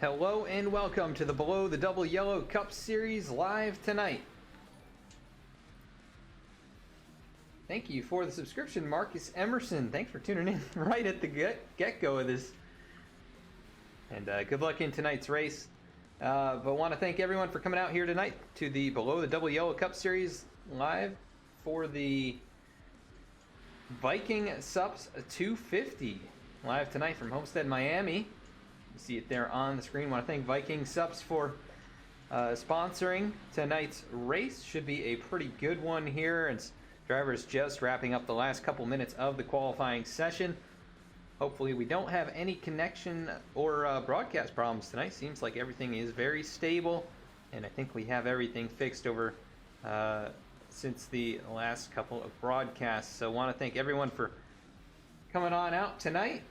Hello and welcome to the Below the Double Yellow Cup Series live tonight. Thank you for the subscription, Marcus Emerson. Thanks for tuning in right at the get-go of this. And good luck in tonight's race. But want to thank everyone for coming out here tonight to the Below the Double Yellow Cup Series live for the Viking Supps 250 live tonight from Homestead-Miami. You see it there on the screen. Want to thank Viking Supps for sponsoring tonight's race. Should be a pretty good one here. It's drivers just wrapping up the last couple minutes of the qualifying session. Hopefully we don't have any connection or broadcast problems tonight. Seems like everything is very stable, and I think we have everything fixed over since the last couple of broadcasts. So want to thank everyone for coming on out tonight,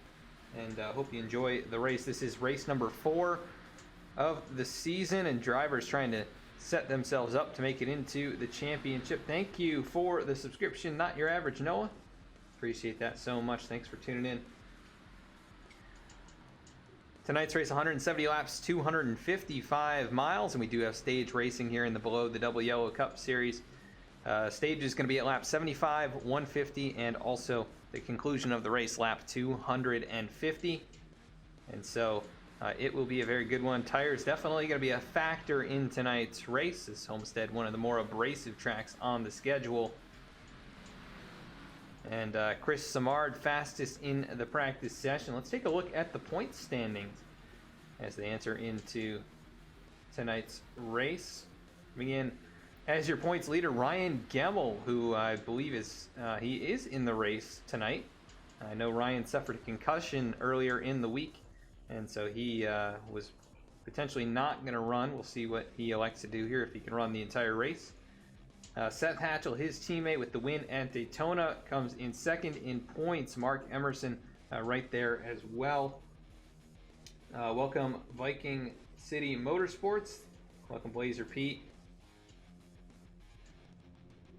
and hope you enjoy the race. This is race number 4 of the season, and drivers trying to set themselves up to make it into the championship. Thank you for the subscription, Not Your Average Noah. Appreciate that so much. Thanks for tuning in. Tonight's race, 170 laps, 255 miles, and we do have stage racing here in the Below the Double Yellow Cup Series. Stage is going to be at lap 75, 150, and also the conclusion of the race, lap 250. And so it will be a very good one. Tires definitely going to be a factor in tonight's race. This Homestead, one of the more abrasive tracks on the schedule. And Chris Samard, fastest in the practice session. Let's take a look at the point standings as they enter into tonight's race. Begin as your points leader, Ryan Gemmel, who I believe he is in the race tonight. I know Ryan suffered a concussion earlier in the week, and so he was potentially not going to run. We'll see what he elects to do here, if he can run the entire race. Seth Hatchell, his teammate with the win at Daytona, comes in second in points. Mark Emerson right there as well. Welcome Viking City Motorsports. Welcome Blazer Pete.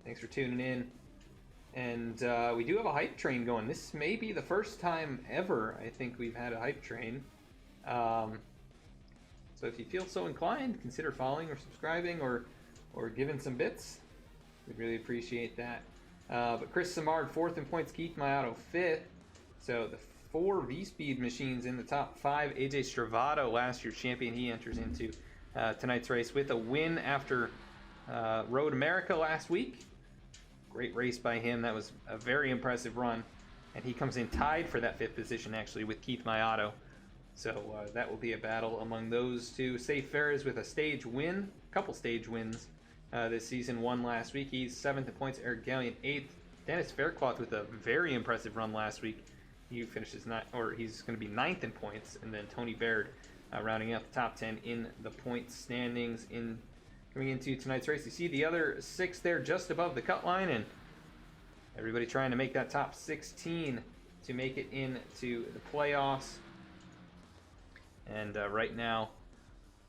Thanks for tuning in. And we do have a hype train going. This may be the first time ever I think we've had a hype train. So if you feel so inclined, consider following or subscribing or giving some bits. We'd really appreciate that. But Chris Samard, 4th in points. Keith Mayato, 5th. So the 4 V-Speed machines in the top 5. AJ Stravato, last year's champion, he enters into tonight's race with a win after Road America last week. Great race by him. That was a very impressive run. And he comes in tied for that 5th position, actually, with Keith Mayato. So that will be a battle among those two. Safe Ferris with a stage win, a couple stage wins this season. Won last week. He's 7th in points. Eric Gallion, 8th. Dennis Faircloth with a very impressive run last week. He finishes he's going to be 9th in points. And then Tony Baird rounding out the top 10 in the point standings coming into tonight's race. You see the other 6 there just above the cut line, and everybody trying to make that top 16 to make it into the playoffs. And right now,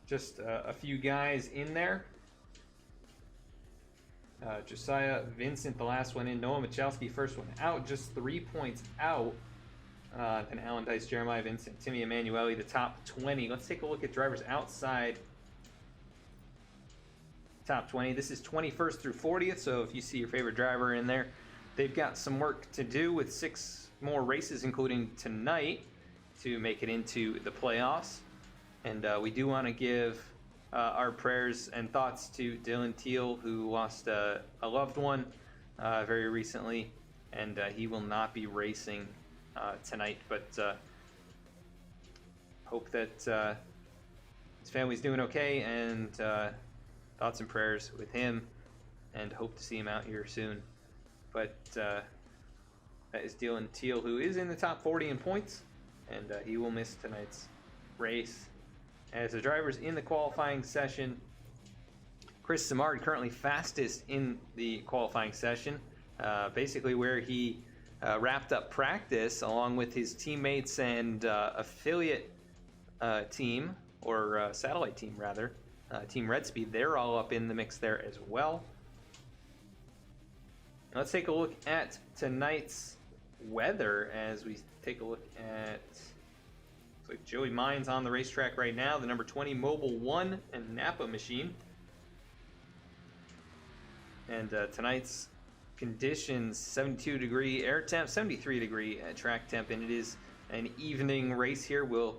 just a few guys in there. Josiah Vincent, the last one in. Noah Michalski, first one out, just 3 points out. Then Alan Dice, Jeremiah Vincent, Timmy Emanuele, the top 20. Let's take a look at drivers outside top 20. This is 21st through 40th, so if you see your favorite driver in there, they've got some work to do with 6 more races, including tonight, to make it into the playoffs. And we do want to give our prayers and thoughts to Dylan Teal, who lost a loved one very recently, and he will not be racing tonight, but hope that his family's doing okay, and thoughts and prayers with him, and hope to see him out here soon. But that is Dylan Teal, who is in the top 40 in points, and he will miss tonight's race. As the drivers in the qualifying session, Chris Samard currently fastest in the qualifying session, basically where he wrapped up practice along with his teammates and affiliate team, or satellite team rather, Team Red Speed. They're all up in the mix there as well. Let's take a look at tonight's weather as we take a look at Looks like Joey Mine's on the racetrack right now. The number 20 Mobile 1 and Napa machine. And tonight's conditions, 72 degree air temp, 73 degree track temp, and it is an evening race here. Will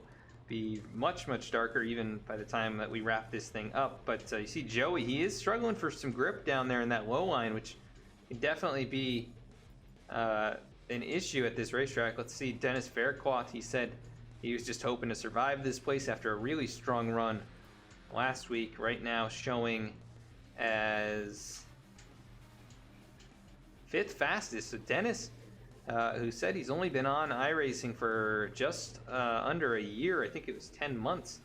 be much darker even by the time that we wrap this thing up. But you see Joey, he is struggling for some grip down there in that low line, which can definitely be an issue at this racetrack. Let's see Dennis Faircloth. He said he was just hoping to survive this place after a really strong run last week. Right now showing as 5th fastest. So Dennis, who said he's only been on iRacing for just under a year, I think it was 10 months,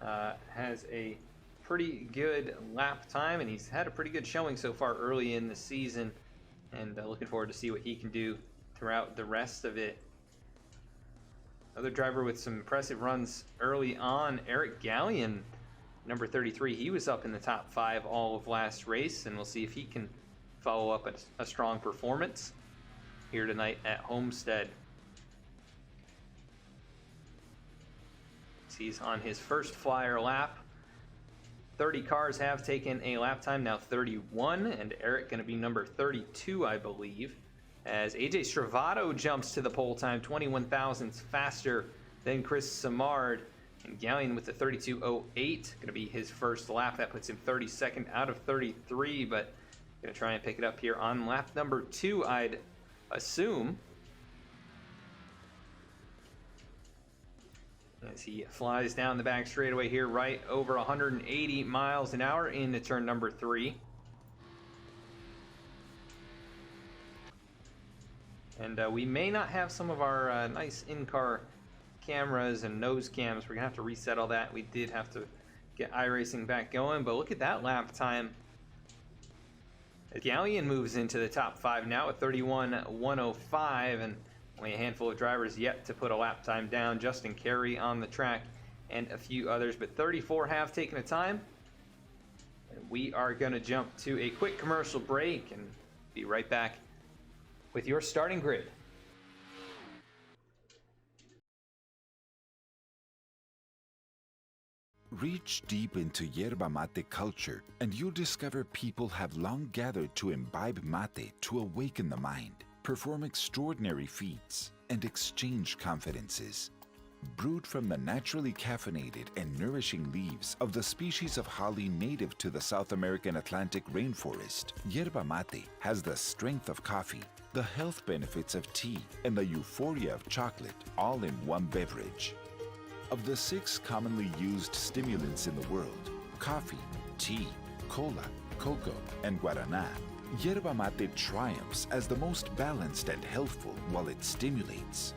has a pretty good lap time, and he's had a pretty good showing so far early in the season, and looking forward to see what he can do throughout the rest of it. Another driver with some impressive runs early on, Eric Gallion, number 33. He was up in the top 5 all of last race, and we'll see if he can follow up a strong performance here tonight at Homestead. He's on his first flyer lap. 30 cars have taken a lap time, now 31, and Eric going to be number 32, I believe, as AJ Stravato jumps to the pole time, 21 thousandths faster than Chris Samard, and Gallion with the 32.08, going to be his first lap. That puts him 32nd out of 33, but going to try and pick it up here on lap number 2, I'd assume, as he flies down the back straightaway here, right over 180 miles an hour into turn number 3. And we may not have some of our nice in-car cameras and nose cams. We're gonna have to reset all that. We did have to get iRacing back going, but look at that lap time. Gallion moves into the top 5 now at 31.105, and only a handful of drivers yet to put a lap time down. Justin Carey on the track and a few others, but 34 have taken a time. And we are going to jump to a quick commercial break and be right back with your starting grid. Reach deep into yerba mate culture, and you'll discover people have long gathered to imbibe mate to awaken the mind, perform extraordinary feats, and exchange confidences. Brewed from the naturally caffeinated and nourishing leaves of the species of holly native to the South American Atlantic rainforest, yerba mate has the strength of coffee, the health benefits of tea, and the euphoria of chocolate, all in one beverage. Of the 6 commonly used stimulants in the world, coffee, tea, cola, cocoa, and guaraná, yerba mate triumphs as the most balanced and healthful while it stimulates.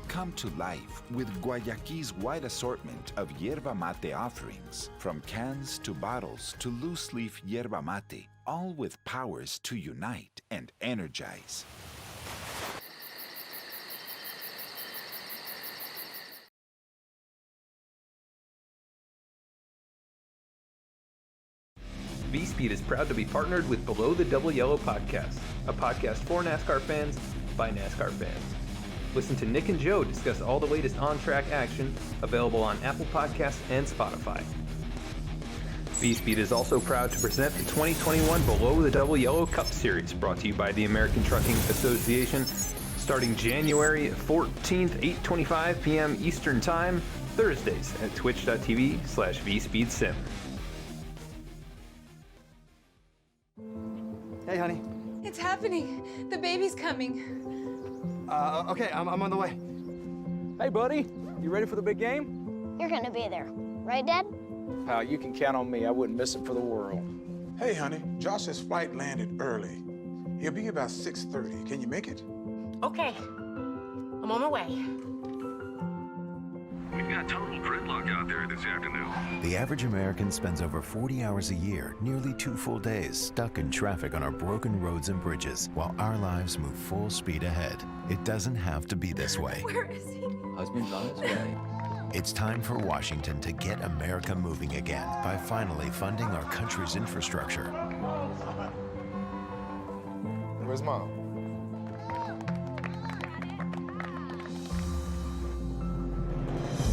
Come to life with Guayaquil's wide assortment of yerba mate offerings, from cans to bottles to loose-leaf yerba mate, all with powers to unite and energize. V-Speed is proud to be partnered with Below the Double Yellow podcast, a podcast for NASCAR fans by NASCAR fans. Listen to Nick and Joe discuss all the latest on-track action, available on Apple Podcasts and Spotify. V-Speed is also proud to present the 2021 Below the Double Yellow Cup Series, brought to you by the American Trucking Association, starting January 14th, 8:25 p.m. Eastern Time, Thursdays at twitch.tv/VSpeedSim. Hey, honey. It's happening. The baby's coming. Okay, I'm on the way. Hey, buddy. You ready for the big game? You're gonna be there, right, Dad? Pal, you can count on me. I wouldn't miss it for the world. Hey, honey, Josh's flight landed early. He'll be about 6:30. Can you make it? Okay. I'm on my way. We've got total gridlock out there this afternoon. The average American spends over 40 hours a year, nearly 2 full days, stuck in traffic on our broken roads and bridges, while our lives move full speed ahead. It doesn't have to be this way. Where is he? Husband's on his way. It's time for Washington to get America moving again by finally funding our country's infrastructure. Where's Mom?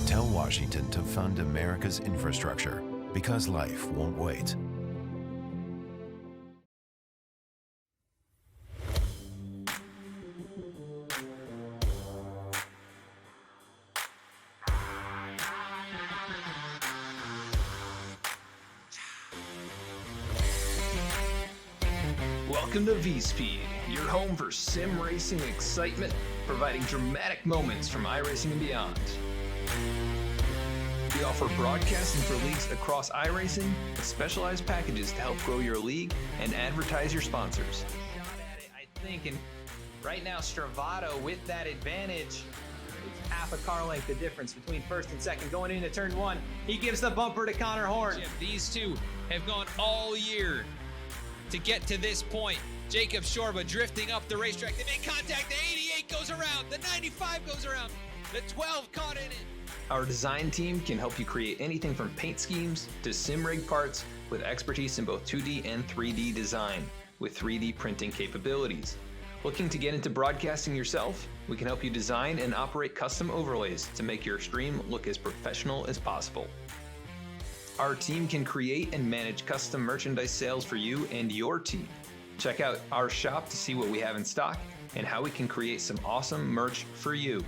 Tell tell Washington to fund America's infrastructure, because life won't wait. Welcome to V-Speed, your home for sim racing excitement, providing dramatic moments from iRacing and beyond. We offer broadcasting for leagues across iRacing, with specialized packages to help grow your league and advertise your sponsors. Shot at it, I think, and right now Stravato with that advantage. It's half a car length the difference between first and second going into turn one. He gives the bumper to Connor Horn. These two have gone all year to get to this point. Jacob Shorba drifting up the racetrack. They make contact. The 88 goes around. The 95 goes around. The 12 caught in it. Our design team can help you create anything from paint schemes to sim rig parts with expertise in both 2D and 3D design with 3D printing capabilities. Looking to get into broadcasting yourself? We can help you design and operate custom overlays to make your stream look as professional as possible. Our team can create and manage custom merchandise sales for you and your team. Check out our shop to see what we have in stock and how we can create some awesome merch for you.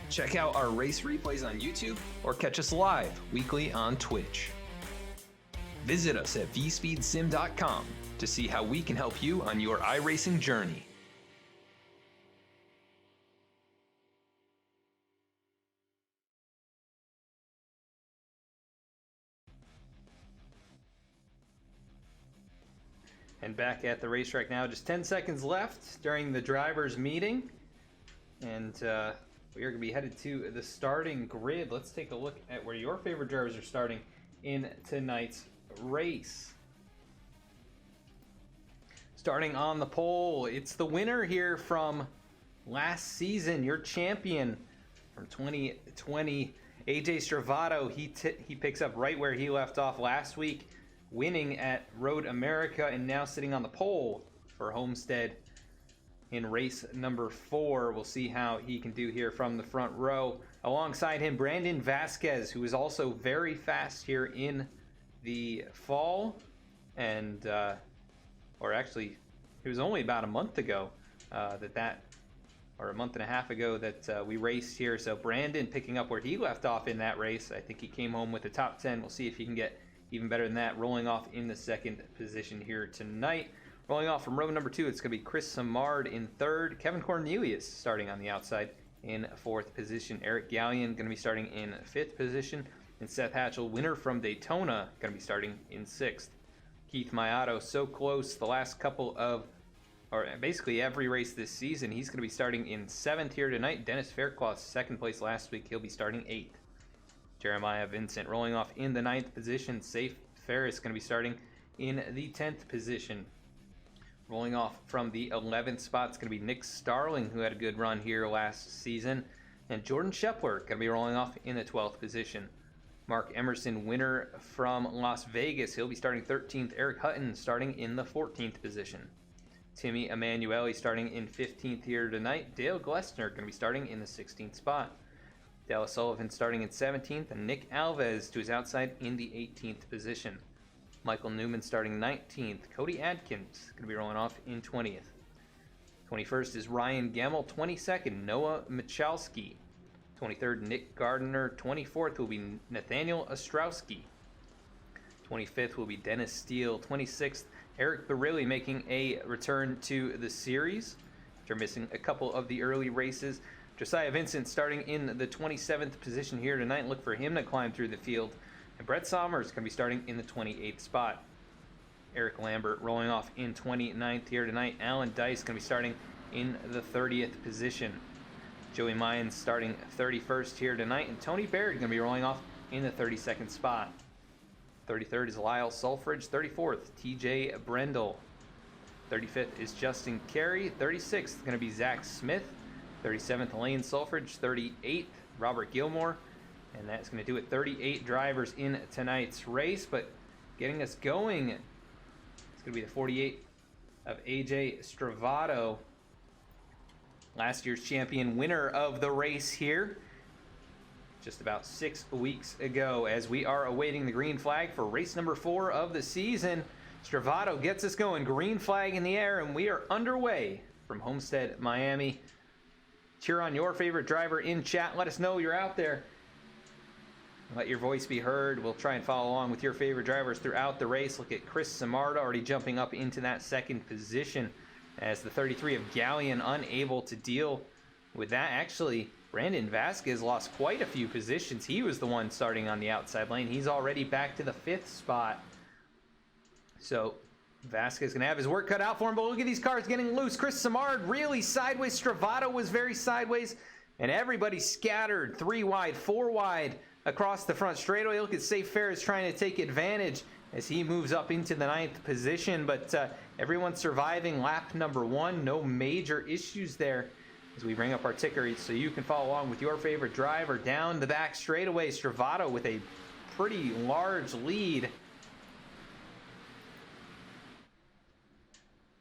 Check out our race replays on YouTube or catch us live weekly on Twitch. Visit us at vspeedsim.com to see how we can help you on your iRacing journey. And back at the racetrack now, just 10 seconds left during the drivers' meeting. And we are going to be headed to the starting grid. Let's take a look at where your favorite drivers are starting in tonight's race. Starting on the pole, it's the winner here from last season, your champion from 2020, AJ Stravato. He picks up right where he left off last week, winning at Road America and now sitting on the pole for Homestead in race number 4. We'll see how he can do here from the front row. Alongside him, Brandon Vasquez, who is also very fast here in the fall. And, or actually, it was only about a month ago or a month and a half ago that we raced here. So Brandon picking up where he left off in that race. I think he came home with the top 10. We'll see if he can get even better than that, rolling off in the second position here tonight. Rolling off from row number 2, it's going to be Chris Samard in third. Kevin Cornelius starting on the outside in fourth position. Eric Gallion going to be starting in fifth position. And Seth Hatchell, winner from Daytona, going to be starting in sixth. Keith Mayato, so close the last couple of, or basically every race this season. He's going to be starting in seventh here tonight. Dennis Faircloth, second place last week. He'll be starting eighth. Jeremiah Vincent rolling off in the 9th position. Safe Ferris going to be starting in the 10th position. Rolling off from the 11th spot, it's going to be Nick Starling, who had a good run here last season. And Jordan Shepler going to be rolling off in the 12th position. Mark Emerson, winner from Las Vegas. He'll be starting 13th. Eric Hutton starting in the 14th position. Timmy Emanuele starting in 15th here tonight. Dale Glessner going to be starting in the 16th spot. Dallas Sullivan starting in 17th, and Nick Alves to his outside in the 18th position. Michael Newman starting 19th. Cody Adkins going to be rolling off in 20th. 21st is Ryan Gemmel. 22nd, Noah Michalski. 23rd, Nick Gardner. 24th will be Nathaniel Ostrowski. 25th will be Dennis Steele. 26th, Eric Barilli making a return to the series after missing a couple of the early races. Josiah Vincent starting in the 27th position here tonight. Look for him to climb through the field. And Brett Sommers going to be starting in the 28th spot. Eric Lambert rolling off in 29th here tonight. Alan Dice going to be starting in the 30th position. Joey Mayans starting 31st here tonight. And Tony Baird going to be rolling off in the 32nd spot. 33rd is Lyle Sulfridge. 34th, TJ Brendel. 35th is Justin Carey. 36th is going to be Zach Smith. 37th, Lane Sulfridge. 38th, Robert Gilmore. And that's going to do it. 38 drivers in tonight's race. But getting us going, it's going to be the 48 of AJ Stravato. last year's champion, winner of the race here just about 6 weeks ago, as we are awaiting the green flag for race number 4 of the season. Stravato gets us going, green flag in the air, and we are underway from Homestead, Miami. Cheer on your favorite driver in chat. Let us know you're out there. Let your voice be heard. We'll try and follow along with your favorite drivers throughout the race. Look at Chris Samarda already jumping up into that second position as the 33 of Galleon unable to deal with that. Actually, Brandon Vasquez lost quite a few positions. He was the one starting on the outside lane. He's already back to the 5th spot. So Vasquez going to have his work cut out for him, but look at these cars getting loose. Chris Samard really sideways. Stravato was very sideways, and everybody scattered 3 wide, 4 wide across the front straightaway. Look at Safe Ferris trying to take advantage as he moves up into the 9th position, but everyone's surviving lap number 1. No major issues there as we bring up our ticker so you can follow along with your favorite driver down the back straightaway. Stravato with a pretty large lead.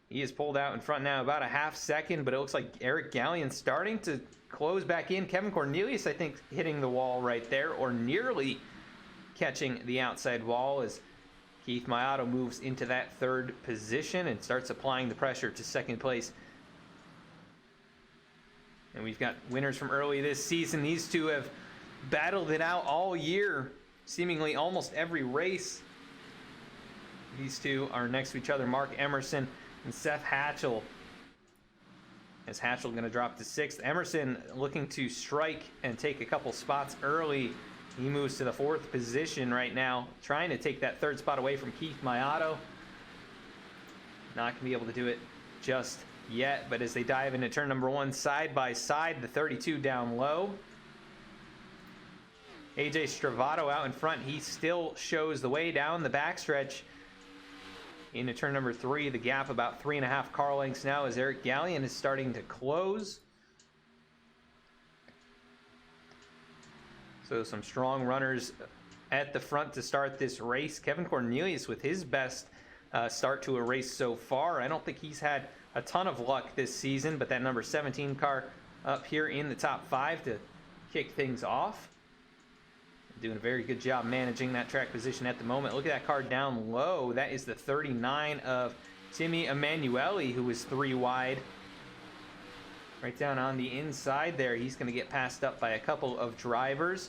He is pulled out in front now about a half second, but it looks like Eric Galleon starting to close back in. Kevin Cornelius, I think, hitting the wall right there, or nearly catching the outside wall, as Keith Mayato moves into that 3rd position and starts applying the pressure to 2nd place. And we've got winners from early this season. These two have battled it out all year, seemingly almost every race. These two are next to each other, Mark Emerson and Seth Hatchell. As Hatchell going to drop to 6th. Emerson looking to strike and take a couple spots early. He moves to the 4th position right now, trying to take that 3rd spot away from Keith Mayato. Not going to be able to do it just yet, but as they dive into turn number 1 side by side, the 32 down low. AJ Stravato out in front. He still shows the way down the backstretch. Into turn number 3, the gap about 3.5 car lengths now as Eric Galleon is starting to close. So some strong runners at the front to start this race. Kevin Cornelius with his best start to a race so far. I don't think he's had a ton of luck this season, but that number 17 car up here in the top 5 to kick things off. Doing a very good job managing that track position at the moment. Look at that car down low. That is the 39 of Timmy Emanuele, who was 3 wide. Right down on the inside there. He's going to get passed up by a couple of drivers.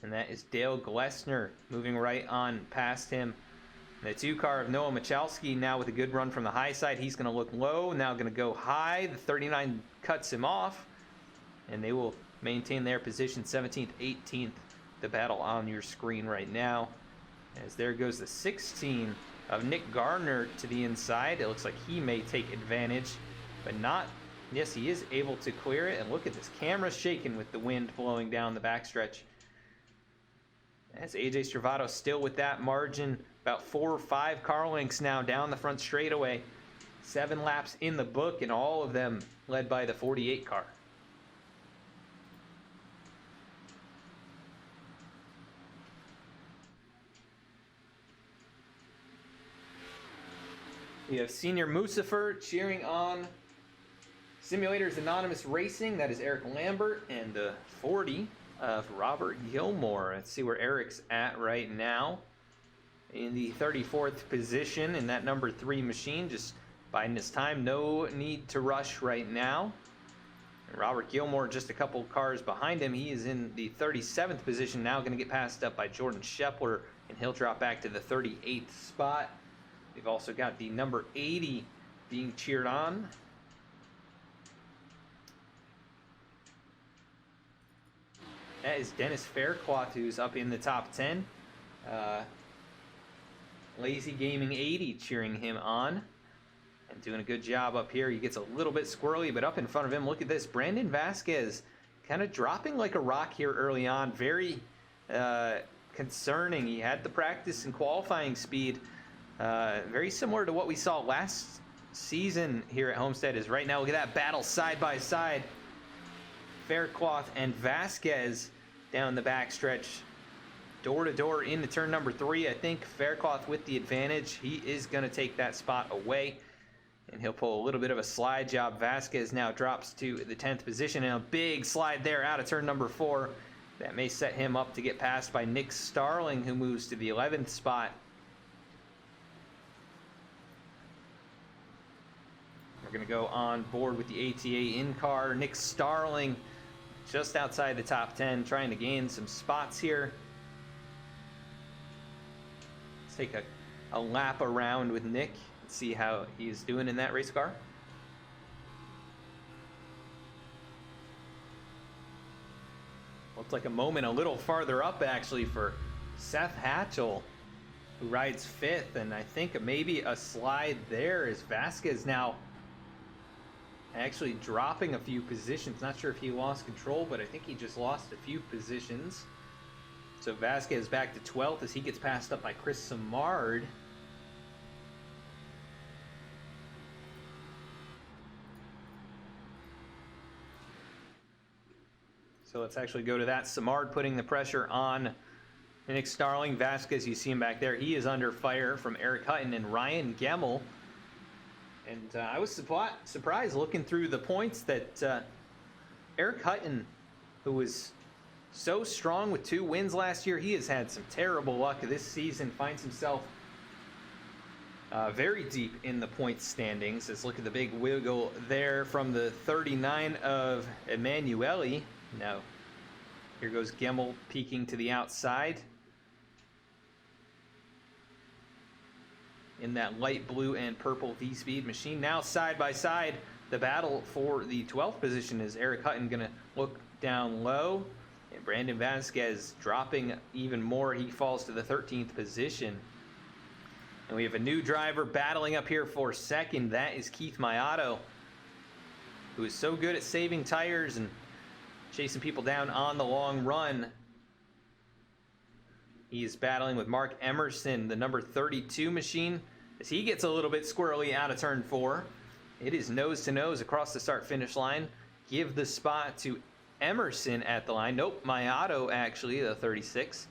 And that is Dale Glessner moving right on past him. The 2 car of Noah Michalski now with a good run from the high side. He's going to look low, now going to go high. The 39 cuts him off, and they will maintain their position 17th, 18th. The battle on your screen right now. As there goes the 16 of Nick Gardner to the inside. It looks like he may take advantage, but not. Yes, he is able to clear it. And look at this camera shaking with the wind blowing down the backstretch. As AJ Stravato still with that margin, about 4 or 5 car lengths now down the front straightaway. 7 laps in the book, and all of them led by the 48 car. We have Senior Musafer cheering on Simulators Anonymous Racing. That is Eric Lambert, and the 40 of Robert Gilmore. Let's see where Eric's at right now. In the 34th position in that number 3 machine, just biding his time. No need to rush right now. And Robert Gilmore just a couple cars behind him. He is in the 37th position now, going to get passed up by Jordan Shepler, and he'll drop back to the 38th spot. We've also got the number 80 being cheered on. That is Dennis Faircloth, who's up in the top 10. Lazy Gaming 80 cheering him on and doing a good job up here. He gets a little bit squirrely, but up in front of him, look at this. Brandon Vasquez kind of dropping like a rock here early on. Very concerning. He had the practice and qualifying speed. Very similar to what we saw last season here at Homestead. Is right now, look at that battle side by side. Faircloth and Vasquez down the backstretch. Door to door into turn number 3. I think Faircloth with the advantage. He is going to take that spot away. and he'll pull a little bit of a slide job. Vasquez now drops to the 10th position, and a big slide there out of turn number 4. That may set him up to get passed by Nick Starling, who moves to the 11th spot. We're going to go on board with the ATA in-car. Nick Starling just outside the top 10, trying to gain some spots here. Let's take a lap around with Nick and see how he's doing in that race car. Looks like a moment a little farther up actually for Seth Hatchell, who rides 5th, and I think maybe a slide there as Vasquez now actually dropping a few positions. Not sure if he lost control, but I think he just lost a few positions. So Vasquez back to 12th as he gets passed up by Chris Samard. So let's actually go to that. Samard putting the pressure on Nick Starling. Vasquez, you see him back there. He is under fire from Eric Hutton and Ryan Gemmel. And I was surprised looking through the points that Eric Hutton, who was so strong with 2 wins last year, he has had some terrible luck this season. Finds himself very deep in the points standings. Let's look at the big wiggle there from the 39 of Emanuele. Now, here goes Gemmel peeking to the outside in that light blue and purple V-Speed machine. Now side by side, the battle for the 12th position is Eric Hutton going to look down low, and Brandon Vasquez dropping even more. He falls to the 13th position. And we have a new driver battling up here for second. That is Keith Mayato, who is so good at saving tires and chasing people down on the long run. He is battling with Mark Emerson, the number 32 machine, as he gets a little bit squirrely out of turn 4. It is nose to nose across the start-finish line. Give the spot to Emerson at the line. Nope, Mayato actually, the 36,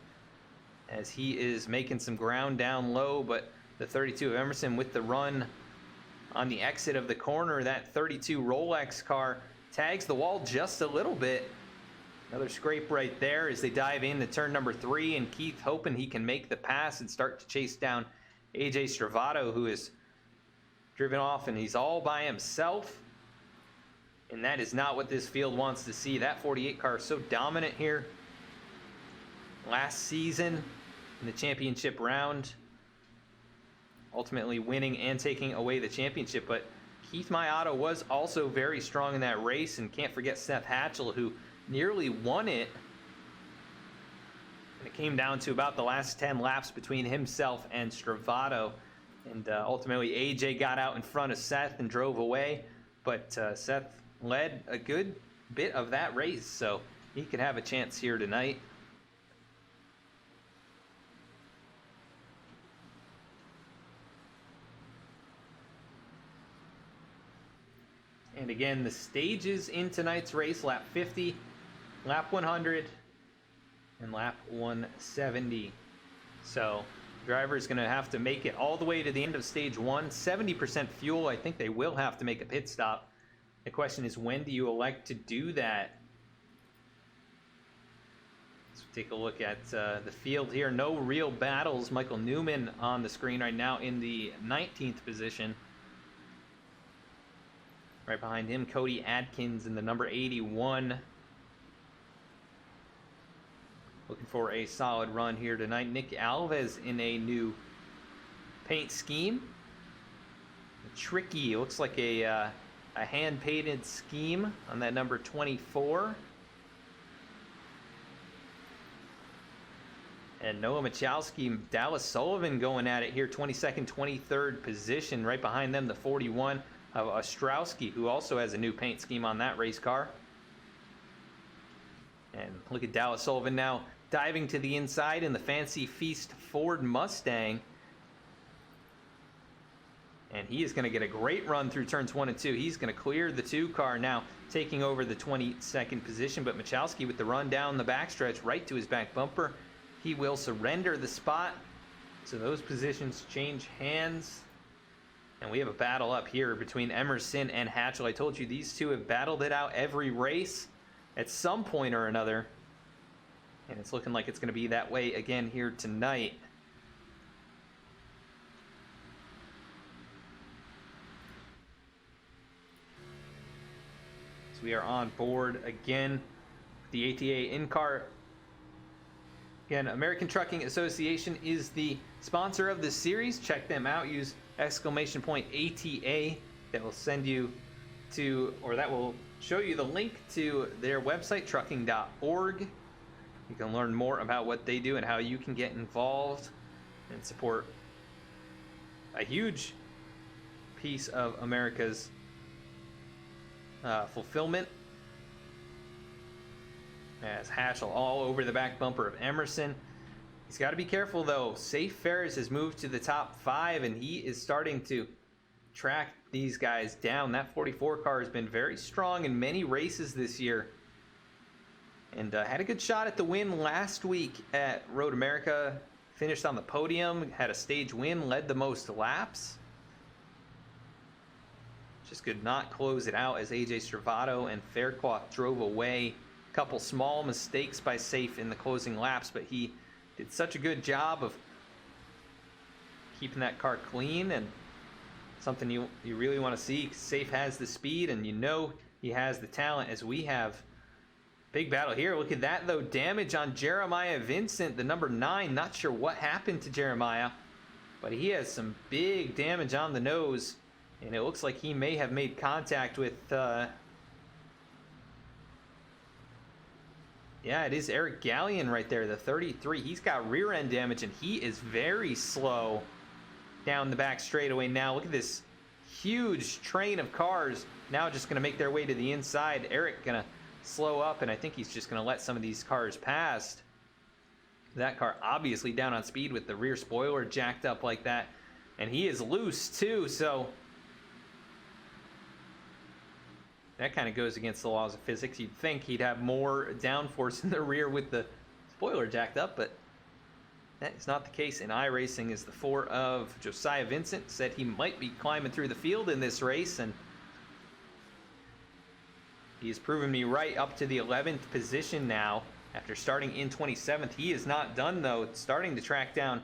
as he is making some ground down low, but the 32 of Emerson with the run on the exit of the corner. That 32 Rolex car tags the wall just a little bit. Another scrape right there as they dive into turn number 3, and Keith hoping he can make the pass and start to chase down AJ Stravato, who is driven off, and he's all by himself. And that is not what this field wants to see. That 48 car is so dominant here last season in the championship round, ultimately winning and taking away the championship. But Keith Mayato was also very strong in that race, and can't forget Seth Hatchell, who nearly won it. And it came down to about the last 10 laps between himself and Stravato. And ultimately, AJ got out in front of Seth and drove away. But Seth led a good bit of that race, so he could have a chance here tonight. And again, the stages in tonight's race: lap 50, lap 100, and lap 170. So driver is going to have to make it all the way to the end of stage 1. 70% fuel. I think they will have to make a pit stop. The question is, when do you elect to do that? Let's take a look at the field here. No real battles. Michael Newman on the screen right now in the 19th position. Right behind him, Cody Adkins in the number 81. Looking for a solid run here tonight. Nick Alves in a new paint scheme. Tricky, looks like a hand-painted scheme on that number 24. And Noah Michalski, Dallas Sullivan going at it here, 22nd, 23rd position. Right behind them, the 41 of Ostrowski, who also has a new paint scheme on that race car. And look at Dallas Sullivan now diving to the inside in the Fancy Feast Ford Mustang. And he is going to get a great run through turns 1 and 2. He's going to clear the 2 car now, taking over the 22nd position. But Michalski with the run down the backstretch right to his back bumper. He will surrender the spot. So those positions change hands. And we have a battle up here between Emerson and Hatchell. I told you these two have battled it out every race at some point or another. And it's looking like it's going to be that way again here tonight. So we are on board again. The ATA in-car. Again, American Trucking Association is the sponsor of this series. Check them out. Use !ATA. That will send you to, or that will show you the link to their website, trucking.org. You can learn more about what they do and how you can get involved and support a huge piece of America's fulfillment. As Hatchell all over the back bumper of Emerson. He's got to be careful though. Safe Ferris has moved to the top 5 and he is starting to track these guys down. That 44 car has been very strong in many races this year. And had a good shot at the win last week at Road America. Finished on the podium, had a stage win, led the most laps. Just could not close it out as AJ Stravato and Faircloth drove away. A couple small mistakes by Safe in the closing laps, but he did such a good job of keeping that car clean, and something you really want to see. Safe has the speed, and you know he has the talent, as we have. Big battle here. Look at that, though. Damage on Jeremiah Vincent, the number 9. Not sure what happened to Jeremiah, but he has some big damage on the nose, and it looks like he may have made contact with... yeah, it is Eric Gallion right there, the 33. He's got rear end damage, and he is very slow down the back straightaway now. Look at this huge train of cars now just going to make their way to the inside. Eric going to slow up, and I think he's just going to let some of these cars past. That car obviously down on speed with the rear spoiler jacked up like that, and he is loose too, so that kind of goes against the laws of physics. You'd think he'd have more downforce in the rear with the spoiler jacked up, but that is not the case in iRacing, as the 4 of Josiah Vincent said he might be climbing through the field in this race, and he has proven me right up to the 11th position now after starting in 27th. He is not done, though, starting to track down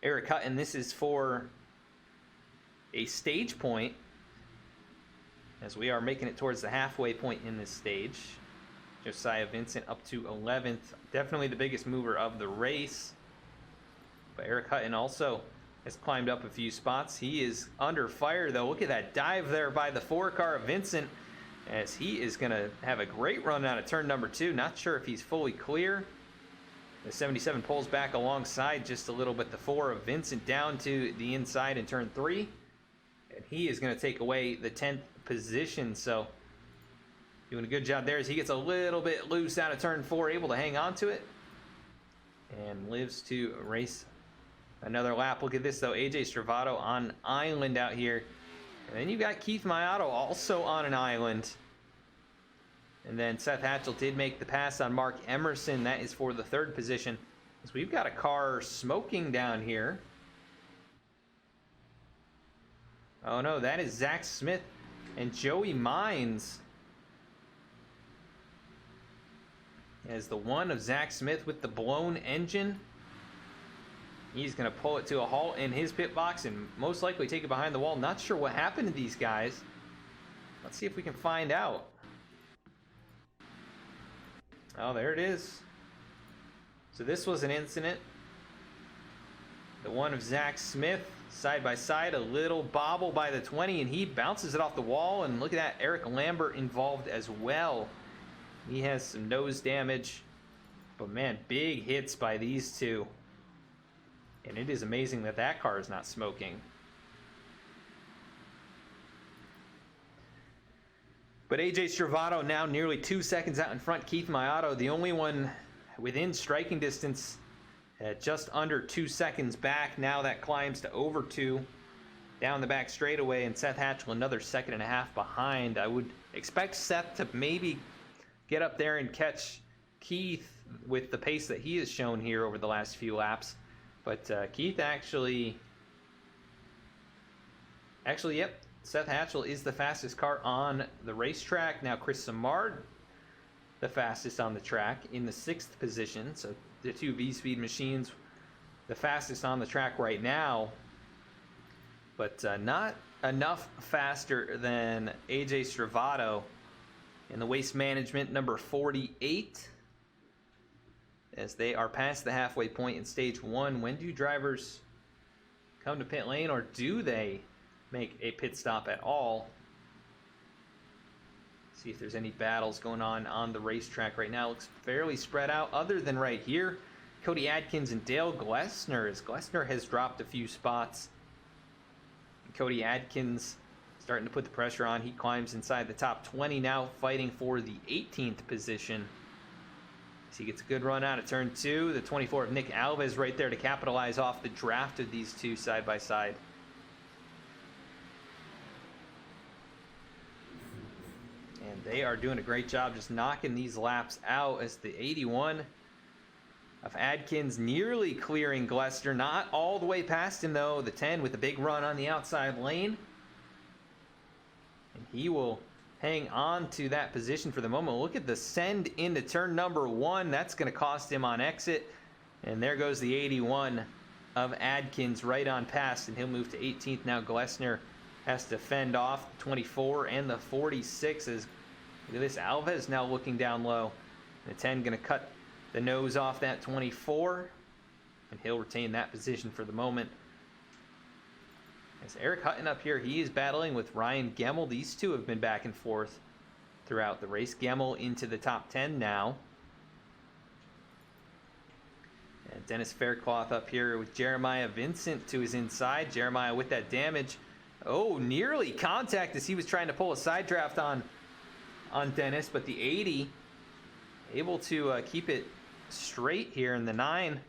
Eric Hutton. This is for a stage point, as we are making it towards the halfway point in this stage. Josiah Vincent up to 11th. Definitely the biggest mover of the race. But Eric Hutton also has climbed up a few spots. He is under fire, though. Look at that dive there by the 4 car of Vincent, as he is going to have a great run out of turn number 2. Not sure if he's fully clear. The 77 pulls back alongside just a little bit. The 4 of Vincent down to the inside in turn 3. And he is going to take away the 10th position, so doing a good job there as he gets a little bit loose out of turn 4, able to hang on to it and lives to race another lap. Look at this, though. AJ Stravato on island out here, and then you got Keith Mayato also on an island, and then Seth Hatchell did make the pass on Mark Emerson. That is for the 3rd position, as we've got a car smoking down here. Oh no, that is Zach Smith and Joey Mines, as the 1 of Zach Smith with the blown engine. He's going to pull it to a halt in his pit box and most likely take it behind the wall. Not sure what happened to these guys. Let's see if we can find out. Oh, there it is. So this was an incident. The 1 of Zach Smith, side by side, a little bobble by the 20, and he bounces it off the wall. And look at that, Eric Lambert involved as well. He has some nose damage, but man, big hits by these two. And it is amazing that that car is not smoking. But AJ Stravato now nearly 2 seconds out in front. Keith Mayato, the only one within striking distance, at just under 2 seconds back. Now that climbs to over 2 down the back straightaway, and Seth Hatchell another 1.5 seconds behind. I would expect Seth to maybe get up there and catch Keith with the pace that he has shown here over the last few laps. But Keith actually Actually, yep, Seth Hatchell is the fastest car on the racetrack. Now Chris Samard, the fastest on the track, in the 6th position. So the two V-Speed machines, the fastest on the track right now, but not enough faster than AJ Stravato in the Waste Management number 48, as they are past the halfway point in stage 1. When do drivers come to pit lane, or do they make a pit stop at all? See if there's any battles going on the racetrack right now. Looks fairly spread out, other than right here. Cody Adkins and Dale Glessner, as Glessner has dropped a few spots. Cody Adkins starting to put the pressure on. He climbs inside the top 20 now, fighting for the 18th position. So he gets a good run out of turn 2. The 24 of Nick Alves right there to capitalize off the draft of these two side by side. And they are doing a great job just knocking these laps out, as the 81 of Adkins nearly clearing Glessner. Not all the way past him though. The 10 with a big run on the outside lane. And he will hang on to that position for the moment. Look at the send into turn number 1. That's going to cost him on exit. And there goes the 81 of Adkins right on past, and he'll move to 18th. Now Glessner has to fend off the 24 and the 46. Look at this, Alves now looking down low. The 10 going to cut the nose off that 24, and he'll retain that position for the moment. As Eric Hutton up here, he is battling with Ryan Gemmel. These two have been back and forth throughout the race. Gemmel into the top 10 now. And Dennis Faircloth up here with Jeremiah Vincent to his inside. Jeremiah with that damage. Oh, nearly contact as he was trying to pull a side draft on Dennis, but the 80 able to keep it straight here in the 9.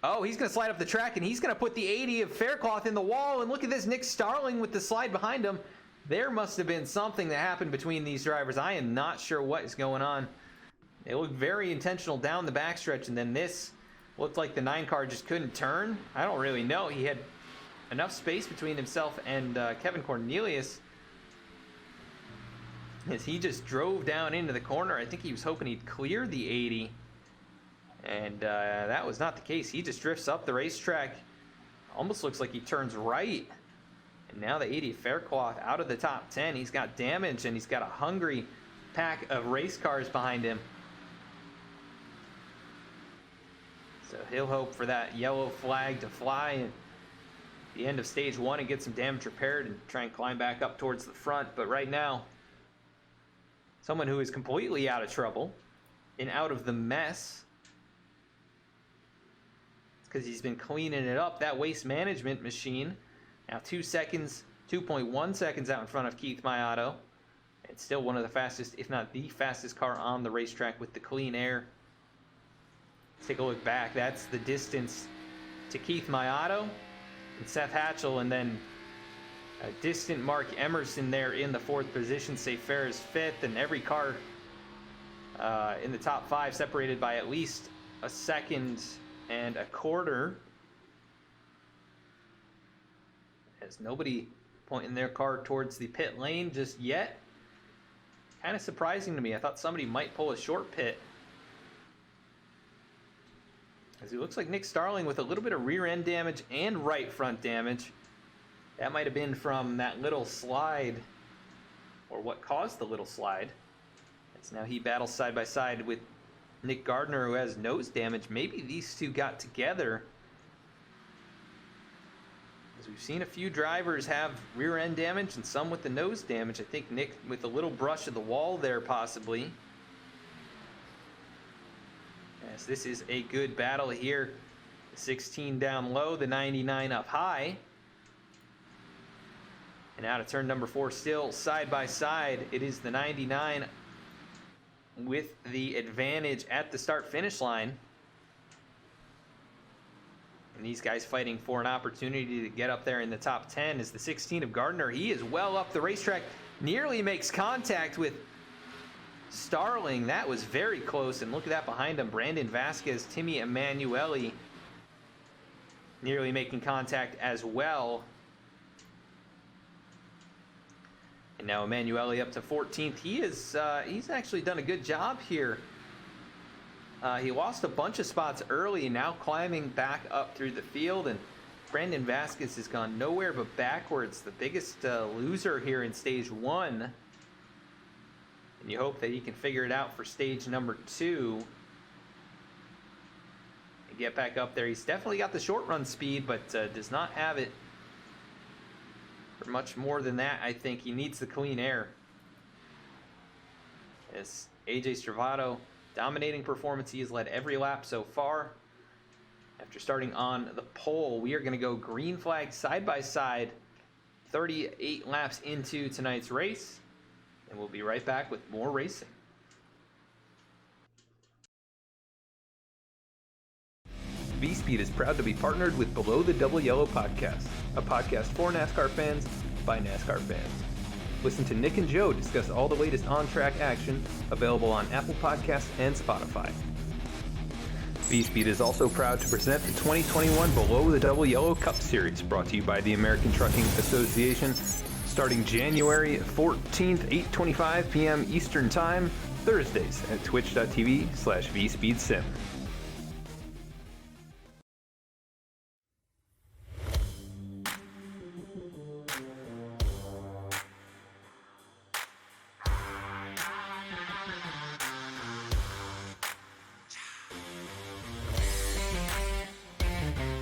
Oh, he's going to slide up the track, and he's going to put the 80 of Faircloth in the wall. And look at this, Nick Starling with the slide behind him. There must have been something that happened between these drivers. I am not sure what is going on. They look very intentional down the backstretch, and then this looked like the 9 car just couldn't turn. I don't really know. He had enough space between himself and Kevin Cornelius, as he just drove down into the corner. I think he was hoping he'd clear the 80. And that was not the case. He just drifts up the racetrack. Almost looks like he turns right. And now the 80 Faircloth out of the top 10. He's got damage, and he's got a hungry pack of race cars behind him. So he'll hope for that yellow flag to fly at the end of stage 1 and get some damage repaired and try and climb back up towards the front. But right now, someone who is completely out of trouble and out of the mess, because he's been cleaning it up. That Waste Management machine now 2.1 seconds out in front of Keith Mayato. It's still one of the fastest, if not the fastest car on the racetrack with the clean air. Let's take a look back. That's the distance to Keith Mayato and Seth Hatchell, and then a distant Mark Emerson there in the 4th position. Safe Fair is 5th, and every car in the top 5 separated by at least a second and a quarter, as nobody pointing their car towards the pit lane just yet. Kind of surprising to me. I thought somebody might pull a short pit, as it looks like Nick Starling with a little bit of rear end damage and right front damage. That might have been from that little slide, or what caused the little slide. As now he battles side by side with Nick Gardner, who has nose damage. Maybe these two got together, as we've seen a few drivers have rear end damage and some with the nose damage. I think Nick with a little brush of the wall there possibly. As this is a good battle here. The 16 down low, the 99 up high. And out of turn number 4, still side by side, it is the 99 with the advantage at the start-finish line. And these guys fighting for an opportunity to get up there in the top 10 is the 16 of Gardner. He is well up the racetrack, nearly makes contact with Starling. That was very close, and look at that behind him. Brandon Vasquez, Timmy Emanuele nearly making contact as well. And now Emanuele up to 14th. He's actually done a good job here. He lost a bunch of spots early, now climbing back up through the field, and Brandon Vasquez has gone nowhere but backwards, the biggest loser here in stage 1. And you hope that he can figure it out for stage number 2 and get back up there. He's definitely got the short run speed, but does not have it for much more than that. I think he needs the clean air. As AJ Stravato, dominating performance. He has led every lap so far. After starting on the pole, we are going to go green flag side by side 38 laps into tonight's race, and we'll be right back with more racing. V-Speed is proud to be partnered with Below the Double Yellow podcast, a podcast for NASCAR fans by NASCAR fans. Listen to Nick and Joe discuss all the latest on-track action, available on Apple Podcasts and Spotify. V-Speed is also proud to present the 2021 Below the Double Yellow Cup Series, brought to you by the American Trucking Association, starting January 14th, 8:25 p.m. Eastern Time, Thursdays at twitch.tv/VSpeedSim.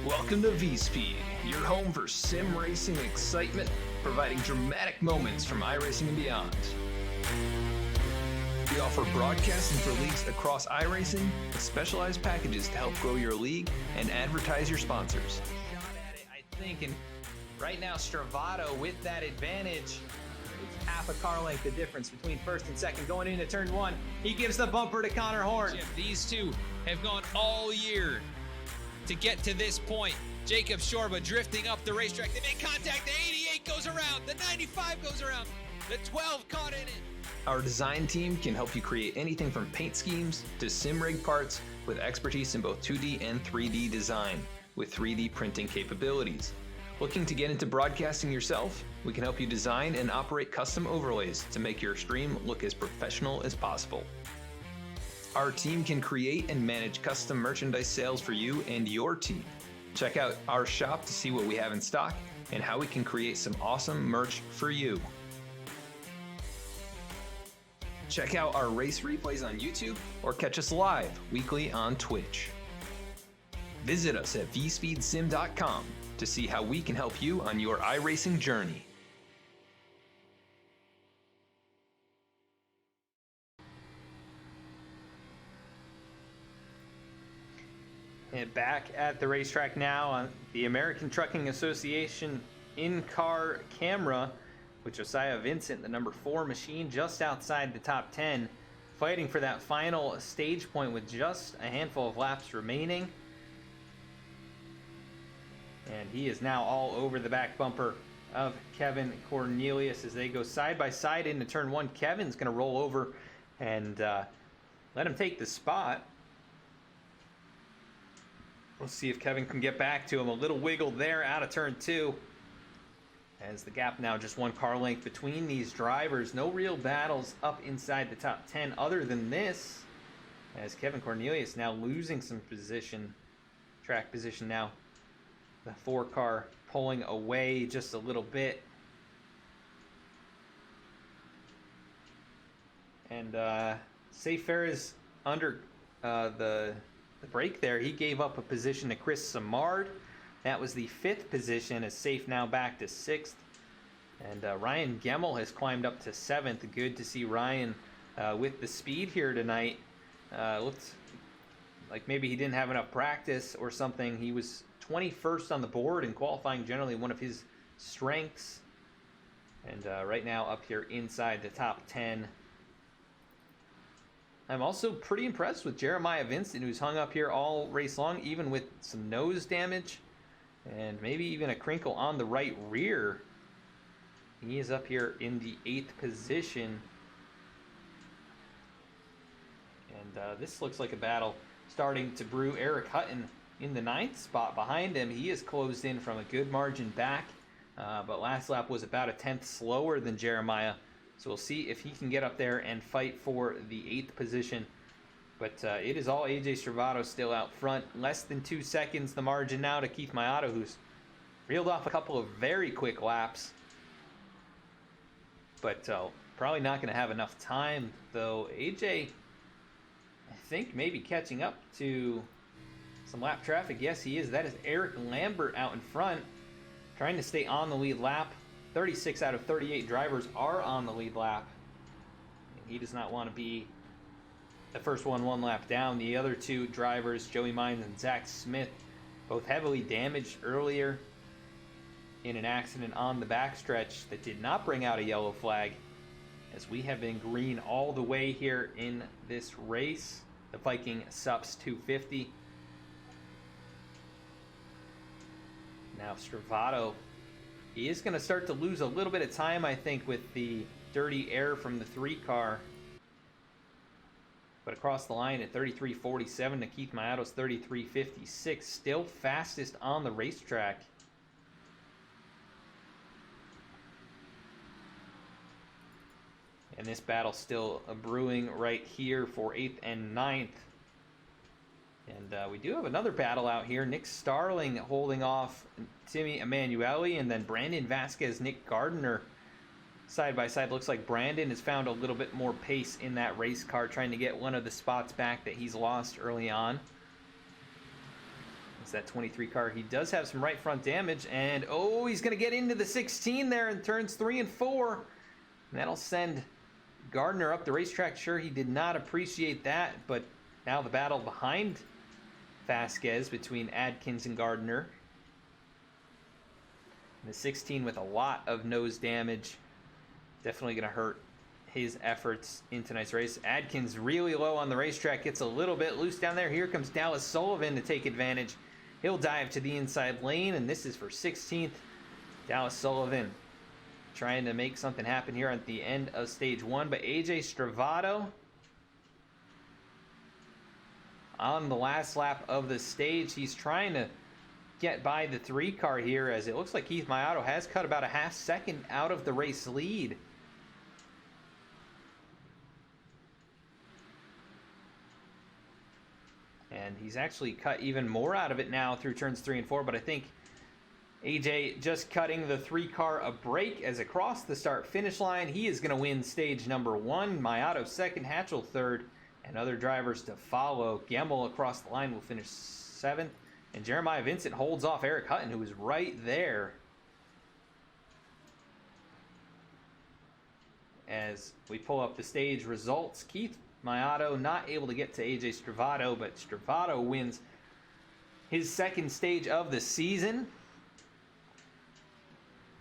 Welcome to V-Speed, your home for sim racing excitement, providing dramatic moments from iRacing and beyond. We offer broadcasting for leagues across iRacing with specialized packages to help grow your league and advertise your sponsors. Shot at it, I think, and right now Stravato with that advantage. It's half a car length the difference between first and second going into turn 1. He gives the bumper to Connor Horn. These two have gone all year to get to this point. Jacob Shorba drifting up the racetrack. They make contact. The 88 goes around. The 95 goes around. The 12 caught in it. Our design team can help you create anything from paint schemes to sim rig parts with expertise in both 2D and 3D design with 3D printing capabilities. Looking to get into broadcasting yourself? We can help you design and operate custom overlays to make your stream look as professional as possible. Our team can create and manage custom merchandise sales for you and your team. Check out our shop to see what we have in stock and how we can create some awesome merch for you. Check out our race replays on YouTube or catch us live weekly on Twitch. Visit us at vspeedsim.com to see how we can help you on your iRacing journey. And back at the racetrack now on the American Trucking Association in-car camera with Josiah Vincent, the number 4 machine, just outside the top 10, fighting for that final stage point with just a handful of laps remaining. And he is now all over the back bumper of Kevin Cornelius as they go side by side into turn 1. Kevin's going to roll over and let him take the spot. We'll see if Kevin can get back to him. A little wiggle there out of turn 2. As the gap now just 1 car length between these drivers. No real battles up inside the top 10 other than this. As Kevin Cornelius now losing some position, track position now. The 4 car pulling away just a little bit. And Safe Fair is under the break there. He gave up a position to Chris Samard. That was the 5th position, as Safe now back to 6th. And Ryan Gemmel has climbed up to 7th. Good to see Ryan with the speed here tonight. Looked like maybe he didn't have enough practice or something. He was 21st on the board in qualifying, generally one of his strengths. And right now up here inside the top 10. I'm also pretty impressed with Jeremiah Vincent, who's hung up here all race long, even with some nose damage and maybe even a crinkle on the right rear. He is up here in the 8th position. And this looks like a battle starting to brew. Eric Hutton in the 9th spot behind him. He is closed in from a good margin back, but last lap was about a 10th slower than Jeremiah So we'll see if he can get up there and fight for the 8th position. But it is all AJ Stravato still out front. Less than 2 seconds the margin now to Keith Mayato, who's reeled off a couple of very quick laps. But probably not going to have enough time, though. AJ, I think, maybe catching up to some lap traffic. Yes, he is. That is Eric Lambert out in front, trying to stay on the lead lap. 36 out of 38 drivers are on the lead lap. And he does not want to be the first one lap down. The other 2 drivers, Joey Mines and Zach Smith, both heavily damaged earlier in an accident on the backstretch that did not bring out a yellow flag, as we have been green all the way here in this race. The Viking Supps 250. Now Stravato, he is going to start to lose a little bit of time, I think, with the dirty air from the 3 car. But across the line at 33.47 to Keith Mayato's 33.56, still fastest on the racetrack. And this battle still brewing right here for 8th and 9th. And we do have another battle out here. Nick Starling holding off Timmy Emanuele, and then Brandon Vasquez, Nick Gardner side by side. Looks like Brandon has found a little bit more pace in that race car, trying to get one of the spots back that he's lost early on. It's that 23 car. He does have some right front damage, and oh, he's going to get into the 16 there in turns 3 and 4. And that'll send Gardner up the racetrack. Sure, he did not appreciate that, but now the battle behind Vasquez between Adkins and Gardner. And the 16 with a lot of nose damage. Definitely going to hurt his efforts in tonight's race. Adkins really low on the racetrack. Gets a little bit loose down there. Here comes Dallas Sullivan to take advantage. He'll dive to the inside lane, and this is for 16th. Dallas Sullivan trying to make something happen here at the end of stage 1. But AJ Stravato on the last lap of the stage, he's trying to get by the 3 car here, as it looks like Keith Mayato has cut about a half second out of the race lead. And he's actually cut even more out of it now through turns 3 and 4, but I think AJ just cutting the 3 car a break as across the start finish line. He is going to win stage number 1. Mayato second, Hatchell third, and other drivers to follow. Gemmel across the line will finish 7th, and Jeremiah Vincent holds off Eric Hutton, who is right there. As we pull up the stage results, Keith Mayato not able to get to AJ Stravato, but Stravato wins his second stage of the season.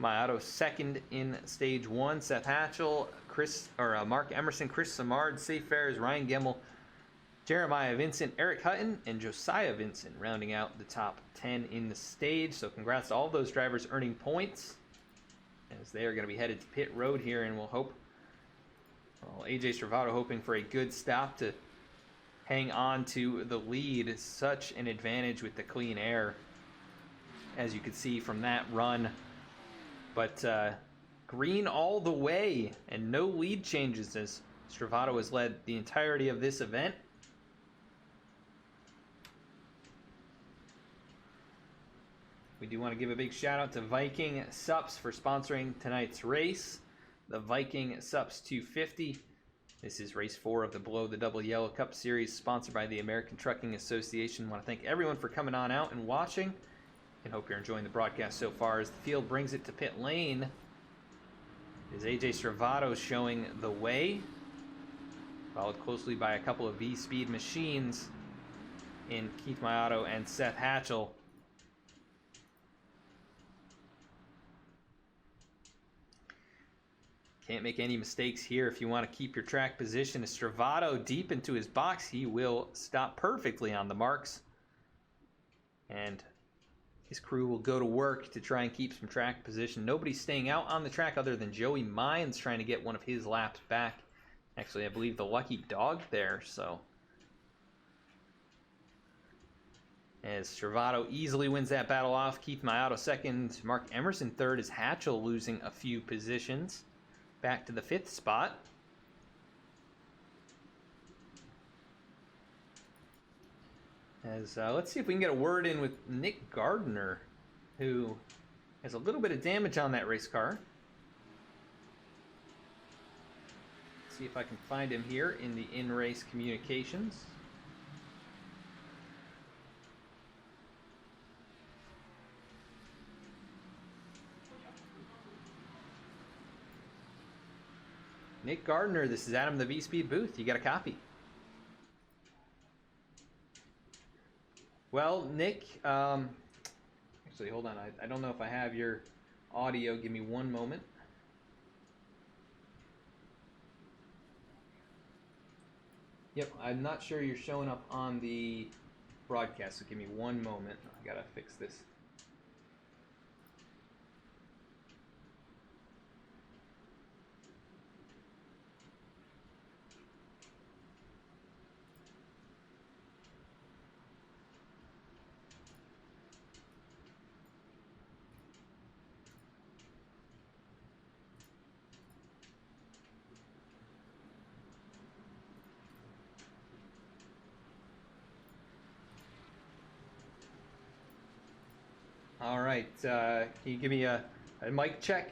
Mayato second in stage 1. Seth Hatchell, Mark Emerson, Chris Samard, Safe Fares, Ryan Gemmel, Jeremiah Vincent, Eric Hutton, and Josiah Vincent rounding out the top 10 in the stage. So congrats to all those drivers earning points, as they are going to be headed to pit road here, and we'll hope, well, AJ Stravato hoping for a good stop to hang on to the lead. Such an advantage with the clean air, as you could see from that run. But green all the way, and no lead changes, as Stravato has led the entirety of this event. We do want to give a big shout out to Viking Supps for sponsoring tonight's race. The Viking Supps 250. This is race 4 of the Below the Double Yellow Cup Series, sponsored by the American Trucking Association. I want to thank everyone for coming on out and watching, and hope you're enjoying the broadcast so far. As the field brings it to pit lane, is AJ Stravato showing the way, followed closely by a couple of V-Speed machines in Keith Mayato and Seth Hatchell. Can't make any mistakes here if you want to keep your track position. As Stravato deep into his box, he will stop perfectly on the marks, and his crew will go to work to try and keep some track position. Nobody's staying out on the track other than Joey Mines trying to get one of his laps back. Actually, I believe the lucky dog there. So as Stravato easily wins that battle off, Keith Mayato second, Mark Emerson third, as Hatchell losing a few positions. back to the 5th spot. As let's see if we can get a word in with Nick Gardner, who has a little bit of damage on that race car. Let's see if I can find him here in the in-race communications. Nick Gardner, this is Adam the V-Speed booth. You got a copy. Well, Nick, actually, hold on. I don't know if I have your audio. Give me one moment. Yep, I'm not sure you're showing up on the broadcast, so give me one moment. I gotta fix this. All right, can you give me a mic check?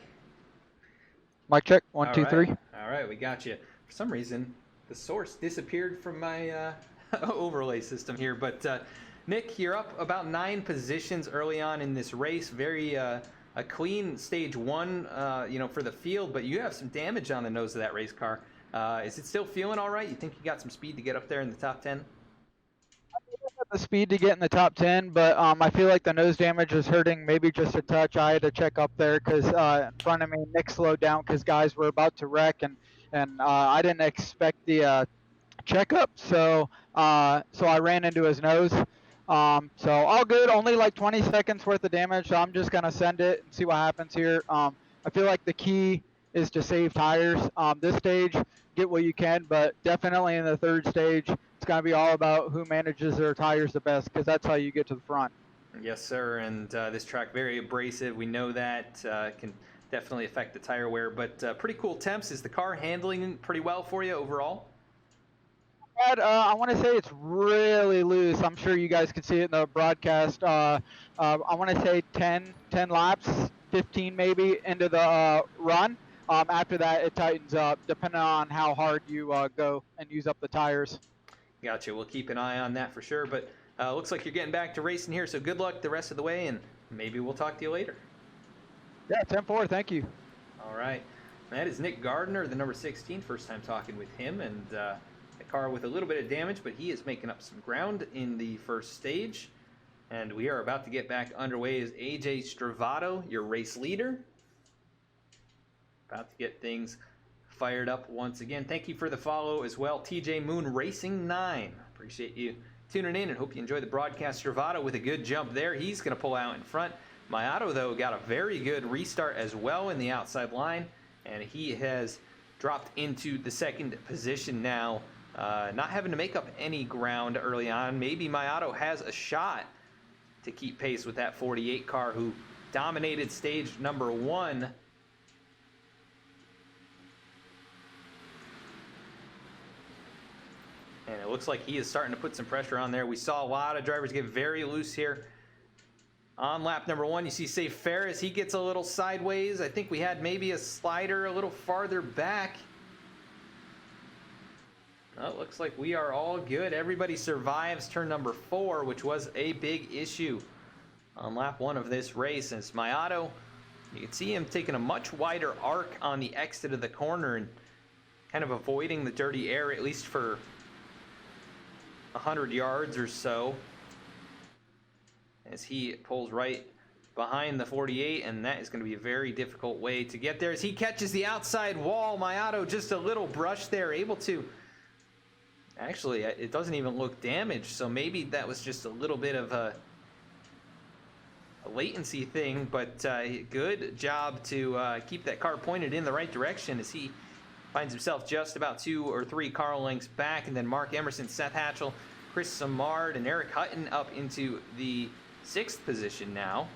Mic check, 1, 2, 3. All right, we got you. For some reason, the source disappeared from my overlay system here. But Nick, you're up about 9 positions early on in this race. Very a clean stage 1, for the field. But you have some damage on the nose of that race car. Is it still feeling all right? You think you got some speed to get up there in the top 10? The speed to get in the top 10, but I feel like the nose damage is hurting maybe just a touch. I had to check up there because in front of me, Nick slowed down because guys were about to wreck, and I didn't expect the checkup, so I ran into his nose. So all good, only like 20 seconds worth of damage, so I'm just going to send it and see what happens here. I feel like the key is to save tires. This stage, get what you can, but definitely in the 3rd stage, it's going to be all about who manages their tires the best, because that's how you get to the front. Yes, sir, and this track very abrasive. We know that can definitely affect the tire wear, but pretty cool temps. Is the car handling pretty well for you overall? I want to say it's really loose. I'm sure you guys can see it in the broadcast. I want to say 10 laps, 15 maybe into the run. After that, it tightens up, depending on how hard you go and use up the tires. Gotcha. We'll keep an eye on that for sure. But looks like you're getting back to racing here, so good luck the rest of the way, and maybe we'll talk to you later. Yeah, 10-4. Thank you. All right. That is Nick Gardner, the number 16. First time talking with him, and a car with a little bit of damage, but he is making up some ground in the 1st stage. And we are about to get back underway as AJ Stravato, your race leader. About to get things fired up once again. Thank you for the follow as well, TJ Moon Racing 9. Appreciate you tuning in and hope you enjoy the broadcast. Stravato with a good jump there. He's going to pull out in front. Mayato, though, got a very good restart as well in the outside line, and he has dropped into the 2nd position now, not having to make up any ground early on. Maybe Mayato has a shot to keep pace with that 48 car who dominated stage number 1. And it looks like he is starting to put some pressure on there. We saw a lot of drivers get very loose here. On lap number 1, you see Safe Ferris. He gets a little sideways. I think we had maybe a slider a little farther back. Well, it looks like we are all good. Everybody survives turn number 4, which was a big issue on lap 1 of this race. And it's Mayato. You can see him taking a much wider arc on the exit of the corner and kind of avoiding the dirty air, at least for 100 yards or so, as he pulls right behind the 48, and that is going to be a very difficult way to get there as he catches the outside wall. Mayato just a little brush there, able to actually, it doesn't even look damaged, so maybe that was just a little bit of a latency thing, but good job to keep that car pointed in the right direction as he finds himself just about 2 or 3 car lengths back, and then Mark Emerson, Seth Hatchell, Chris Samard, and Eric Hutton up into the 6th position now.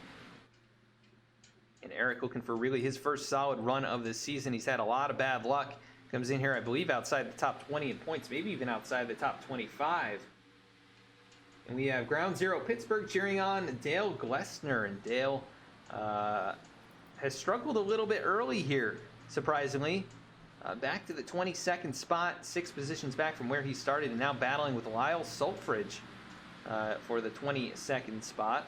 And Eric looking for really his first solid run of the season. He's had a lot of bad luck. Comes in here, I believe, outside the top 20 in points, maybe even outside the top 25. And we have Ground Zero Pittsburgh cheering on Dale Glessner. And Dale has struggled a little bit early here, surprisingly. Back to the 22nd spot, 6 positions back from where he started, and now battling with Lyle Sulfridge for the 22nd spot.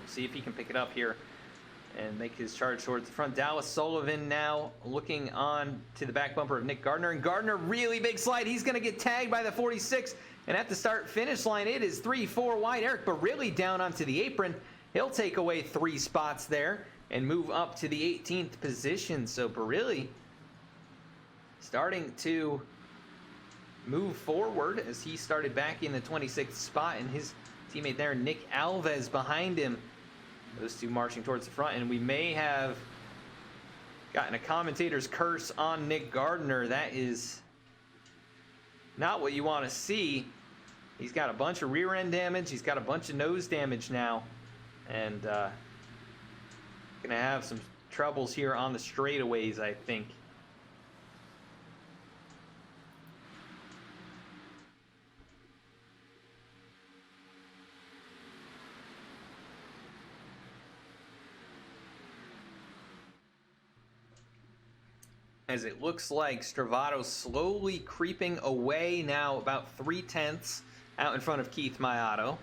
We'll see if he can pick it up here and make his charge towards the front. Dallas Sullivan now looking on to the back bumper of Nick Gardner. And Gardner, really big slide. He's going to get tagged by the 46. And at the start-finish line, it is 3-4 wide. Eric Barilli down onto the apron. He'll take away 3 spots there and move up to the 18th position. So Barilli starting to move forward as he started back in the 26th spot. And his teammate there, Nick Alves, behind him. Those two marching towards the front, and we may have gotten a commentator's curse on Nick Gardner. That is not what you want to see. He's got a bunch of rear end damage. He's got a bunch of nose damage now, and gonna have some troubles here on the straightaways, I think. As it looks like Stravato slowly creeping away now, about 3/10 out in front of Keith Mayato.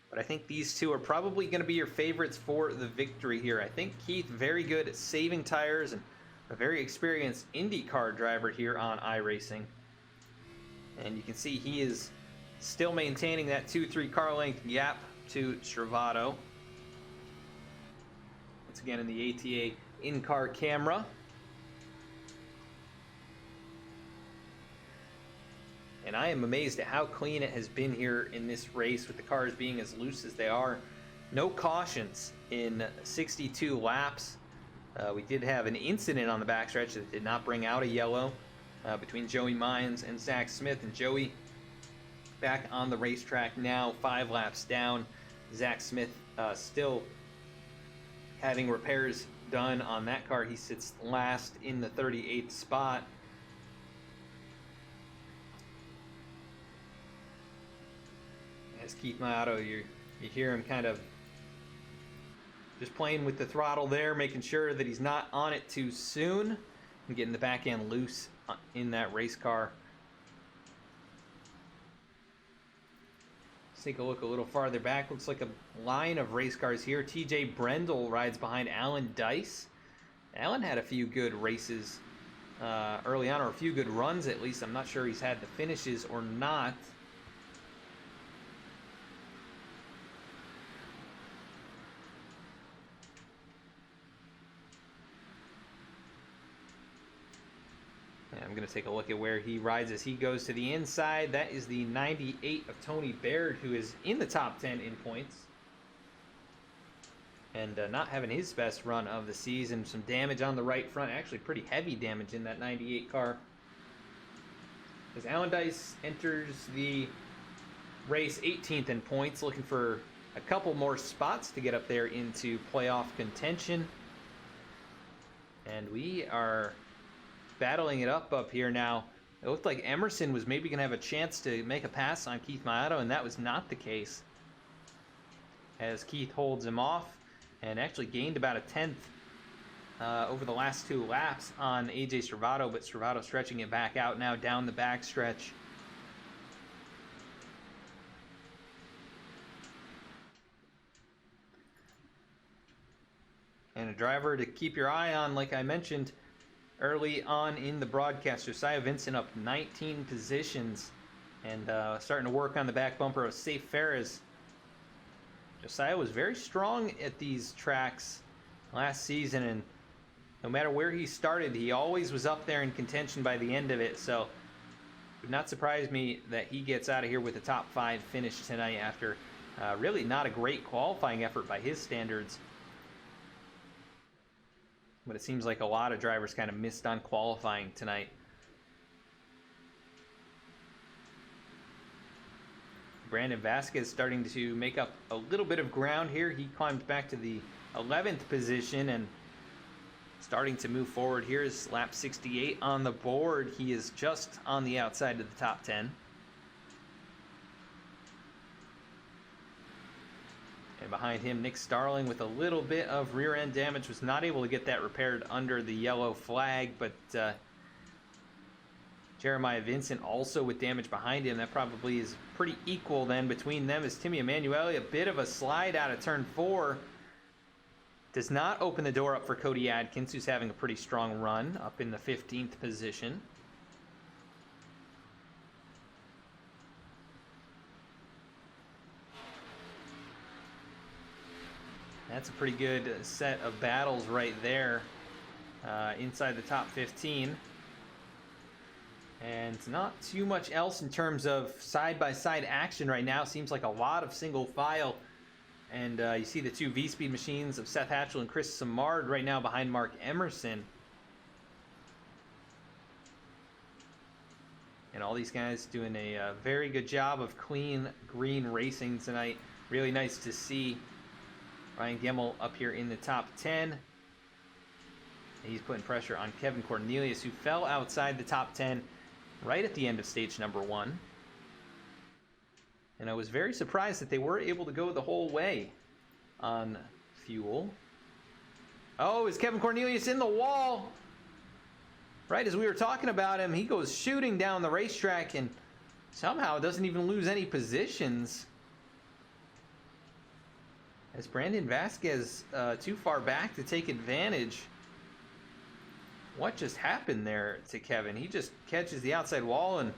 But I think these two are probably going to be your favorites for the victory here. I think Keith very good at saving tires and a very experienced IndyCar driver here on iRacing. And you can see he is still maintaining that 2-3 car length gap to Stravato. Once again in the ATA in-car camera. And I am amazed at how clean it has been here in this race with the cars being as loose as they are. No cautions in 62 laps. We did have an incident on the backstretch that did not bring out a yellow between Joey Mines and Zach Smith. And Joey back on the racetrack now, 5 laps down. Zach Smith still having repairs done on that car. He sits last in the 38th spot. As Keith Mayato, you hear him kind of just playing with the throttle there, making sure that he's not on it too soon and getting the back end loose in that race car. Let's take a look a little farther back. Looks like a line of race cars here. TJ Brendel rides behind Alan Dice. Alan had a few good races early on, or a few good runs at least. I'm not sure he's had the finishes or not. I'm going to take a look at where he rides as he goes to the inside. That is the 98 of Tony Baird, who is in the top 10 in points. And not having his best run of the season. Some damage on the right front. Actually pretty heavy damage in that 98 car. As Alan Dice enters the race 18th in points, looking for a couple more spots to get up there into playoff contention. And we are battling it up here now. It looked like Emerson was maybe going to have a chance to make a pass on Keith Mayato, and that was not the case. As Keith holds him off and actually gained about a 10th over the last 2 laps on AJ Stravato, but Stravato stretching it back out now down the back stretch. And a driver to keep your eye on, like I mentioned early on in the broadcast, Josiah Vincent up 19 positions and starting to work on the back bumper of Safe Ferris. Josiah was very strong at these tracks last season, and no matter where he started, he always was up there in contention by the end of it. So it would not surprise me that he gets out of here with a top 5 finish tonight after really not a great qualifying effort by his standards. But it seems like a lot of drivers kind of missed on qualifying tonight. Brandon Vasquez starting to make up a little bit of ground here. He climbed back to the 11th position and starting to move forward. Here's lap 68 on the board. He is just on the outside of the top 10. And behind him, Nick Starling with a little bit of rear end damage. Was not able to get that repaired under the yellow flag, but Jeremiah Vincent also with damage behind him. That probably is pretty equal then between them, as Timmy Emanuele, a bit of a slide out of turn 4. Does not open the door up for Cody Adkins, who's having a pretty strong run up in the 15th position. That's a pretty good set of battles right there inside the top 15. And not too much else in terms of side-by-side action right now. Seems like a lot of single file. And you see the two V-Speed machines of Seth Hatchell and Chris Samard right now behind Mark Emerson. And all these guys doing a very good job of clean green racing tonight. Really nice to see Ryan Gemmel up here in the top 10. He's putting pressure on Kevin Cornelius, who fell outside the top 10 right at the end of stage number 1. And I was very surprised that they were able to go the whole way on fuel. Oh, is Kevin Cornelius in the wall? Right as we were talking about him, he goes shooting down the racetrack and somehow doesn't even lose any positions. As Brandon Vasquez too far back to take advantage. What just happened there to Kevin? He just catches the outside wall, and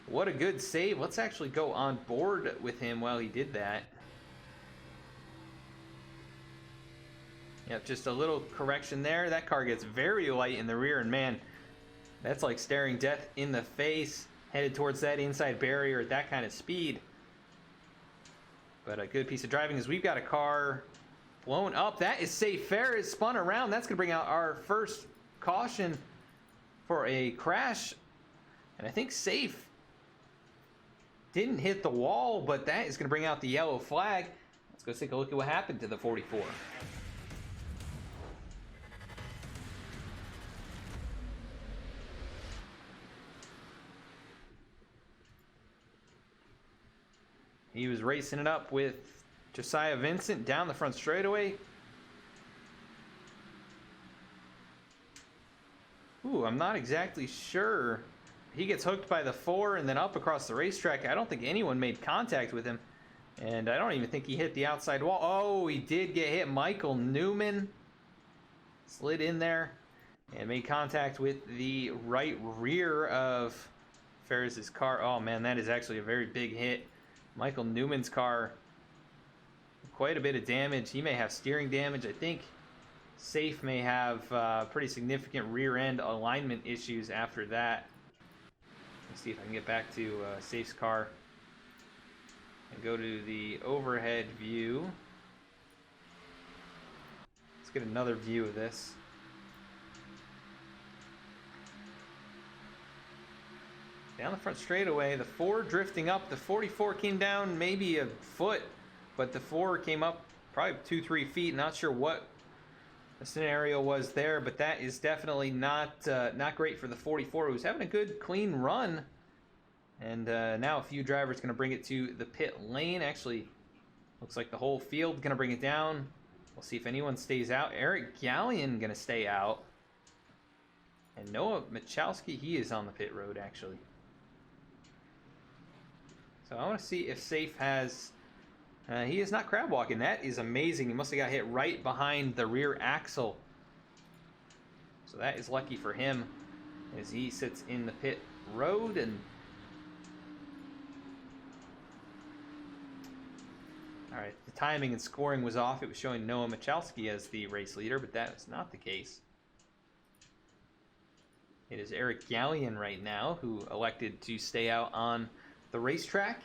what a good save. Let's actually go on board with him while he did that. Yep, just a little correction there. That car gets very light in the rear, and man, that's like staring death in the face, headed towards that inside barrier at that kind of speed. But a good piece of driving as we've got a car blown up. That is safe. Ferris spun around. That's going to bring out our first caution for a crash. And I think Safe didn't hit the wall, but that is going to bring out the yellow flag. Let's go take a look at what happened to the 44. He was racing it up with Josiah Vincent down the front straightaway. Ooh, I'm not exactly sure. He gets hooked by the 4 and then up across the racetrack. I don't think anyone made contact with him. And I don't even think he hit the outside wall. Oh, he did get hit. Michael Newman slid in there and made contact with the right rear of Ferris's car. Oh, man, that is actually a very big hit. Michael Newman's car, quite a bit of damage. He may have steering damage. I think Safe may have pretty significant rear end alignment issues after that. Let's see if I can get back to Safe's car and go to the overhead view. Let's get another view of this. Down the front straightaway, the 4 drifting up. The 44 came down maybe a foot, but the 4 came up probably 2-3 feet. Not sure what the scenario was there, but that is definitely not great for the 44, who's having a good clean run. And now a few drivers going to bring it to the pit lane. Actually, looks like the whole field going to bring it down. We'll see if anyone stays out. Eric Gallion going to stay out. And Noah Michalski, he is on the pit road, actually. So I want to see if Safe has... he is not crab walking. That is amazing. He must have got hit right behind the rear axle. So that is lucky for him as he sits in the pit road. And all right, the timing and scoring was off. It was showing Noah Michalski as the race leader, but that is not the case. It is Eric Gallion right now who elected to stay out on the racetrack.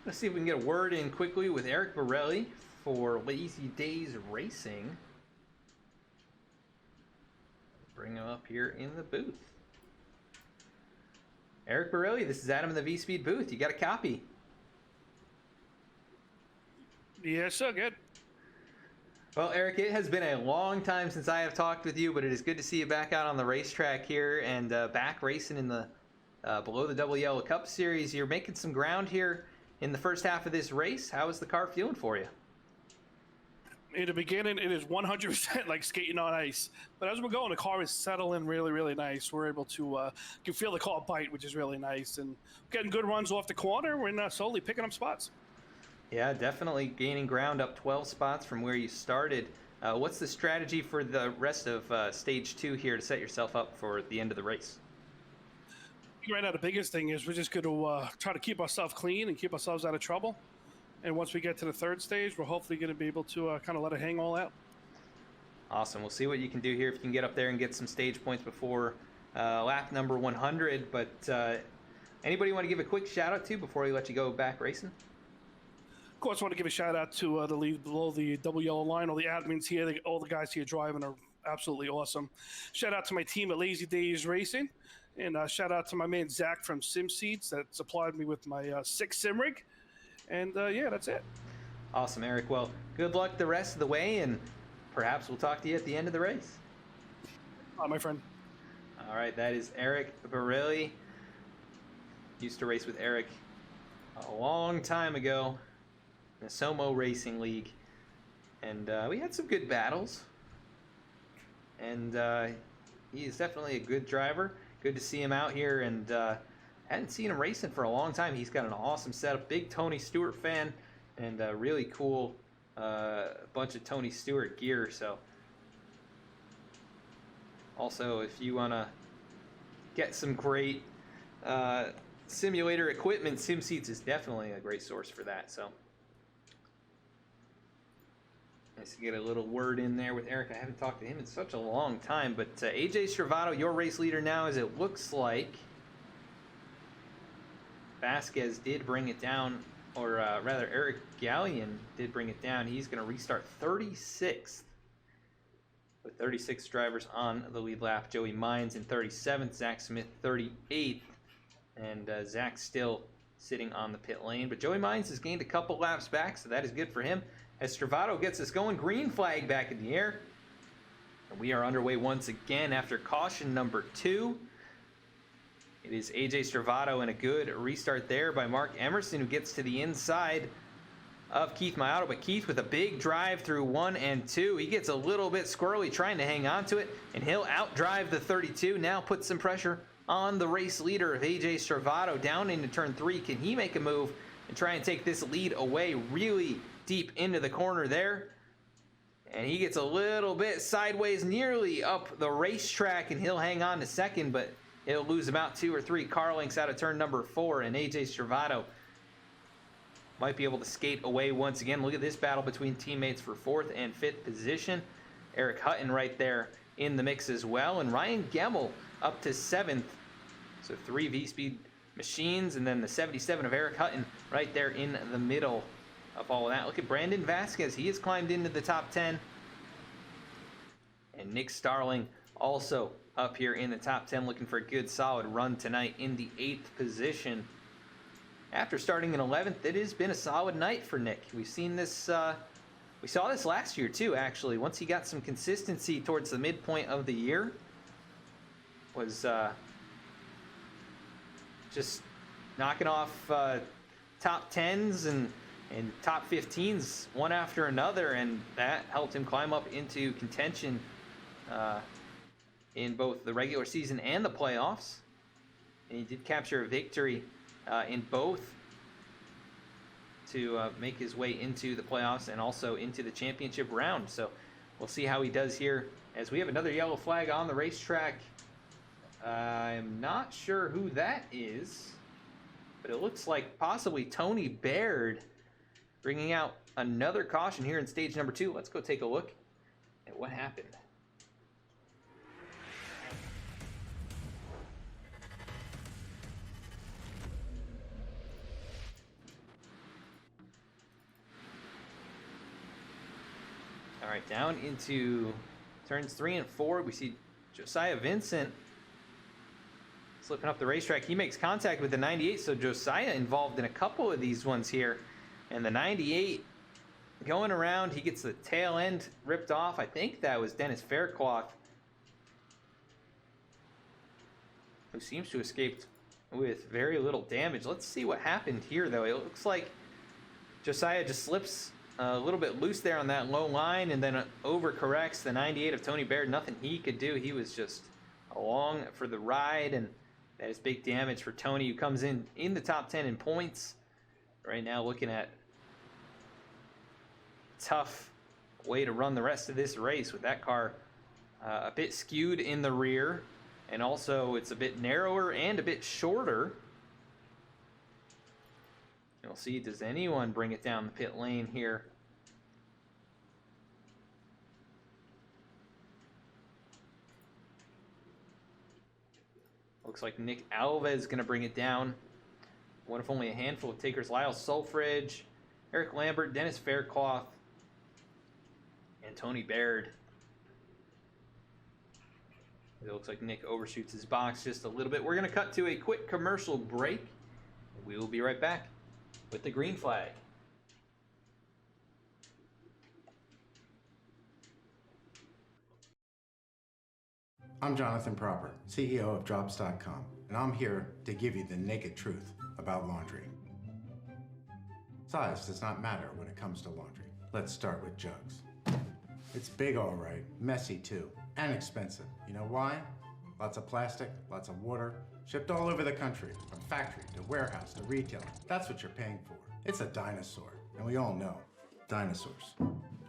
Let's see if we can get a word in quickly with Eric Borelli for Lazy Days Racing. Bring him up here in the booth. Eric Borelli, this is Adam in the V-Speed booth. You got a copy? Yes, sir. Good. Well, Eric, it has been a long time since I have talked with you, but it is good to see you back out on the racetrack here and back racing in the below the Double Yellow Cup Series. You're making some ground here in the first half of this race. How is the car feeling for you? In the beginning, it is 100% like skating on ice. But as we're going, the car is settling really, really nice. We're able to you can feel the car bite, which is really nice. And getting good runs off the corner. We're slowly picking up spots. Yeah, definitely gaining ground, up 12 spots from where you started. What's the strategy for the rest of Stage 2 here to set yourself up for the end of the race? Right now, the biggest thing is we're just going to try to keep ourselves clean and keep ourselves out of trouble. And once we get to the third stage, we're hopefully going to be able to kind of let it hang all out. Awesome. We'll see what you can do here if you can get up there and get some stage points before lap number 100. But anybody want to give a quick shout out to before we let you go back racing? Of course, I want to give a shout out to the lead below the double yellow line. All the admins here, all the guys here driving are absolutely awesome. Shout out to my team at Lazy Days Racing. And shout out to my man Zach from Sim Seeds that supplied me with my 6 sim rig. And yeah, that's it. Awesome, Eric. Well, good luck the rest of the way, and perhaps we'll talk to you at the end of the race. My friend. All right, that is Eric Borelli. Used to race with Eric a long time ago in the Somo Racing League. And we had some good battles. And he is definitely a good driver. Good to see him out here, and hadn't seen him racing for a long time. He's got an awesome setup. Big Tony Stewart fan, and a really cool bunch of Tony Stewart gear. So, also, if you want to get some great simulator equipment, SimSeats is definitely a great source for that. So, nice to get a little word in there with Eric. I haven't talked to him in such a long time. But AJ Stravato, your race leader now, as it looks like Vasquez did bring it down, or rather Eric Gallion did bring it down. He's going to restart 36th with 36 drivers on the lead lap. Joey Mines in 37th, Zach Smith 38th, and Zach still sitting on the pit lane. But Joey Mines has gained a couple laps back, so that is good for him. As Stravato gets us going, green flag back in the air. And we are underway once again after caution number 2. It is AJ Stravato and a good restart there by Mark Emerson, who gets to the inside of Keith Maioto. But Keith with a big drive through 1 and 2. He gets a little bit squirrely trying to hang on to it, and he'll outdrive the 32. Now put some pressure on the race leader of AJ Stravato down into turn 3. Can he make a move and try and take this lead away really deep into the corner there? And he gets a little bit sideways nearly up the racetrack, and he'll hang on to second, but it'll lose about 2 or 3 car lengths out of turn number 4, and AJ Stravato might be able to skate away once again. Look at this battle between teammates for 4th and 5th position. Eric Hutton right there in the mix as well, and Ryan Gemmel up to 7th. So 3 V-Speed machines, and then the 77 of Eric Hutton right there in the middle of all of that. Look at Brandon Vasquez. He has climbed into the top 10. And Nick Starling also up here in the top 10, looking for a good solid run tonight in the 8th position. After starting in 11th, it has been a solid night for Nick. We've seen this, we saw this last year too, actually. Once he got some consistency towards the midpoint of the year, was just knocking off top 10s and top 15s one after another, and that helped him climb up into contention in both the regular season and the playoffs. And he did capture a victory in both to make his way into the playoffs and also into the championship round. So we'll see how he does here as we have another yellow flag on the racetrack. I'm not sure who that is, but it looks like possibly Tony Baird bringing out another caution here in stage number 2. Let's go take a look at what happened. right, down into turns 3 and 4. We see Josiah Vincent slipping up the racetrack. He makes contact with the 98, so Josiah involved in a couple of these ones here. And the 98 going around, he gets the tail end ripped off. I think that was Dennis Faircloth, who seems to have escaped with very little damage. Let's see what happened here, though. It looks like Josiah just slips a little bit loose there on that low line and then overcorrects the 98 of Tony Baird. Nothing he could do. He was just along for the ride, and that is big damage for Tony, who comes in the top 10 in points. Right now looking at tough way to run the rest of this race with that car a bit skewed in the rear, and also it's a bit narrower and a bit shorter. We'll see, does anyone bring it down the pit lane here? Looks like Nick Alves is going to bring it down. One of only a handful of takers. Lyle Sulfridge, Eric Lambert, Dennis Faircloth, and Tony Baird. It looks like Nick overshoots his box just a little bit. We're going to cut to a quick commercial break. We will be right back with the green flag. I'm Jonathan Proper, CEO of Drops.com, and I'm here to give you the naked truth about laundry. Size does not matter when it comes to laundry. Let's start with Jugs. It's big, all right, messy too, and expensive. You know why? Lots of plastic, lots of water, shipped all over the country, from factory to warehouse to retailer. That's what you're paying for. It's a dinosaur, and we all know dinosaurs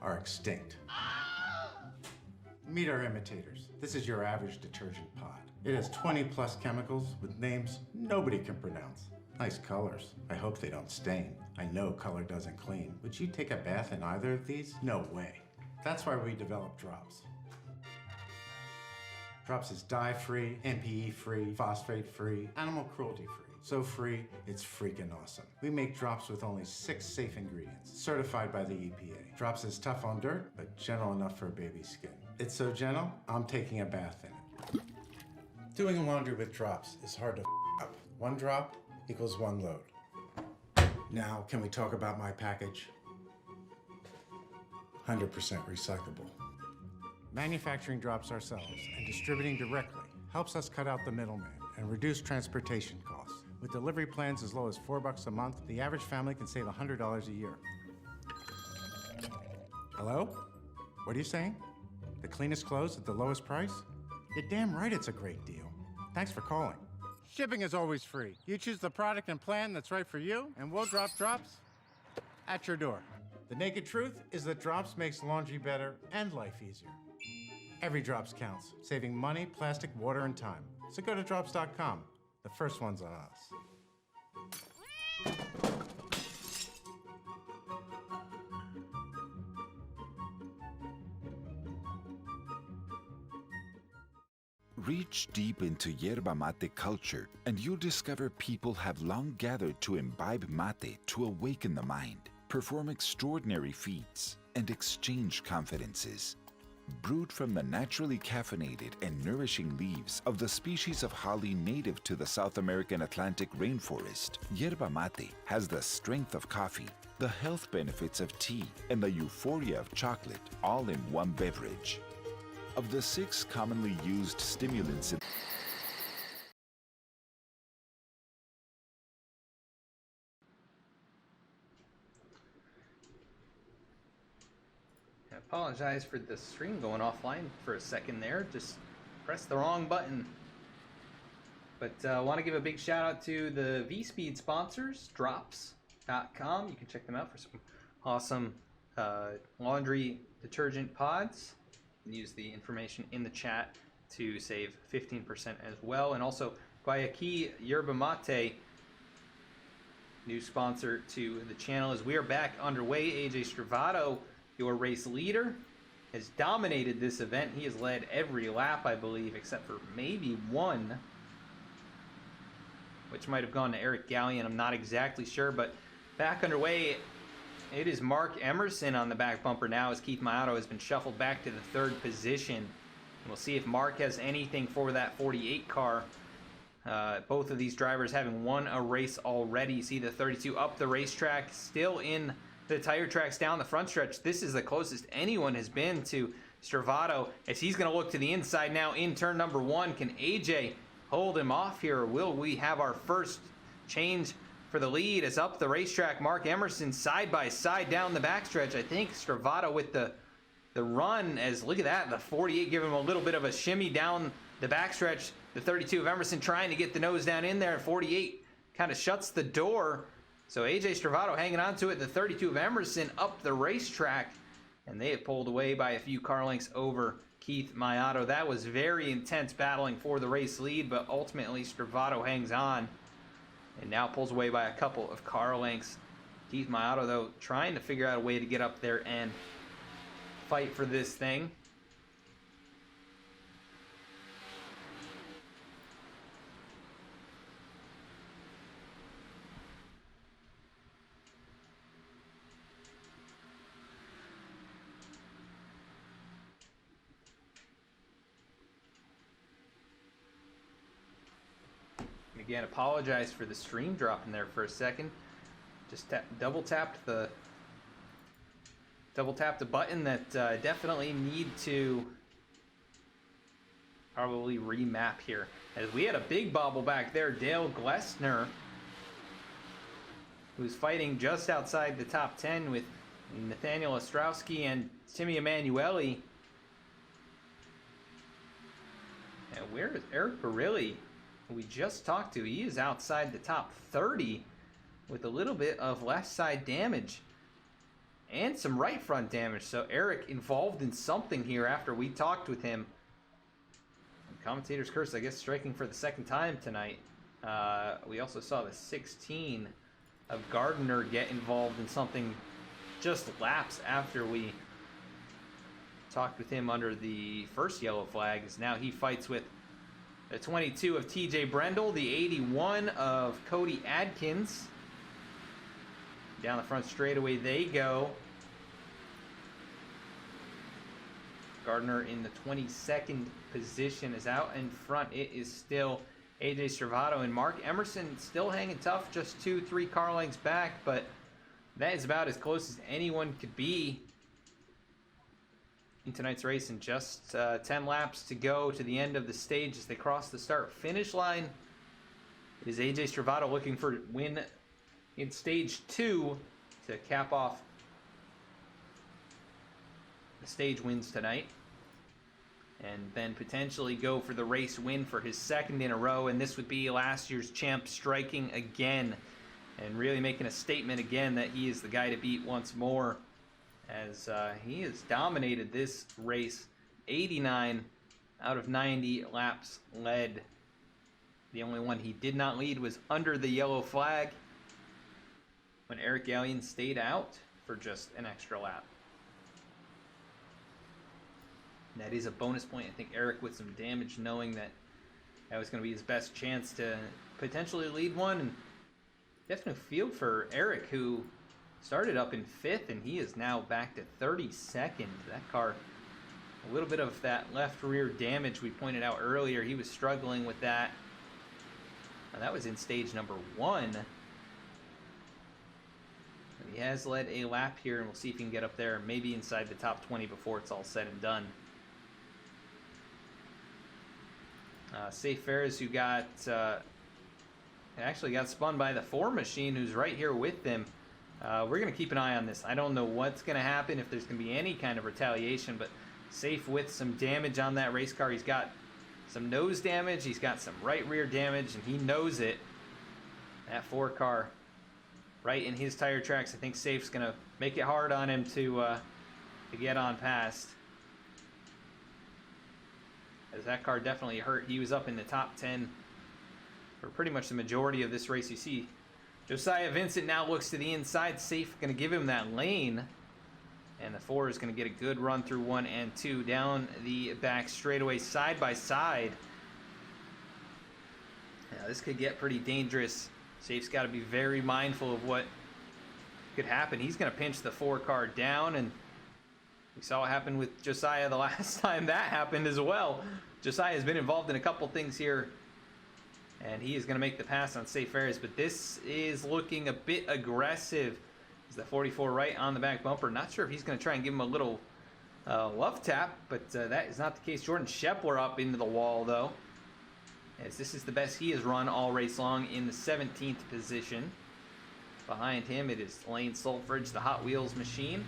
are extinct. Meet our imitators. This is your average detergent pod. It has 20 plus chemicals with names nobody can pronounce. Nice colors. I hope they don't stain. I know color doesn't clean. Would you take a bath in either of these? No way. That's why we developed Drops. Drops is dye-free, MPE-free, phosphate-free, animal cruelty-free. So free, it's freaking awesome. We make Drops with only 6 safe ingredients, certified by the EPA. Drops is tough on dirt, but gentle enough for a baby's skin. It's so gentle, I'm taking a bath in it. Doing laundry with Drops is hard to up. 1 drop equals 1 load. Now, can we talk about my package? 100% recyclable. Manufacturing Drops ourselves and distributing directly helps us cut out the middleman and reduce transportation costs. With delivery plans as low as $4 a month, the average family can save $100 a year. Hello? What are you saying? The cleanest clothes at the lowest price? You're damn right it's a great deal. Thanks for calling. Shipping is always free. You choose the product and plan that's right for you, and we'll drop Drops at your door. The naked truth is that Drops makes laundry better and life easier. Every Drops counts, saving money, plastic, water, and time. So go to Drops.com. The first one's on us. Reach deep into yerba mate culture, and you'll discover people have long gathered to imbibe mate to awaken the mind, perform extraordinary feats, and exchange confidences. Brewed from the naturally caffeinated and nourishing leaves of the species of holly native to the South American Atlantic rainforest, yerba mate has the strength of coffee, the health benefits of tea, and the euphoria of chocolate, all in one beverage. Of the 6 commonly used stimulants in I apologize for the stream going offline for a second there. Just pressed the wrong button. But I want to give a big shout out to the V-Speed sponsors, Drops.com. You can check them out for some awesome laundry detergent pods. Use the information in the chat to save 15% as well. And also Guayaquil Yerba Mate, new sponsor to the channel, as we are back underway. AJ Stravato, your race leader, has dominated this event. He has led every lap, I believe, except for maybe one, which might have gone to Eric Gallion. I'm not exactly sure, but back underway. It is Mark Emerson on the back bumper now as Keith Maotto has been shuffled back to the 3rd position. And we'll see if Mark has anything for that 48 car. Both of these drivers having won a race already. You see the 32 up the racetrack, still in the tire tracks down the front stretch. This is the closest anyone has been to Stravato as he's going to look to the inside now in turn number 1. Can AJ hold him off here, or will we have our first change for the lead as up the racetrack? Mark Emerson side by side down the backstretch. I think Stravato with the run, as look at that, the 48 giving him a little bit of a shimmy down the backstretch. The 32 of Emerson trying to get the nose down in there, and 48 kind of shuts the door. So AJ Stravato hanging on to it. The 32 of Emerson up the racetrack, and they have pulled away by a few car lengths over Keith Maotto. That was very intense battling for the race lead, but ultimately Stravato hangs on and now pulls away by a couple of car lengths. Keith Maotto, though, trying to figure out a way to get up there and fight for this thing. Again, apologize for the stream dropping there for a second. Just double tapped the button that definitely need to probably remap here. As we had a big bobble back there, Dale Glessner, who's fighting just outside the top 10 with Nathaniel Ostrowski and Timmy Emanuele. And where is Eric Barilli? We just talked to, he is outside the top 30 with a little bit of left side damage and some right front damage. So Eric involved in something here after we talked with him. And commentator's curse, I guess, striking for the 2nd time tonight. We also saw the 16 of Gardner get involved in something just laps after we talked with him under the first yellow flag. As now he fights with the 22 of TJ Brendel, the 81 of Cody Adkins. Down the front straightaway they go. Gardner in the 22nd position is out in front. It is still AJ Stravato and Mark Emerson still hanging tough, just 2-3 car lengths back, but that is about as close as anyone could be in tonight's race, and just 10 laps to go to the end of the stage as they cross the start-finish line. It is AJ Stravato looking for a win in stage 2 to cap off the stage wins tonight, and then potentially go for the race win for his 2nd in a row. And this would be last year's champ striking again and really making a statement again that he is the guy to beat once more, as he has dominated this race. 89 out of 90 laps led. The only one he did not lead was under the yellow flag, when Eric Gallion stayed out for just an extra lap. And that is a bonus point. I think Eric with some damage, knowing that that was going to be his best chance to potentially lead one. And definitely feel for Eric, who started up in 5th, and he is now back to 32nd. That car, a little bit of that left rear damage we pointed out earlier. He was struggling with that. Now, that was in stage number 1. He has led a lap here, and we'll see if he can get up there, maybe inside the top 20 before it's all said and done. Safe Ferris, who actually got spun by the 4 machine, who's right here with them. We're going to keep an eye on this. I don't know what's going to happen, if there's going to be any kind of retaliation, but Safe with some damage on that race car. He's got some nose damage, he's got some right rear damage, and he knows it. That 4 car right in his tire tracks. I think Safe's going to make it hard on him to get on past, as that car definitely hurt. He was up in the top 10 for pretty much the majority of this race. You see Josiah Vincent now looks to the inside. Safe going to give him that lane, and the 4 is going to get a good run through 1 and 2 down the back straightaway side by side. Now this could get pretty dangerous. Safe's got to be very mindful of what could happen. He's going to pinch the 4 car down, and we saw what happened with Josiah the last time that happened as well. Josiah has been involved in a couple things here, and he is going to make the pass on safe areas, but this is looking a bit aggressive. Is the 44 right on the back bumper. Not sure if he's going to try and give him a little love tap, but that is not the case. Jordan Schepler up into the wall, though, as this is the best he has run all race long in the 17th position. Behind him, it is Lane Sulfridge, the Hot Wheels machine.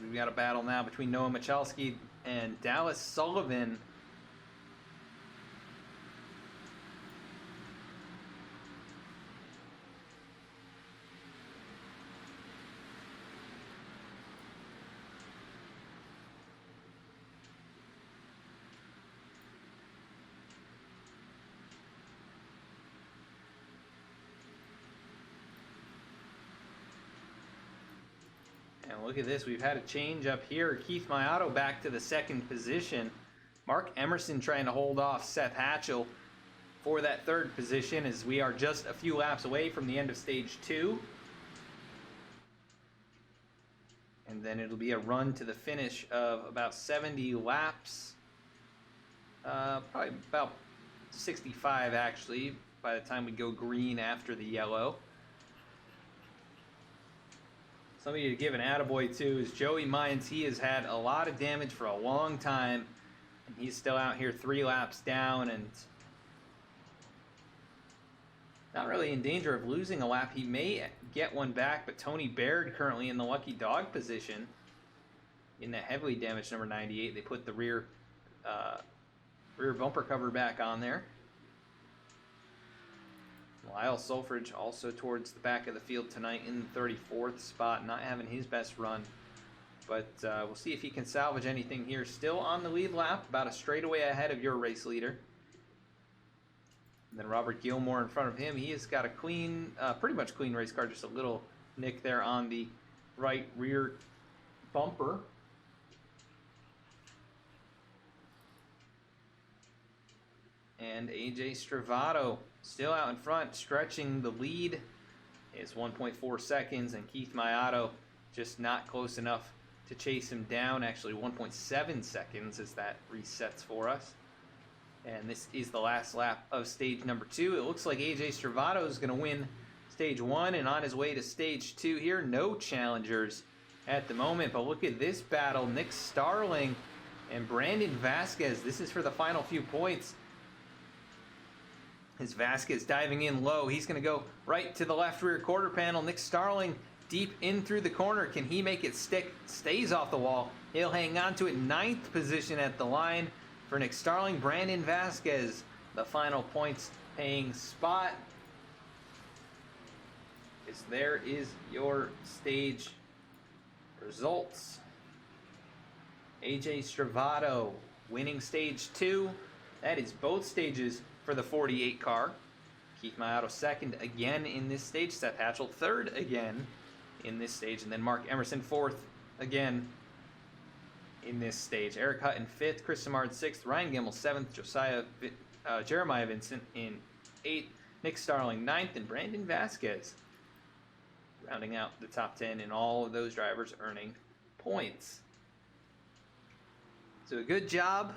We've got a battle now between Noah Michalski and Dallas Sullivan. And look at this, we've had a change up here. Keith Mayato back to the 2nd position. Mark Emerson trying to hold off Seth Hatchell for that 3rd position, as we are just a few laps away from the end of stage 2. And then it'll be a run to the finish of about 70 laps. Probably about 65 actually, by the time we go green after the yellow. Somebody to give an attaboy to is Joey Mines. He has had a lot of damage for a long time, and he's still out here 3 laps down and not really in danger of losing a lap. He may get one back, but Tony Baird currently in the lucky dog position in that heavily damaged number 98. They put the rear bumper cover back on there. Lyle Sulfridge also towards the back of the field tonight in the 34th spot, not having his best run. But we'll see if he can salvage anything here. Still on the lead lap, about a straightaway ahead of your race leader. And then Robert Gilmore in front of him. He has got a clean, pretty much clean race car, just a little nick there on the right rear bumper. And AJ Stravato still out in front, stretching the lead. Is 1.4 seconds, and Keith Mayato just not close enough to chase him down. Actually 1.7 seconds as that resets for us. And this is the last lap of stage number 2. It looks like AJ Stravato is going to win stage 1 and on his way to stage 2 here. No challengers at the moment, but look at this battle. Nick Starling and Brandon Vasquez. This is for the final few points. As Vasquez diving in low, he's going to go right to the left rear quarter panel. Nick Starling deep in through the corner. Can he make it stick? Stays off the wall. He'll hang on to it. 9th position at the line for Nick Starling. Brandon Vasquez, the final points paying spot. As there is your stage results. AJ Stravato winning stage 2. That is both stages for the 48 car. Keith Mayato 2nd again in this stage. Seth Hatchell 3rd again in this stage. And then Mark Emerson 4th again in this stage. Eric Hutton 5th. Chris Samard 6th. Ryan Gemmel 7th. Jeremiah Vincent in 8th. Nick Starling 9th. And Brandon Vasquez rounding out the top 10, and all of those drivers earning points. So a good job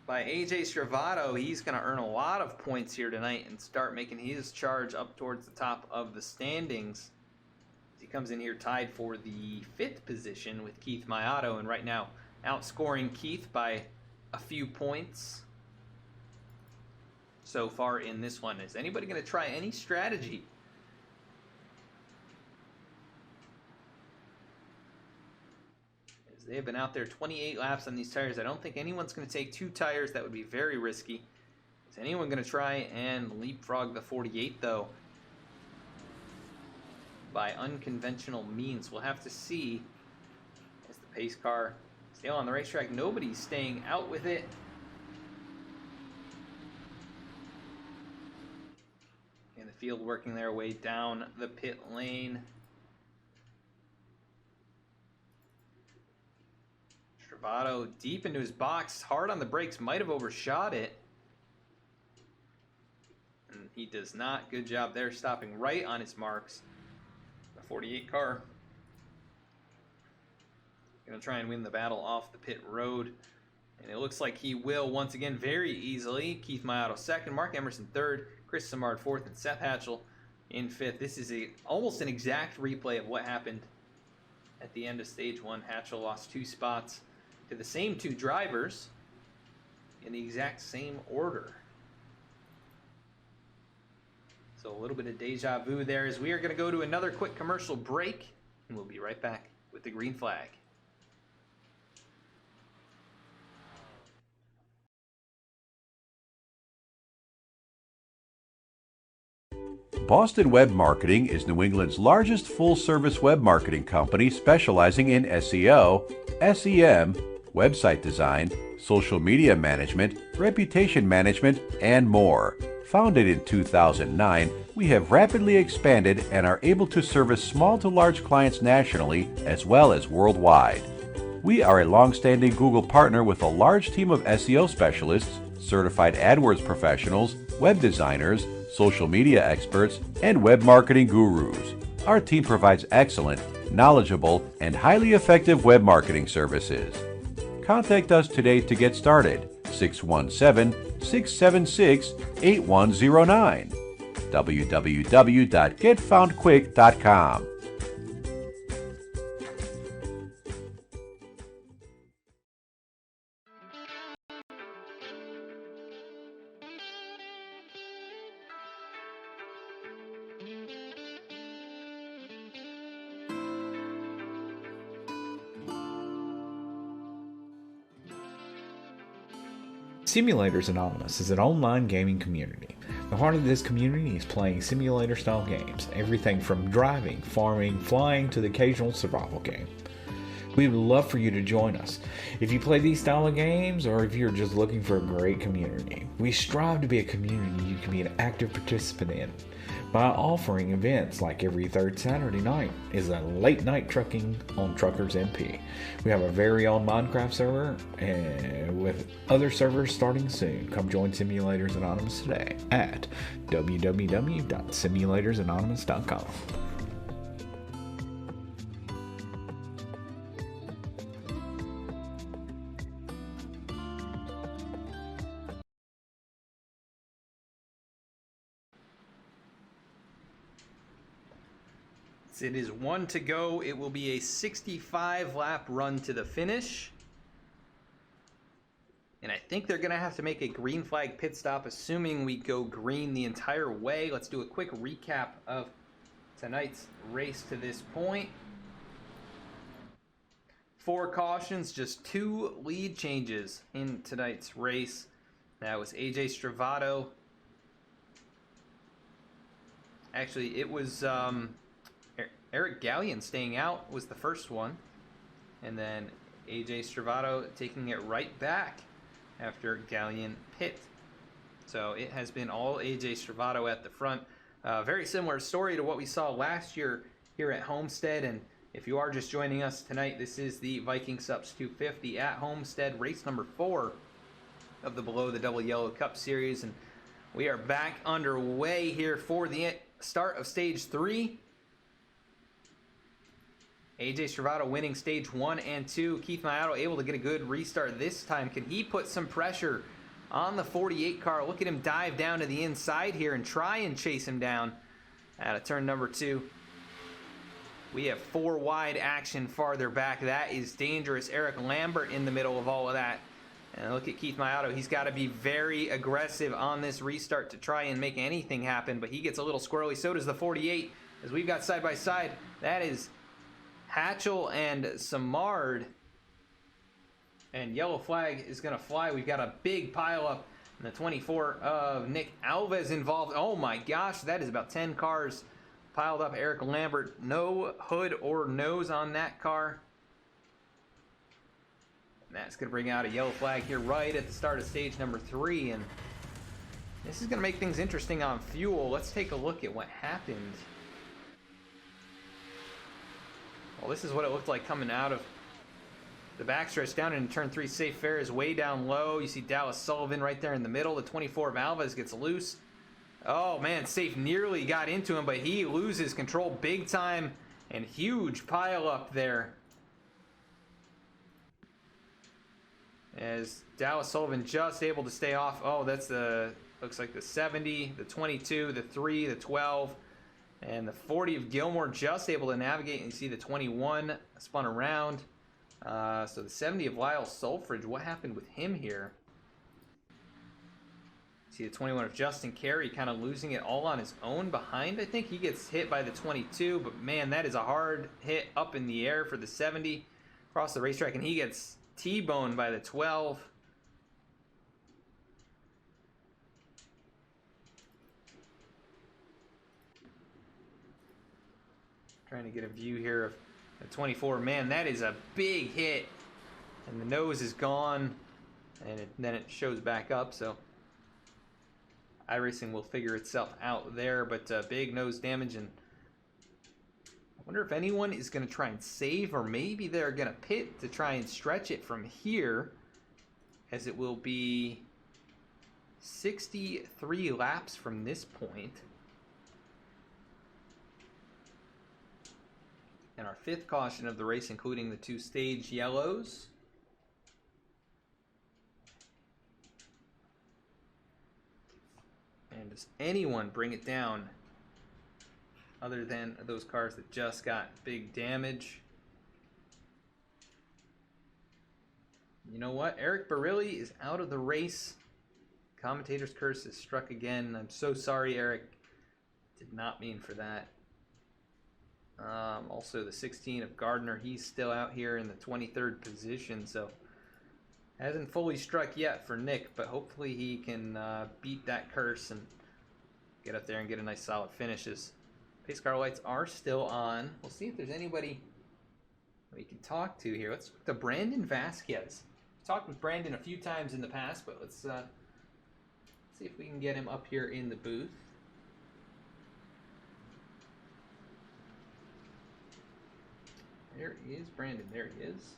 by AJ Stravato. He's going to earn a lot of points here tonight and start making his charge up towards the top of the standings. He comes in here tied for the 5th position with Keith Mayato, and right now outscoring Keith by a few points so far in this one. Is anybody going to try any strategy? They have been out there 28 laps on these tires. I don't think anyone's going to take 2 tires. That would be very risky. Is anyone going to try and leapfrog the 48, though? By unconventional means. We'll have to see. As the pace car still on the racetrack. Nobody's staying out with it. field working their way down the pit lane. Travato deep into his box, hard on the brakes, might have overshot it. And he does not. Good job there, stopping right on his marks. The 48 car. Gonna try and win the battle off the pit road. And it looks like he will once again very easily. Keith Mayato second, Mark Emerson third, Chris Simard fourth, and Seth Hatchell in fifth. This is almost an exact replay of what happened at the end of stage one. Hatchell lost 2 spots to the same 2 drivers in the exact same order. So a little bit of deja vu there as we are going to go to another quick commercial break, and we'll be right back with the green flag. Boston Web Marketing is New England's largest full-service web marketing company specializing in SEO, SEM, website design, social media management, reputation management, and more. Founded in 2009, we have rapidly expanded and are able to service small to large clients nationally as well as worldwide. We are a long-standing Google partner with a large team of SEO specialists, certified AdWords professionals, web designers, social media experts, and web marketing gurus. Our team provides excellent, knowledgeable, and highly effective web marketing services. Contact us today to get started. 617-676-8109. www.getfoundquick.com. Simulators Anonymous is an online gaming community. The heart of this community is playing simulator-style games, everything from driving, farming, flying, to the occasional survival game. We would love for you to join us. If you play these style of games, or if you're just looking for a great community, we strive to be a community you can be an active participant in by offering events like every third Saturday night is a late night trucking on Truckers MP. We have a very own Minecraft server and with other servers starting soon. Come join Simulators Anonymous today at www.simulatorsanonymous.com. It is 1 to go. It will be a 65-lap run to the finish. And I think they're going to have to make a green flag pit stop, assuming we go green the entire way. Let's do a quick recap of tonight's race to this point. 4 cautions, just 2 lead changes in tonight's race. That was AJ Stravato. Actually, it was... Eric Gallion staying out was the first one, and then AJ Stravato taking it right back after Gallion pit. So it has been all AJ Stravato at the front. Very similar story to what we saw last year here at Homestead, and if you are just joining us tonight, this is the Viking Supps 250 at Homestead, race number 4 of the Below the Double Yellow Cup Series, and we are back underway here for the start of stage 3. AJ Stravato winning stage 1 and 2. Keith Mayato able to get a good restart this time. Can he put some pressure on the 48 car? Look at him dive down to the inside here and try and chase him down out of turn number 2. We have 4 wide action farther back. That is dangerous. Eric Lambert in the middle of all of that. And look at Keith Mayato. He's got to be very aggressive on this restart to try and make anything happen, but he gets a little squirrely. So does the 48 as we've got side by side. That is Hatchell and Simard, and yellow flag is going to fly. We've got a big pile up in the 24 of Nick Alves involved. Oh my gosh, that is about 10 cars piled up. Eric Lambert, no hood or nose on that car. And that's going to bring out a yellow flag here right at the start of stage number 3, and This is going to make things interesting on fuel. Let's take a look at what happened. Well, this is what it looked like coming out of the backstretch. Down in turn 3, Safe Fair is way down low. You see Dallas Sullivan right there in the middle. The 24 of Alvarez gets loose. Oh man, Safe nearly got into him, but he loses control big time, and huge pile up there. As Dallas Sullivan just able to stay off. Oh, that's the, looks like the 70, the 22, the 3, the 12, and the 40 of Gilmore just able to navigate. And you see the 21 spun around. So the 70 of Lyle Sulfridge, what happened with him here? See the 21 of Justin Carey kind of losing it all on his own behind. I think he gets hit by the 22, but man, that is a hard hit up in the air for the 70 across the racetrack, and he gets T-boned by the 12. Trying to get a view here of the 24. Man, that is a big hit, and the nose is gone, and then it shows back up. So iRacing will figure itself out there, but big nose damage. And I wonder if anyone is going to try and save, or maybe they're going to pit to try and stretch it from here, as it will be 63 laps from this point. And our 5th caution of the race, including the 2 stage yellows. And does anyone bring it down other than those cars that just got big damage? You know what? Eric Barilli is out of the race. Commentator's curse is struck again. I'm so sorry, Eric. Did not mean for that. Also the 16 of Gardner, he's still out here in the 23rd position, so hasn't fully struck yet for Nick, but hopefully he can beat that curse and get up there and get a nice solid finishes. Pace car lights are still on. We'll see if there's anybody we can talk to here. Let's talk to Brandon Vasquez. I've talked with Brandon a few times in the past, but let's see if we can get him up here in the booth. There he is, Brandon. There he is.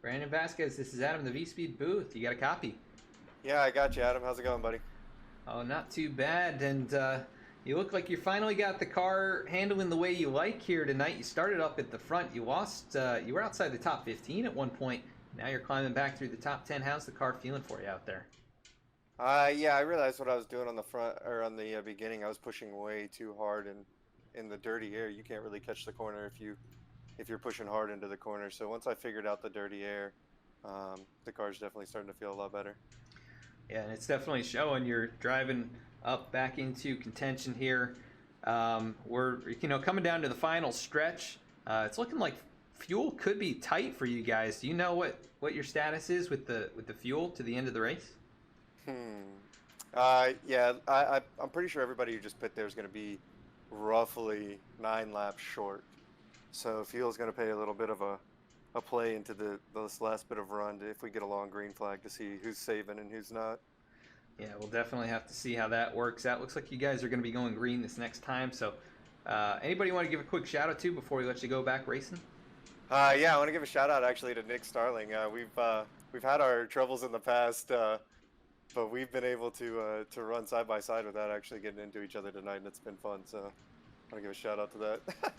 Brandon Vasquez, this is Adam, the V-Speed booth. You got a copy? Yeah, I got you, Adam. How's it going, buddy? Oh, not too bad. And you look like you finally got the car handling the way you like here tonight. You started up at the front. You lost. You were outside the top 15 at one point. Now you're climbing back through the top 10. How's the car feeling for you out there? Yeah, I realized what I was doing on the front, or on the beginning. I was pushing way too hard, and in the dirty air, you can't really catch the corner if you're pushing hard into the corner. So once I figured out the dirty air, the car's definitely starting to feel a lot better. Yeah, and it's definitely showing. You're driving up back into contention here. We're coming down to the final stretch. It's looking like fuel could be tight for you guys. Do you know what your status is with the fuel to the end of the race? Yeah, I'm pretty sure everybody who just pit there is going to be roughly 9 laps short. So fuel's going to pay a little bit of a play into this last bit of run if we get a long green flag to see who's saving and who's not. Yeah, we'll definitely have to see how that works out. Looks like you guys are going to be going green this next time. So anybody want to give a quick shout out to before we let you go back racing? Yeah, I want to give a shout out actually to Nick Starling. We've had our troubles in the past, but we've been able to run side by side without actually getting into each other tonight, and it's been fun. So I want to give a shout out to that.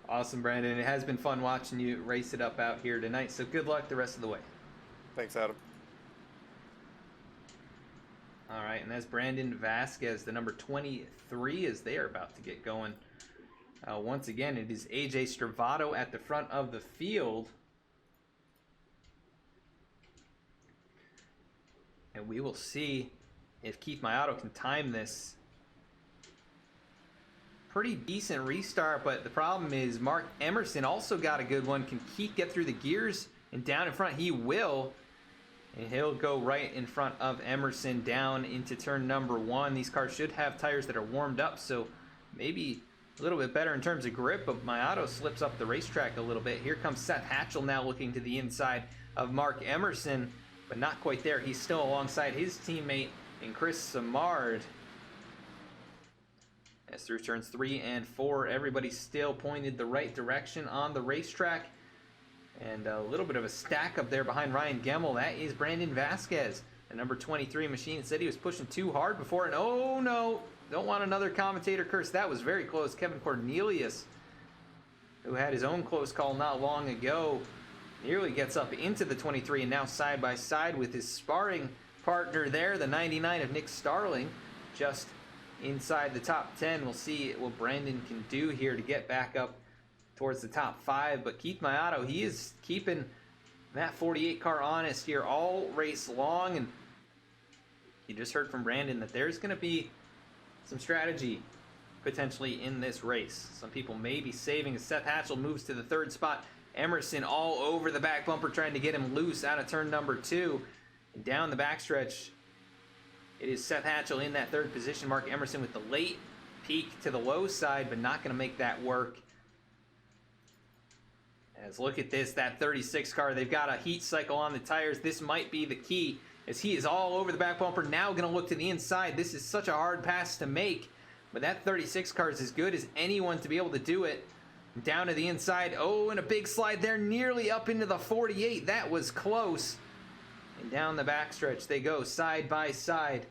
Awesome, Brandon. It has been fun watching you race it up out here tonight. So good luck the rest of the way. Thanks, Adam. All right, and that's Brandon Vasquez, the number 23, as they are about to get going. Once again, it is AJ Stravato at the front of the field. And we will see if Keith Maiato can time this. Pretty decent restart, but the problem is Mark Emerson also got a good one. Can Keith get through the gears? And down in front, he will. And he'll go right in front of Emerson down into turn number 1. These cars should have tires that are warmed up, so maybe a little bit better in terms of grip, but Maiato slips up the racetrack a little bit. Here comes Seth Hatchell now looking to the inside of Mark Emerson. but not quite there. He's still alongside his teammate in Chris Samard. As through turns 3 and 4, everybody's still pointed the right direction on the racetrack. And a little bit of a stack up there behind Ryan Gemmel. That is Brandon Vasquez, the number 23 machine. Said he was pushing too hard before, and oh no, don't want another commentator curse. That was very close. Kevin Cornelius, who had his own close call not long ago, nearly gets up into the 23 and now side by side with his sparring partner there, the 99 of Nick Starling, just inside the top 10. We'll see what Brandon can do here to get back up towards the top 5. But Keith Mayato, he is keeping that 48 car honest here all race long. And you just heard from Brandon that there's going to be some strategy potentially in this race. Some people may be saving as Seth Hatchell moves to the 3rd spot. Emerson all over the back bumper trying to get him loose out of turn number 2. And down the backstretch, it is Seth Hatchell in that 3rd position. Mark Emerson with the late peak to the low side, but not going to make that work. As look at this, that 36 car, they've got a heat cycle on the tires. This might be the key, as he is all over the back bumper. Now going to look to the inside. This is such a hard pass to make, but that 36 car is as good as anyone to be able to do it. Down to the inside. Oh, and a big slide there, nearly up into the 48. That was close. And down the backstretch they go, side by side.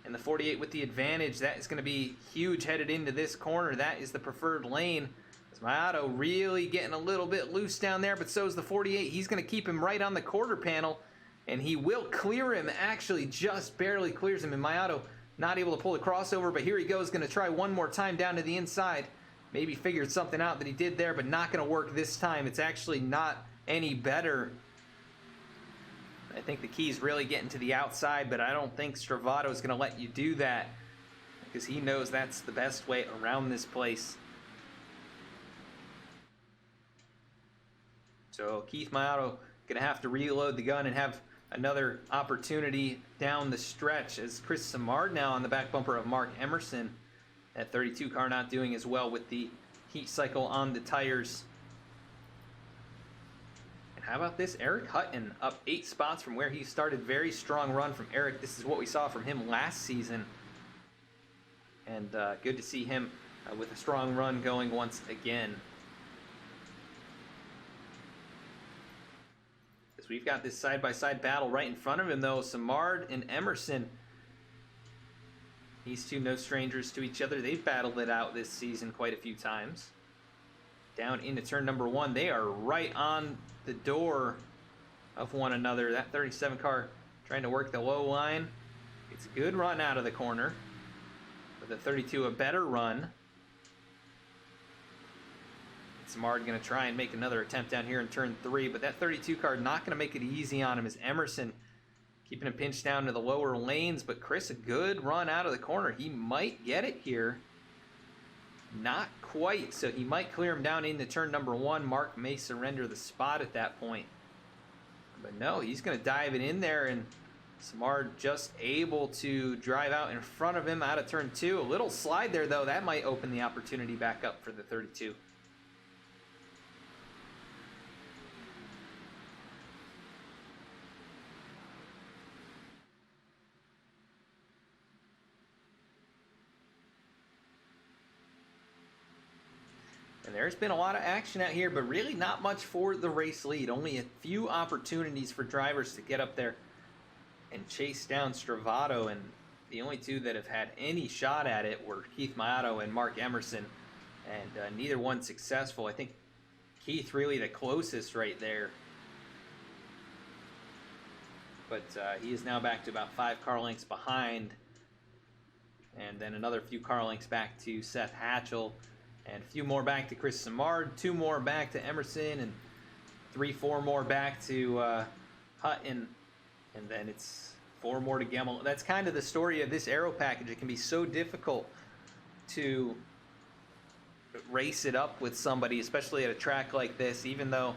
And the 48 with the advantage. That is going to be huge headed into this corner. That is the preferred lane. As Mayato really getting a little bit loose down there, but so is the 48. He's going to keep him right on the quarter panel, and he will clear him. Actually, just barely clears him. And Mayato not able to pull the crossover, but here he goes, going to try one more time down to the inside. Maybe figured something out that he did there, but not going to work this time. It's actually not any better. I think the key's really getting to the outside, but I don't think Stravato is going to let you do that, because he knows that's the best way around this place. So Keith Mayato going to have to reload the gun and have another opportunity down the stretch, as Chris Samard now on the back bumper of Mark Emerson. That 32 car not doing as well with the heat cycle on the tires. And how about this? Eric Hutton up 8 spots from where he started. Very strong run from Eric. This is what we saw from him last season. And good to see him with a strong run going once again. As we've got this side-by-side battle right in front of him, though. Samard and Emerson. These two no strangers to each other. They've battled it out this season quite a few times. Down into turn number 1. They are right on the door of one another. That 37 car trying to work the low line. It's a good run out of the corner. With the 32 a better run. Samard going to try and make another attempt down here in turn 3. But that 32 car not going to make it easy on him, as Emerson keeping him pinched down to the lower lanes. But Chris, a good run out of the corner. He might get it here. Not quite. So he might clear him down into turn number 1. Mark may surrender the spot at that point. But no, he's going to dive it in there. And Samard just able to drive out in front of him out of turn 2. A little slide there, though. That might open the opportunity back up for the 32. And there's been a lot of action out here, but really not much for the race lead. Only a few opportunities for drivers to get up there and chase down Stravato, and the only two that have had any shot at it were Keith Mayato and Mark Emerson, and neither one successful. I think Keith really the closest right there. But he is now back to about 5 car lengths behind, and then another few car lengths back to Seth Hatchell. And a few more back to Chris Samard, 2 more back to Emerson, and 3-4 more back to Hutton. And then it's 4 more to Gemmel. That's kind of the story of this aero package. It can be so difficult to race it up with somebody, especially at a track like this, even though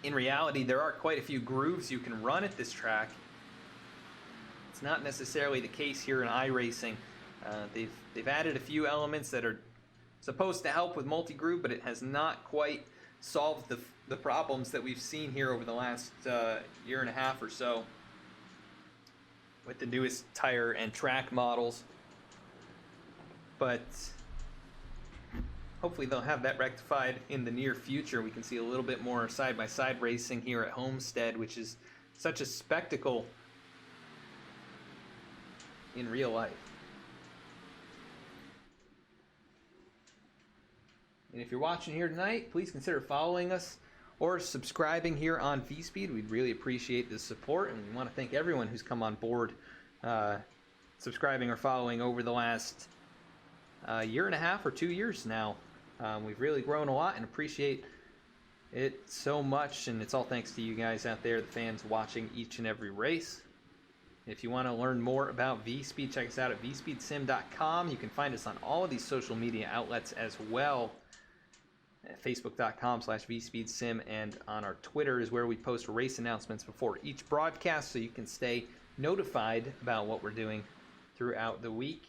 in reality there are quite a few grooves you can run at this track. It's not necessarily the case here in iRacing. They've added a few elements that are supposed to help with multi-groove, but it has not quite solve the problems that we've seen here over the last year and a half or so with the newest tire and track models. But hopefully they'll have that rectified in the near future. We can see a little bit more side-by-side racing here at Homestead, which is such a spectacle in real life. And if you're watching here tonight, please consider following us or subscribing here on V-Speed. We'd really appreciate the support, and we want to thank everyone who's come on board subscribing or following over the last year and a half or 2 years now. We've really grown a lot and appreciate it so much, and it's all thanks to you guys out there, the fans watching each and every race. If you want to learn more about V-Speed, check us out at vspeedsim.com. You can find us on all of these social media outlets as well. At facebook.com/vspeedsim, and on our Twitter is where we post race announcements before each broadcast, so you can stay notified about what we're doing throughout the week.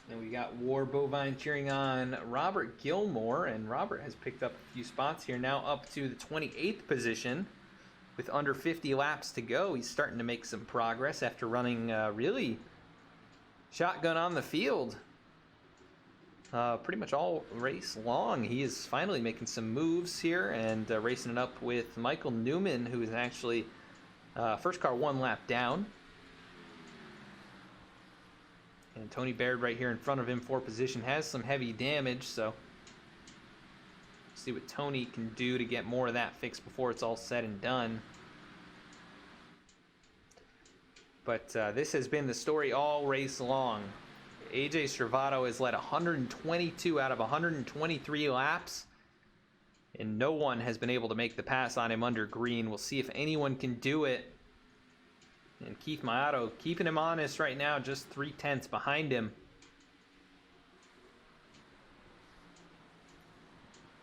And we got War Bovine cheering on Robert Gilmore, and Robert has picked up a few spots here, now up to the 28th position with under 50 laps to go. He's starting to make some progress after running really shotgun on the field pretty much all race long. He is finally making some moves here and racing it up with Michael Newman, who is actually first car 1 lap down. And Tony Baird right here in front of him, 4th position, has some heavy damage, so see what Tony can do to get more of that fixed before it's all said and done. But this has been the story all race long. AJ Stravato has led 122 out of 123 laps, and no one has been able to make the pass on him under green. We'll see if anyone can do it. And Keith Maotto keeping him honest right now, just 3/10 behind him.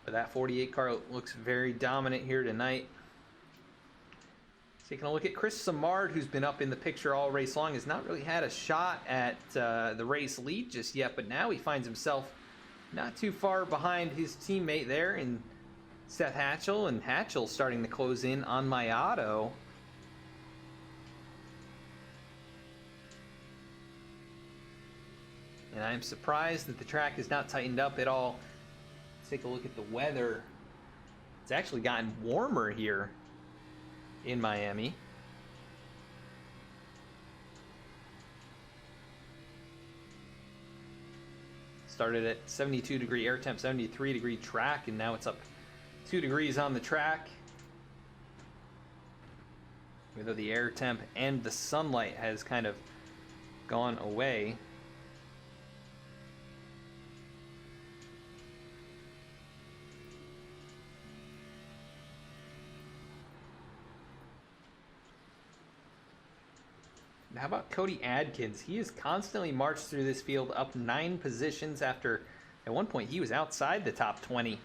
But that 48 car looks very dominant here tonight. Taking a look at Chris Samard, who's been up in the picture all race long, has not really had a shot at the race lead just yet, but now he finds himself not too far behind his teammate there in Seth Hatchell, and Hatchell starting to close in on Maotto. And I'm surprised that the track is not tightened up at all. Let's take a look at the weather. It's actually gotten warmer here in Miami. Started at 72 degree air temp, 73 degree track, and now it's up 2 degrees on the track. Even though the air temp and the sunlight has kind of gone away. How about Cody Adkins? He has constantly marched through this field up 9 positions after, at one point, he was outside the top 20.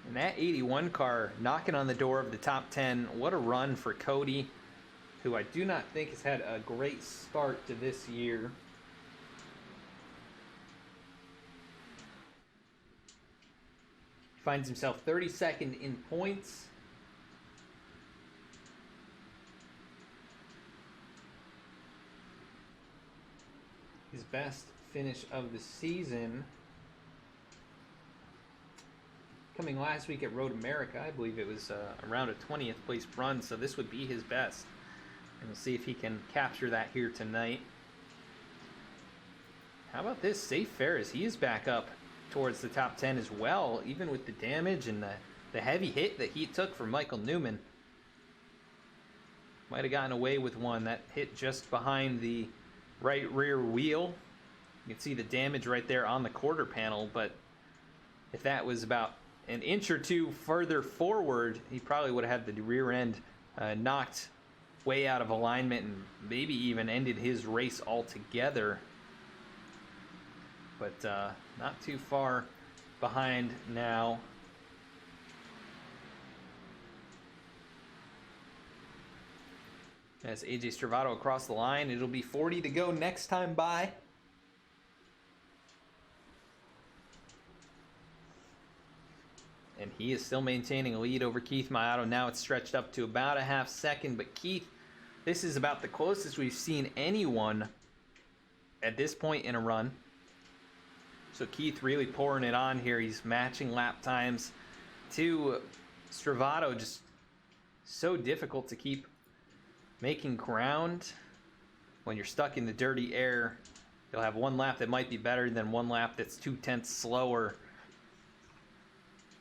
And that 81 car knocking on the door of the top 10. What a run for Cody, who I do not think has had a great start to this year. He finds himself 32nd in points. His best finish of the season coming last week at Road America. I believe it was around a 20th place run, so this would be his best. And we'll see if he can capture that here tonight. How about this? Safe Ferris, he is back up towards the top 10 as well, even with the damage and the heavy hit that he took from Michael Newman. Might have gotten away with one. That hit just behind the right rear wheel. You can see the damage right there on the quarter panel, but if that was about an inch or two further forward, he probably would have had the rear end knocked way out of alignment and maybe even ended his race altogether. But not too far behind now. As AJ Stravato across the line, it'll be 40 to go next time by. And he is still maintaining a lead over Keith Mayato. Now it's stretched up to about a half second. But Keith, this is about the closest we've seen anyone at this point in a run. So Keith really pouring it on here. He's matching lap times to Stravato. Just so difficult to keep making ground when you're stuck in the dirty air. You'll have one lap that might be better than one lap that's 0.2 slower.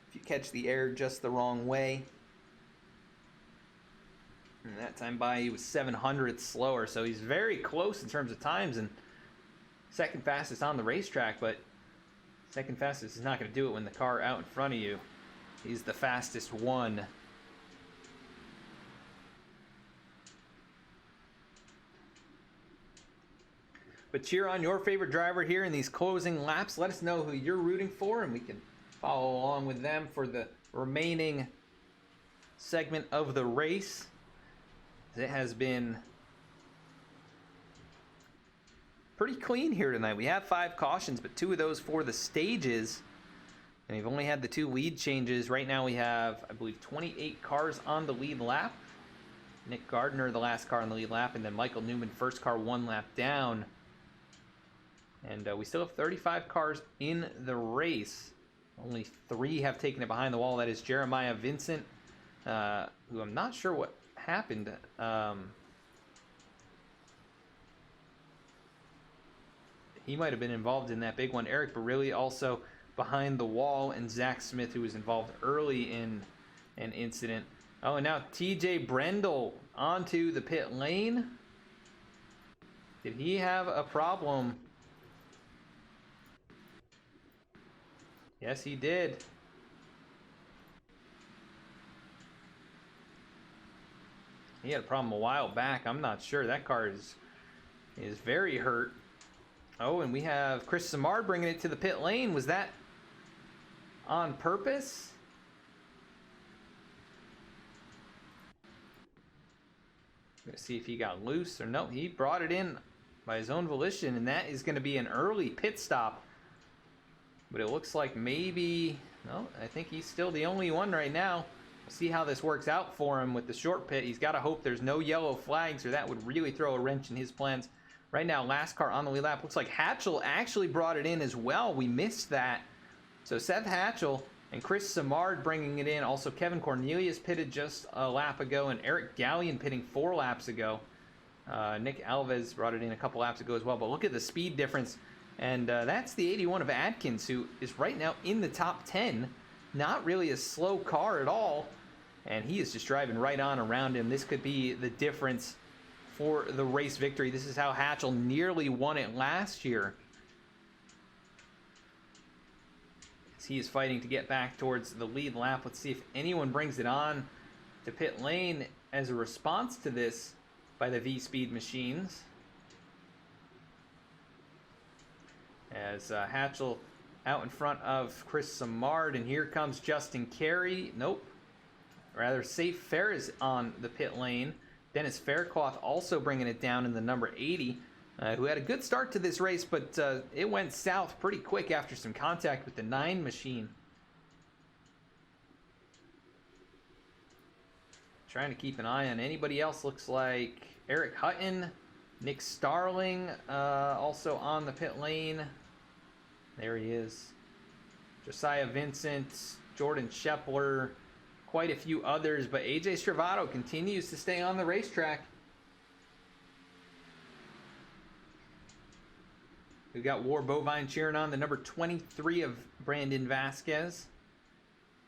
If you catch the air just the wrong way. And that time by he was 700 slower, so he's very close in terms of times and second fastest on the racetrack, but second fastest is not going to do it when the car out in front of you. He's the fastest one. But cheer on your favorite driver here in these closing laps. Let us know who you're rooting for, and we can follow along with them for the remaining segment of the race. It has been pretty clean here tonight. We have 5 cautions, but 2 of those for the stages. And we've only had the 2 lead changes. Right now we have, I believe, 28 cars on the lead lap. Nick Gardner, the last car on the lead lap, and then Michael Newman, first car 1 lap down. And we still have 35 cars in the race. Only 3 have taken it behind the wall. That is Jeremiah Vincent, who I'm not sure what happened. He might have been involved in that big one. Eric Barilli also behind the wall, and Zach Smith, who was involved early in an incident. Oh, and now TJ Brendel onto the pit lane. Did he have a problem? Yes, he did. He had a problem a while back. I'm not sure. That car is very hurt. Oh, and we have Chris Samard bringing it to the pit lane. Was that on purpose? Gonna see if he got loose or no. He brought it in by his own volition, and that is going to be an early pit stop. But it looks like maybe, no, I think he's still the only one right now. We'll see how this works out for him with the short pit. He's got to hope there's no yellow flags, or that would really throw a wrench in his plans. Right now, last car on the lead lap. Looks like Hatchell actually brought it in as well. We missed that. So Seth Hatchell and Chris Samard bringing it in. Also, Kevin Cornelius pitted just a lap ago, and Eric Gallion pitting 4 laps ago. Nick Alves brought it in a couple laps ago as well. But look at the speed difference. And that's the 81 of Adkins, who is right now in the top 10. Not really a slow car at all. And he is just driving right on around him. This could be the difference for the race victory. This is how Hatchell nearly won it last year. As he is fighting to get back towards the lead lap. Let's see if anyone brings it on to pit lane as a response to this by the V-Speed machines. As Hatchell out in front of Chris Samard, and here comes Justin Carey. Nope. Rather, Safe Ferris on the pit lane. Dennis Faircloth also bringing it down in the number 80, who had a good start to this race, but it went south pretty quick after some contact with the 9 machine. Trying to keep an eye on anybody else. Looks like Eric Hutton, Nick Starling also on the pit lane. There he is. Josiah Vincent, Jordan Shepler, quite a few others, but AJ Stravato continues to stay on the racetrack. We've got War Bovine cheering on the number 23 of Brandon Vasquez.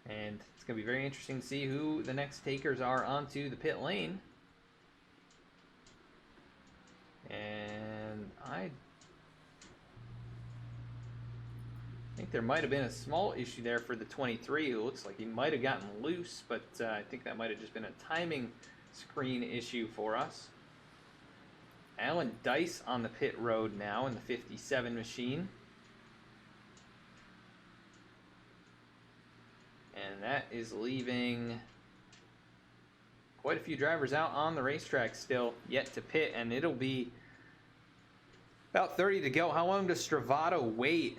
And it's going to be very interesting to see who the next takers are onto the pit lane. And I think there might have been a small issue there for the 23, who looks like he might have gotten loose, but I think that might have just been a timing screen issue for us. Alan Dice on the pit road now in the 57 machine. And that is leaving quite a few drivers out on the racetrack still yet to pit, and it'll be about 30 to go. How long does Stravato wait?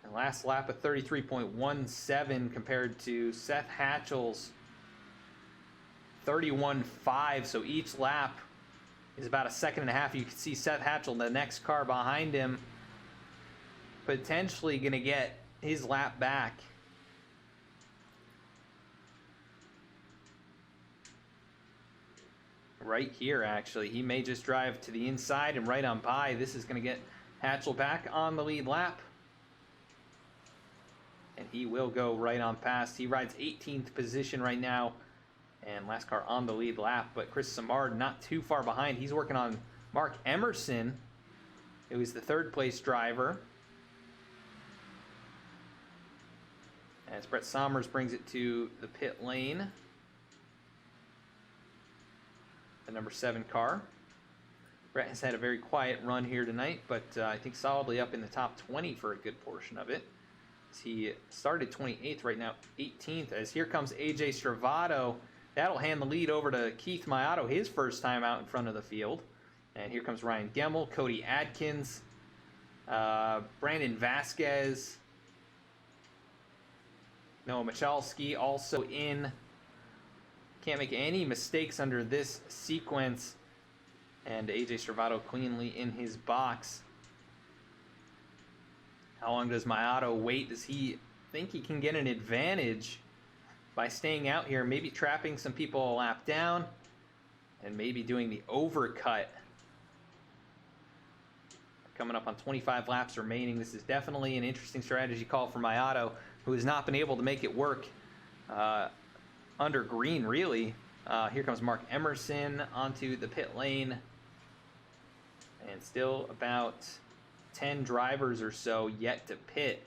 And last lap of 33.17 compared to Seth Hatchell's 31.5. So each lap is about a second and a half. You can see Seth Hatchell, the next car behind him, potentially going to get his lap back. Right here, actually. He may just drive to the inside and right on by. This is going to get Hatchell back on the lead lap. And he will go right on past. He rides 18th position right now. And last car on the lead lap. But Chris Samard not too far behind. He's working on Mark Emerson, who is the third place driver. As Brett Sommers brings it to the pit lane. The number 7 car. Brett has had a very quiet run here tonight, but I think solidly up in the top 20 for a good portion of it. As he started 28th, right now 18th. As here comes AJ Stravato. That'll hand the lead over to Keith Mayato, his first time out in front of the field. And here comes Ryan Gemmel, Cody Adkins, Brandon Vasquez, Noah Michalski also in. Can't make any mistakes under this sequence. And AJ Stravato cleanly in his box. How long does Mayato wait? Does he think he can get an advantage by staying out here, maybe trapping some people a lap down, and maybe doing the overcut? Coming up on 25 laps remaining. This is definitely an interesting strategy call for Mayato, who has not been able to make it work under green, really. Here comes Mark Emerson onto the pit lane. And still about 10 drivers or so yet to pit.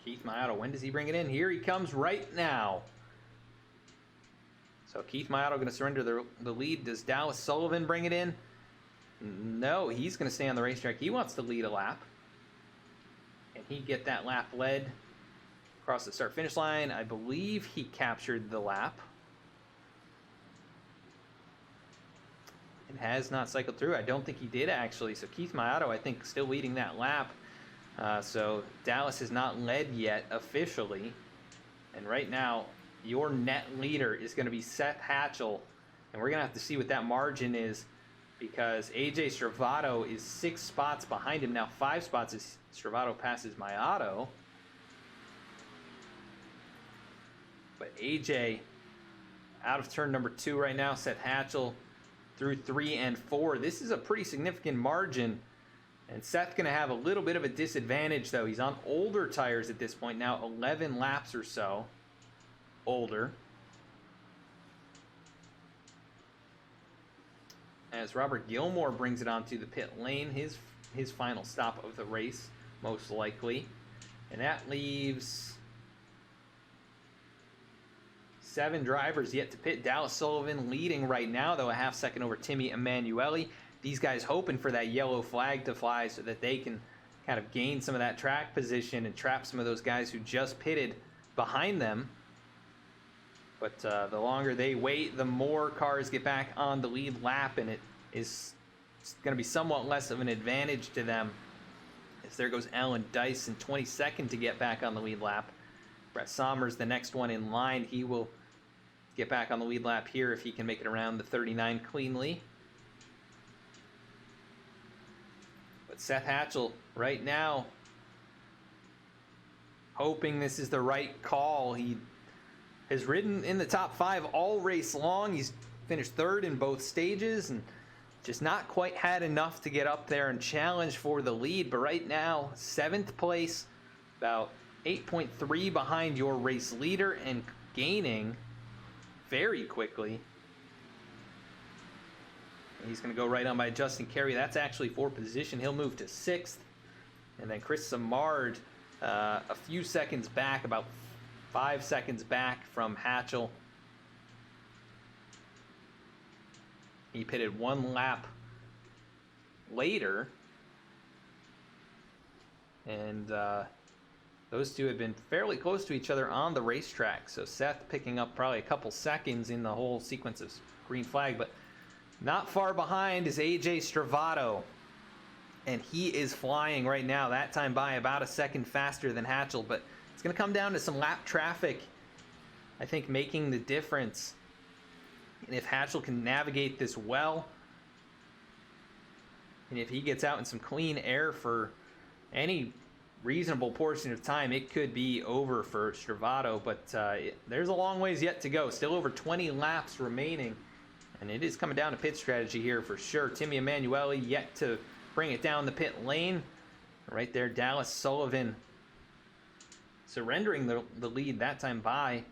Keith Mayato, when does he bring it in? Here he comes right now. So Keith Mayato going to surrender the lead. Does Dallas Sullivan bring it in? No, he's going to stay on the racetrack. He wants to lead a lap. And he get that lap led across the start-finish line. I believe he captured the lap. It has not cycled through. I don't think he did, actually. So Keith Mayato, I think, still leading that lap. So Dallas has not led yet officially. And right now, your net leader is going to be Seth Hatchell. And we're going to have to see what that margin is, because AJ Stravato is 6 spots behind him. Now 5 spots as Stravato passes Mayato. But AJ out of turn number 2 right now. Seth Hatchell through 3 and 4. This is a pretty significant margin. And Seth's going to have a little bit of a disadvantage, though. He's on older tires at this point now, 11 laps or so older. As Robert Gilmore brings it onto the pit lane, his final stop of the race, most likely. And that leaves 7 drivers yet to pit. Dallas Sullivan leading right now, though, a half second over Timmy Emanuele. These guys hoping for that yellow flag to fly so that they can kind of gain some of that track position and trap some of those guys who just pitted behind them. But the longer they wait, the more cars get back on the lead lap, and it is going to be somewhat less of an advantage to them. As there goes Alan Dyson, 22nd to get back on the lead lap. Brett Sommers, the next one in line, he will get back on the lead lap here if he can make it around the 39 cleanly. But Seth Hatchell right now hoping this is the right call. He has ridden in the top 5 all race long. He's finished 3rd in both stages and just not quite had enough to get up there and challenge for the lead. But right now, 7th place, about 8.3 behind your race leader and gaining very quickly. He's going to go right on by Justin Carey. That's actually for position. He'll move to 6th. And then Chris Samard, a few seconds back, about 5 seconds back from Hatchell. He pitted 1 lap later. And those two have been fairly close to each other on the racetrack. So Seth picking up probably a couple seconds in the whole sequence of green flag. But Not far behind is AJ Stravato, and he is flying right now. That time by about a second faster than Hatchell, but it's going to come down to some lap traffic, I think, making the difference. And if Hatchell can navigate this well, and if he gets out in some clean air for any reasonable portion of time, it could be over for Stravato. But there's a long ways yet to go. Still over 20 laps remaining. And it is coming down to pit strategy here for sure. Timmy Emanuele yet to bring it down the pit lane. Right there, Dallas Sullivan surrendering the lead that time by.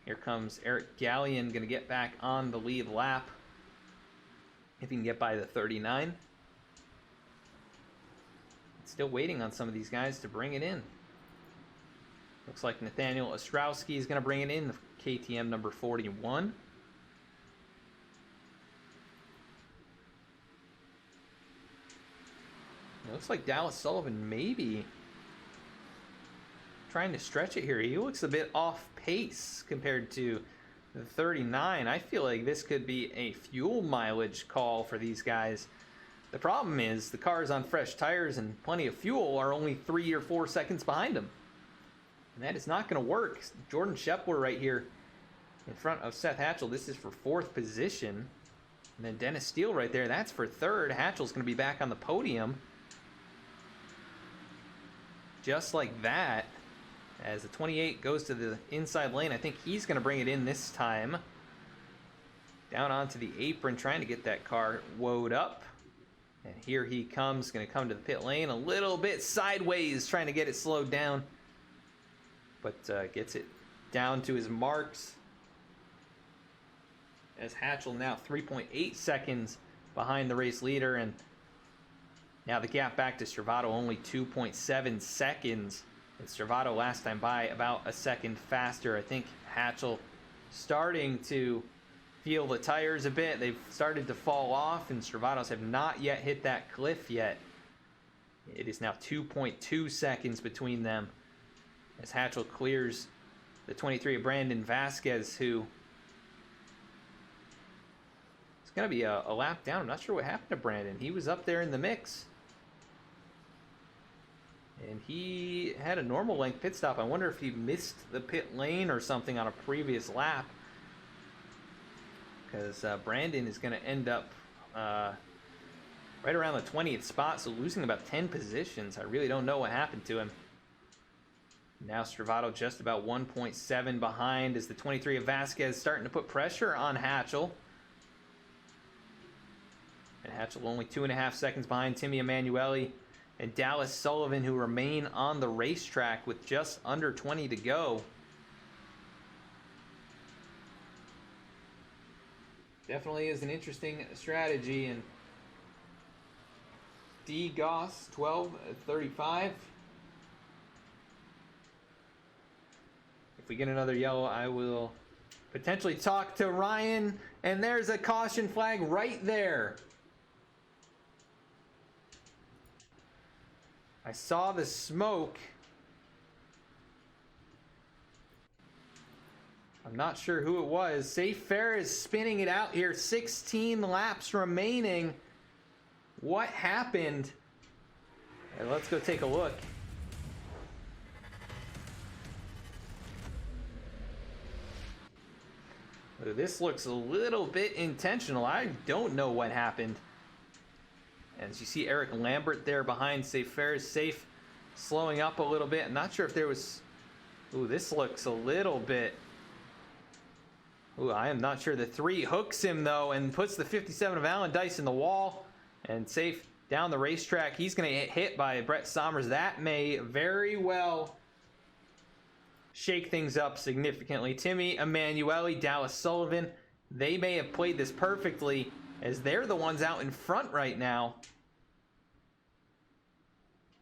Here comes Eric Gallion, going to get back on the lead lap. If he can get by the 39. Still waiting on some of these guys to bring it in. Looks like Nathaniel Ostrowski is going to bring it in, the KTM number 41. It looks like Dallas Sullivan maybe trying to stretch it here. He looks a bit off pace compared to the 39. I feel like this could be a fuel mileage call for these guys. The problem is the cars on fresh tires and plenty of fuel are only 3 or 4 seconds behind them. And that is not going to work. Jordan Schepler right here in front of Seth Hatchell. This is for 4th position. And then Dennis Steele right there. That's for 3rd. Hatchell's going to be back on the podium. Just like that. As the 28 goes to the inside lane, I think he's going to bring it in this time. Down onto the apron, trying to get that car woed up. And here he comes, going to come to the pit lane a little bit sideways, trying to get it slowed down. But gets it down to his marks. As Hatchell now 3.8 seconds behind the race leader. And now the gap back to Stravato only 2.7 seconds. And Stravato last time by about a second faster. I think Hatchell starting to feel the tires a bit. They've started to fall off, and Stravatos have not yet hit that cliff yet. It is now 2.2 seconds between them as Hatchell clears the 23 of Brandon Vasquez, who is going to be a lap down. I'm not sure what happened to Brandon. He was up there in the mix. And he had a normal length pit stop. I wonder if he missed the pit lane or something on a previous lap. Because Brandon is going to end up right around the 20th spot, so losing about 10 positions. I really don't know what happened to him. Now Stravato just about 1.7 behind as the 23 of Vasquez starting to put pressure on Hatchell. And Hatchell only 2.5 seconds behind Timmy Emanuele and Dallas Sullivan, who remain on the racetrack with just under 20 to go. Definitely is an interesting strategy. And D. Goss 12:35. If we get another yellow, I will potentially talk to Ryan. And there's a caution flag right there. I saw the smoke. I'm not sure who it was. Safe Fair is spinning it out here. 16 laps remaining. What happened? Okay, let's go take a look. This looks a little bit intentional. I don't know what happened. As you see Eric Lambert there behind Safe Fair. Safe slowing up a little bit. I'm not sure if there was... Ooh, this looks a little bit... Ooh, I am not sure. The 3 hooks him, though, and puts the 57 of Alan Dice in the wall. And Safe down the racetrack. He's going to get hit by Brett Sommers. That may very well shake things up significantly. Timmy Emanuele, Dallas Sullivan, they may have played this perfectly, as they're the ones out in front right now.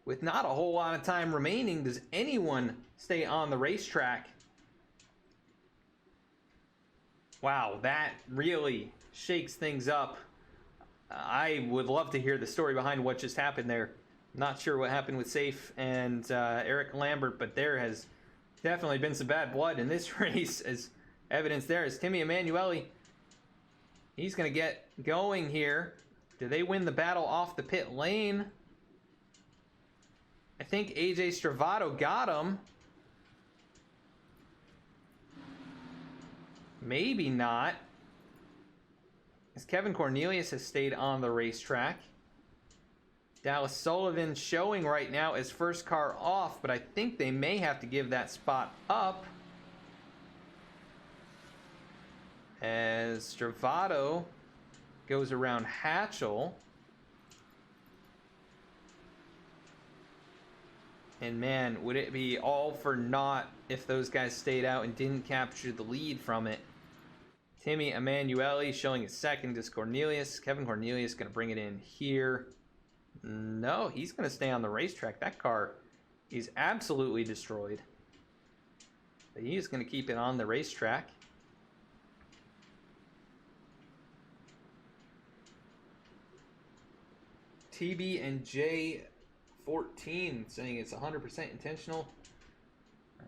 With not a whole lot of time remaining, does anyone stay on the racetrack? Wow, that really shakes things up. I would love to hear the story behind what just happened there. Not sure what happened with Safe and Eric Lambert, but there has definitely been some bad blood in this race, as evidence there is Timmy Emanuele He's going to get going here. Do they win the battle off the pit lane? I think AJ Stravato got him. Maybe not. As Kevin Cornelius has stayed on the racetrack. Dallas Sullivan showing right now as first car off, but I think they may have to give that spot up. As Stravato goes around Hatchell. And man, would it be all for naught if those guys stayed out and didn't capture the lead from it. Timmy Emanuele showing his second as Cornelius. Kevin Cornelius going to bring it in here. No, he's going to stay on the racetrack. That car is absolutely destroyed. But he is going to keep it on the racetrack. TB and J14 saying it's 100% intentional.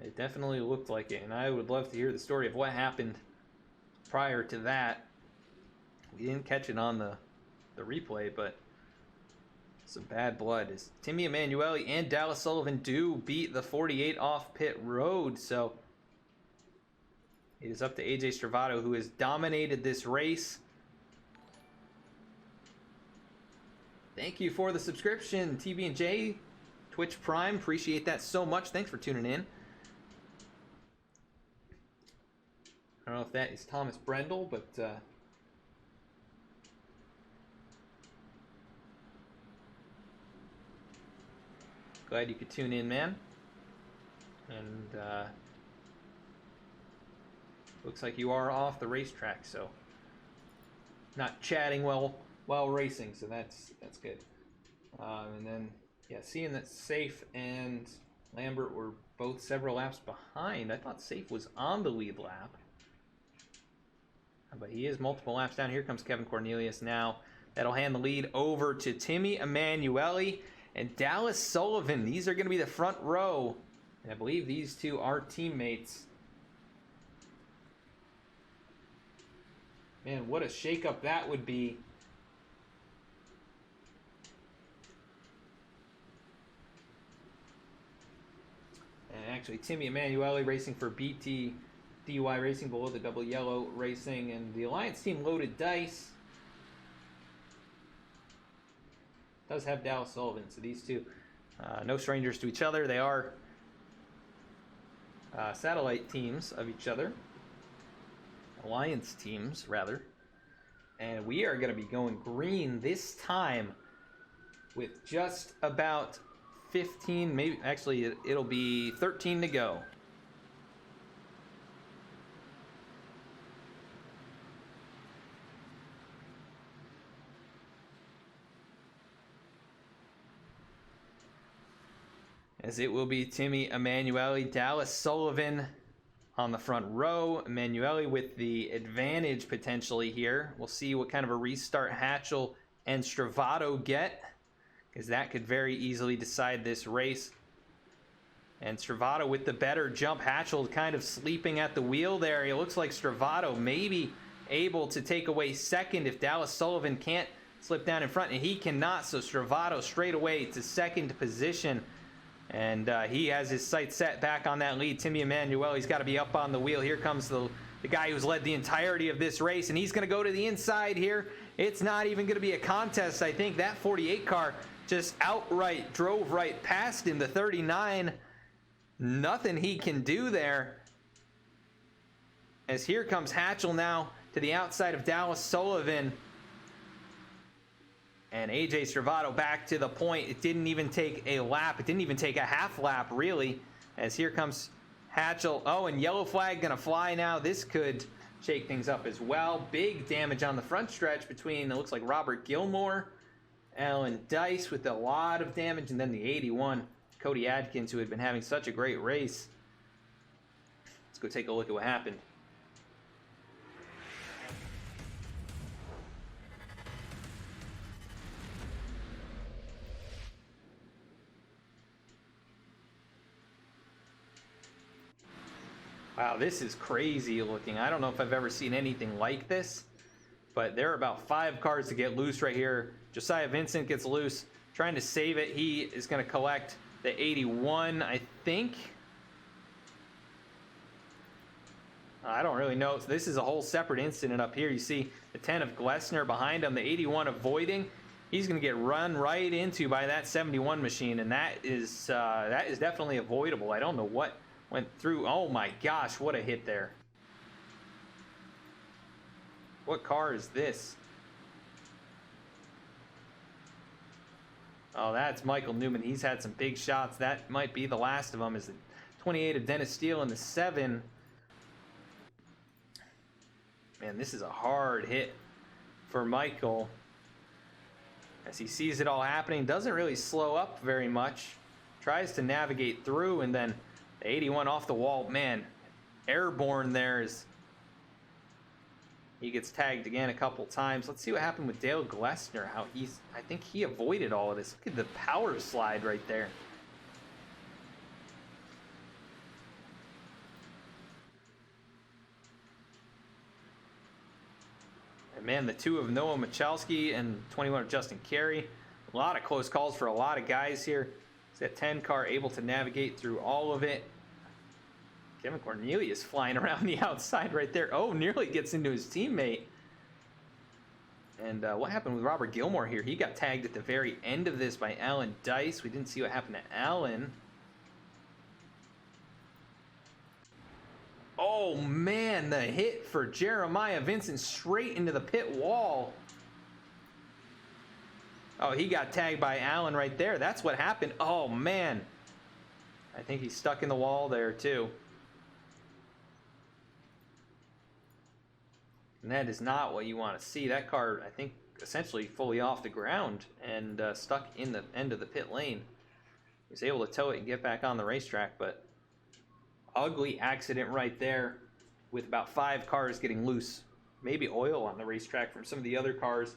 It definitely looked like it, and I would love to hear the story of what happened prior to that. We didn't catch it on the replay, but some bad blood. As Timmy Emanuele and Dallas Sullivan do beat the 48 off pit road, so it is up to AJ Stravato, who has dominated this race. Thank you for the subscription, TB&J, Twitch Prime. Appreciate that so much. Thanks for tuning in. I don't know if that is Thomas Brendel, but glad you could tune in, man. And looks like you are off the racetrack, so not chatting while racing, so that's good. And then, yeah, seeing that Safe and Lambert were both several laps behind. I thought Safe was on the lead lap. But he is multiple laps down. Here comes Kevin Cornelius now. That'll hand the lead over to Timmy Emanuele and Dallas Sullivan. These are going to be the front row. And I believe these two are teammates. Man, what a shakeup that would be. And actually, Timmy Emanuele racing for BTDY Racing, below the double yellow racing, and the Alliance team Loaded Dice does have Dallas Sullivan. So these two, no strangers to each other. They are satellite teams of each other. Alliance teams, rather. And we are going to be going green this time with just about 15, maybe, actually, it'll be 13 to go. As it will be Timmy Emanuele, Dallas Sullivan on the front row. Emanuele with the advantage potentially here. We'll see what kind of a restart Hatchell and Stravato get, because that could very easily decide this race. And Stravato with the better jump. Hatchell kind of sleeping at the wheel there. It looks like Stravato maybe able to take away second if Dallas Sullivan can't slip down in front, and he cannot. So Stravato straight away to second position. And he has his sights set back on that lead. Timmy Emanuele, he's got to be up on the wheel. Here comes the guy who's led the entirety of this race, and he's going to go to the inside here. It's not even going to be a contest. I think that 48 car just outright drove right past him. The 39, nothing he can do there. As here comes Hatchell now to the outside of Dallas Sullivan. And AJ Stravato back to the point. It didn't even take a lap. It didn't even take a half lap, really. As here comes Hatchell. Oh, and yellow flag going to fly now. This could shake things up as well. Big damage on the front stretch between, it looks like, Robert Gilmore, Alan Dice with a lot of damage, and then the 81, Cody Adkins, who had been having such a great race. Let's go take a look at what happened. Wow, this is crazy looking. I don't know if I've ever seen anything like this. but there are about 5 cars to get loose right here. Josiah Vincent gets loose, trying to save it. He is going to collect the 81, I think. I don't really know. So this is a whole separate incident up here. You see the 10 of Glessner behind him, the 81 avoiding. He's going to get run right into by that 71 machine, and that is definitely avoidable. I don't know what went through. Oh my gosh, what a hit there. What car is this? Oh, that's Michael Newman. He's had some big shots. That might be the last of them. Is the 28 of Dennis Steele and the 7. Man, this is a hard hit for Michael. As he sees it all happening, doesn't really slow up very much. Tries to navigate through, and then the 81 off the wall. Man, airborne there as he gets tagged again a couple times. Let's see what happened with Dale Glessner. I think he avoided all of this. Look at the power slide right there. Man, the 2 of Noah Michalski and 21 of Justin Carey. A lot of close calls for a lot of guys here. It's that 10 car able to navigate through all of it. Kevin Cornelius flying around the outside right there. Oh, nearly gets into his teammate. And what happened with Robert Gilmore here? He got tagged at the very end of this by Alan Dice. We didn't see what happened to Alan. Oh man, the hit for Jeremiah Vincent straight into the pit wall. Oh, he got tagged by Allen right there. That's what happened. Oh man. I think he's stuck in the wall there too. And that is not what you want to see. That car, I think, essentially fully off the ground and stuck in the end of the pit lane. He was able to tow it and get back on the racetrack, but ugly accident right there with about 5 cars getting loose. Maybe oil on the racetrack from some of the other cars.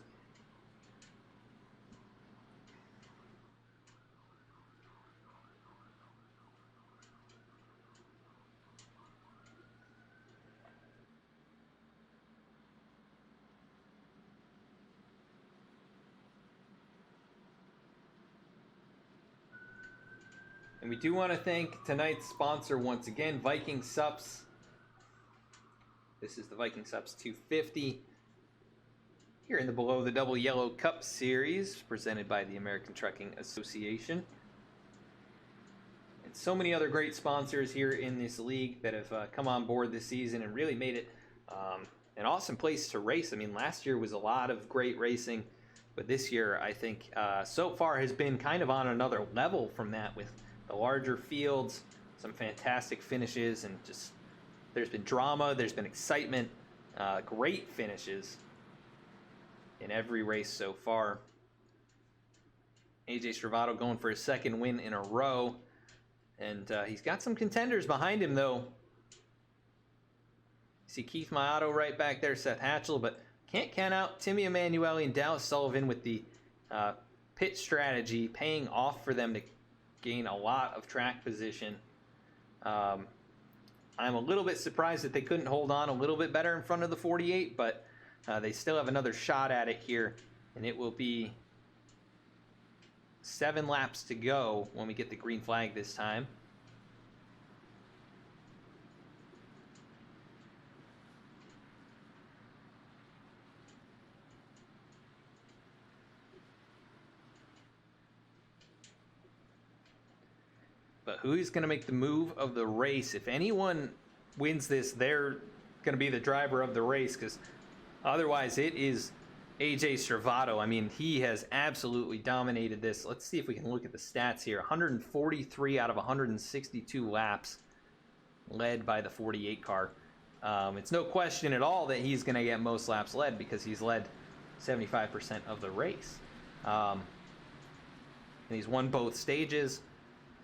And we do want to thank tonight's sponsor once again, Viking Supps. This is the Viking Supps 250 here in the Below the Double Yellow Cup Series, presented by the American Trucking Association. And so many other great sponsors here in this league that have come on board this season and really made it an awesome place to race. I mean, last year was a lot of great racing, but this year I think so far has been kind of on another level from that, with the larger fields, some fantastic finishes, and just there's been drama, there's been excitement, great finishes in every race so far. AJ Stravato going for his 2nd win in a row, and he's got some contenders behind him though. You see Keith Maotto right back there, Seth Hatchell, but can't count out Timmy Emanuele and Dallas Sullivan with the pit strategy paying off for them to gain a lot of track position. I'm a little bit surprised that they couldn't hold on a little bit better in front of the 48, but they still have another shot at it here, and it will be 7 laps to go when we get the green flag this time. But who's going to make the move of the race? If anyone wins this, they're going to be the driver of the race, because otherwise it is AJ Stravato. I mean, he has absolutely dominated this. Let's see if we can look at the stats here. 143 out of 162 laps led by the 48 car. It's no question at all that he's going to get most laps led, because he's led 75% of the race. And he's won both stages.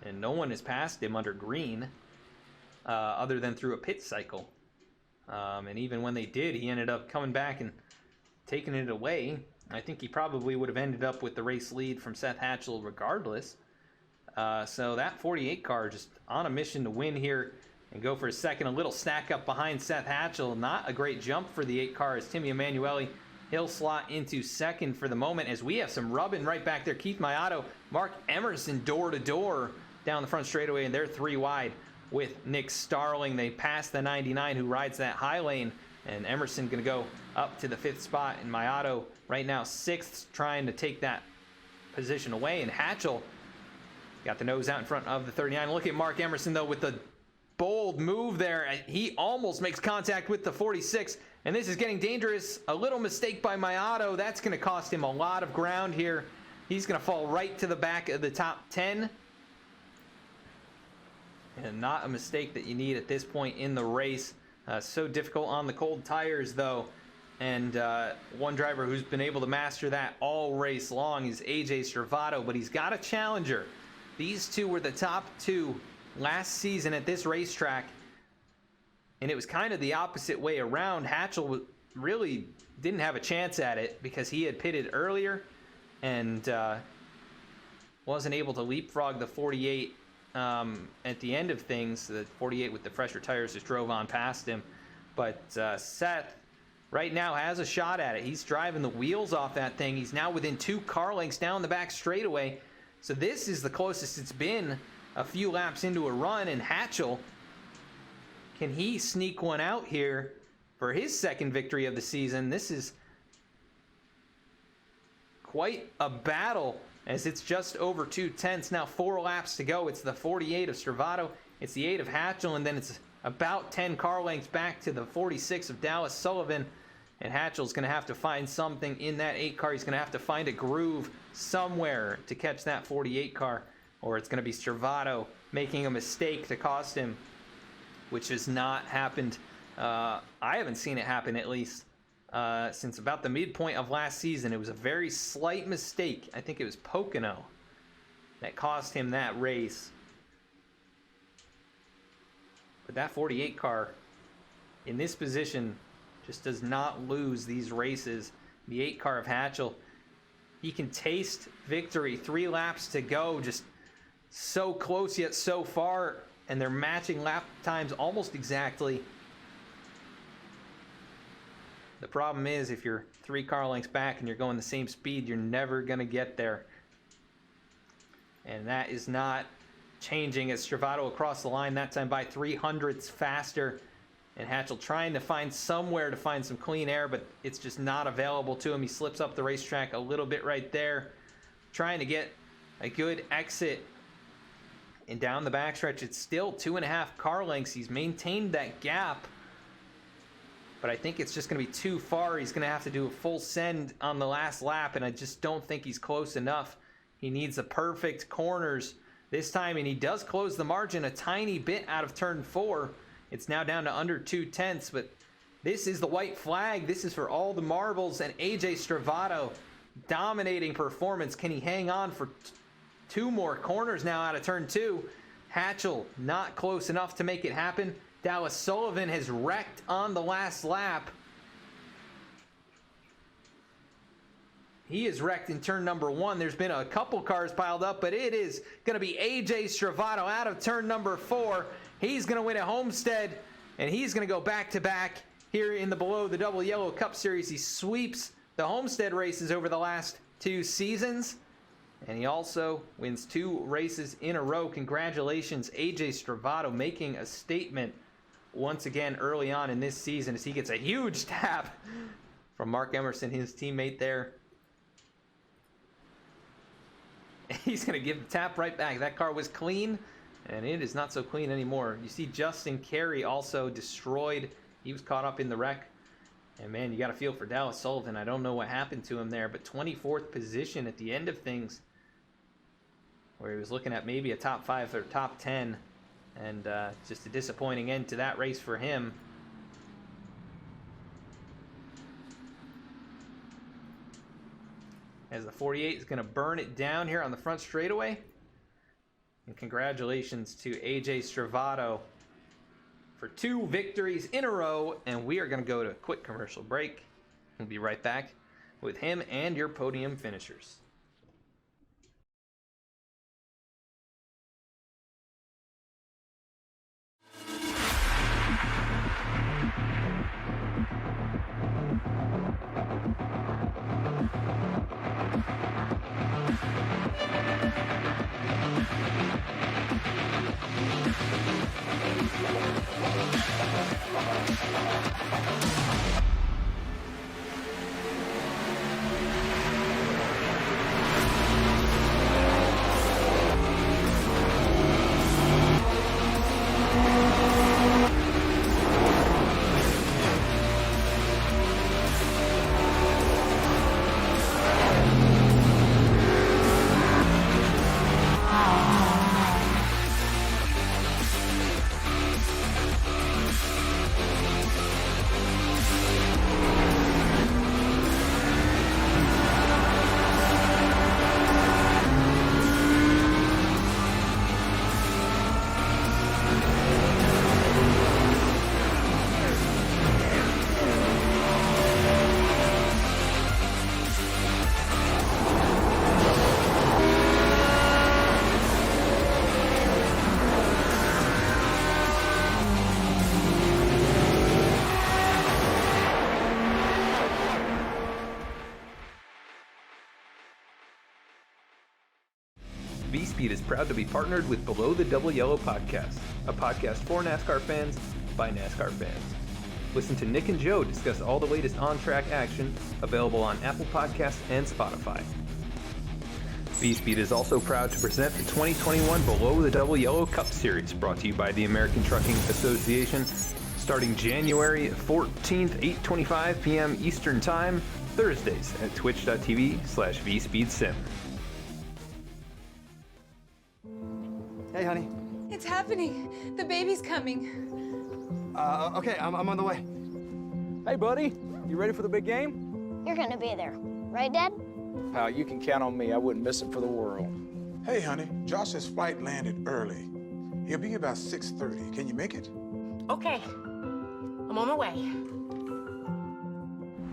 And no one has passed him under green other than through a pit cycle. And even when they did, he ended up coming back and taking it away. I think he probably would have ended up with the race lead from Seth Hatchell regardless. So that 48 car just on a mission to win here and go for a 2nd. A little stack up behind Seth Hatchell. Not a great jump for the 8 car as Timmy Emanuele He'll slot into second for the moment as we have some rubbing right back there. Keith Mayato, Mark Emerson door to door down the front straightaway, and they're 3 wide with Nick Starling. They pass the 99 who rides that high lane, and Emerson going to go up to the 5th spot, and Mayato right now 6th, trying to take that position away. And Hatchell got the nose out in front of the 39. Look at Mark Emerson though with the bold move there. He almost makes contact with the 46, and this is getting dangerous. A little mistake by Mayato. That's going to cost him a lot of ground here. He's going to fall right to the back of the top 10. And not a mistake that you need at this point in the race. So difficult on the cold tires though. And one driver who's been able to master that all race long is AJ Stravato, but he's got a challenger. These two were the top 2 last season at this racetrack, and it was kind of the opposite way around. Hatchell really didn't have a chance at it because he had pitted earlier and wasn't able to leapfrog the 48 at the end of things. The 48 with the fresher tires just drove on past him. But Seth right now has a shot at it. He's driving the wheels off that thing. He's now within 2 car lengths down the back straightaway. So this is the closest it's been a few laps into a run. And Hatchell, can he sneak one out here for his 2nd victory of the season? This is quite a battle as it's just over 2/10. Now 4 laps to go. It's the 48 of Stravato. It's the 8 of Hatchell, and then it's about 10 car lengths back to the 46 of Dallas Sullivan. And Hatchell's going to have to find something in that 8 car. He's going to have to find a groove somewhere to catch that 48 car, or it's going to be Stravato making a mistake to cost him, which has not happened. I haven't seen it happen, at least, since about the midpoint of last season. It was a very slight mistake. I think it was Pocono that cost him that race. But that 48 car in this position just does not lose these races. The 8 car of Hatchell, he can taste victory. 3 laps to go, just so close yet so far, and they're matching lap times almost exactly. The problem is if you're 3 car lengths back and you're going the same speed, you're never going to get there. And that is not changing as Stravato across the line, that time by 300ths faster. And Hatchell trying to find somewhere to find some clean air, but it's just not available to him. He slips up the racetrack a little bit right there, trying to get a good exit. And down the backstretch, it's still 2.5 car lengths. He's maintained that gap, but I think it's just going to be too far. He's going to have to do a full send on the last lap, and I just don't think he's close enough. He needs the perfect corners this time, and he does close the margin a tiny bit out of turn 4. It's now down to under 2/10, but this is the white flag. This is for all the marbles, and AJ Stravato, dominating performance. Can he hang on for 2 more corners now out of turn 2? Hatchell not close enough to make it happen. Dallas Sullivan has wrecked on the last lap. He is wrecked in turn number 1. There's been a couple cars piled up, but it is going to be AJ Stravato out of turn number 4. He's going to win at Homestead, and he's going to go back-to-back here in the Below the Double Yellow Cup Series. He sweeps the Homestead races over the last 2 seasons, and he also wins 2 races in a row. Congratulations, AJ Stravato, making a statement once again early on in this season as he gets a huge tap from Mark Emerson, his teammate there. He's going to give the tap right back. That car was clean, and it is not so clean anymore. You see Justin Carey also destroyed. He was caught up in the wreck. And man, you got to feel for Dallas Sullivan. I don't know what happened to him there, but 24th position at the end of things, where he was looking at maybe a top 5 or top 10. And just a disappointing end to that race for him. As the 48 is going to burn it down here on the front straightaway. And congratulations to AJ Stravato for 2 victories in a row. And we are going to go to a quick commercial break. We'll be right back with him and your podium finishers. V-Speed is proud to be partnered with Below the Double Yellow podcast, a podcast for NASCAR fans by NASCAR fans. Listen to Nick and Joe discuss all the latest on-track action, available on Apple Podcasts and Spotify. V-Speed is also proud to present the 2021 Below the Double Yellow Cup Series, brought to you by the American Trucking Association, starting January 14th, 8:25 p.m. Eastern Time, Thursdays at twitch.tv/vspeedsim. Hey, honey. It's happening. The baby's coming. Okay, I'm on the way. Hey, buddy. You ready for the big game? You're gonna be there, right, Dad? You can count on me. I wouldn't miss it for the world. Hey, honey, Josh's flight landed early. He'll be about 6:30. Can you make it? Okay. I'm on my way.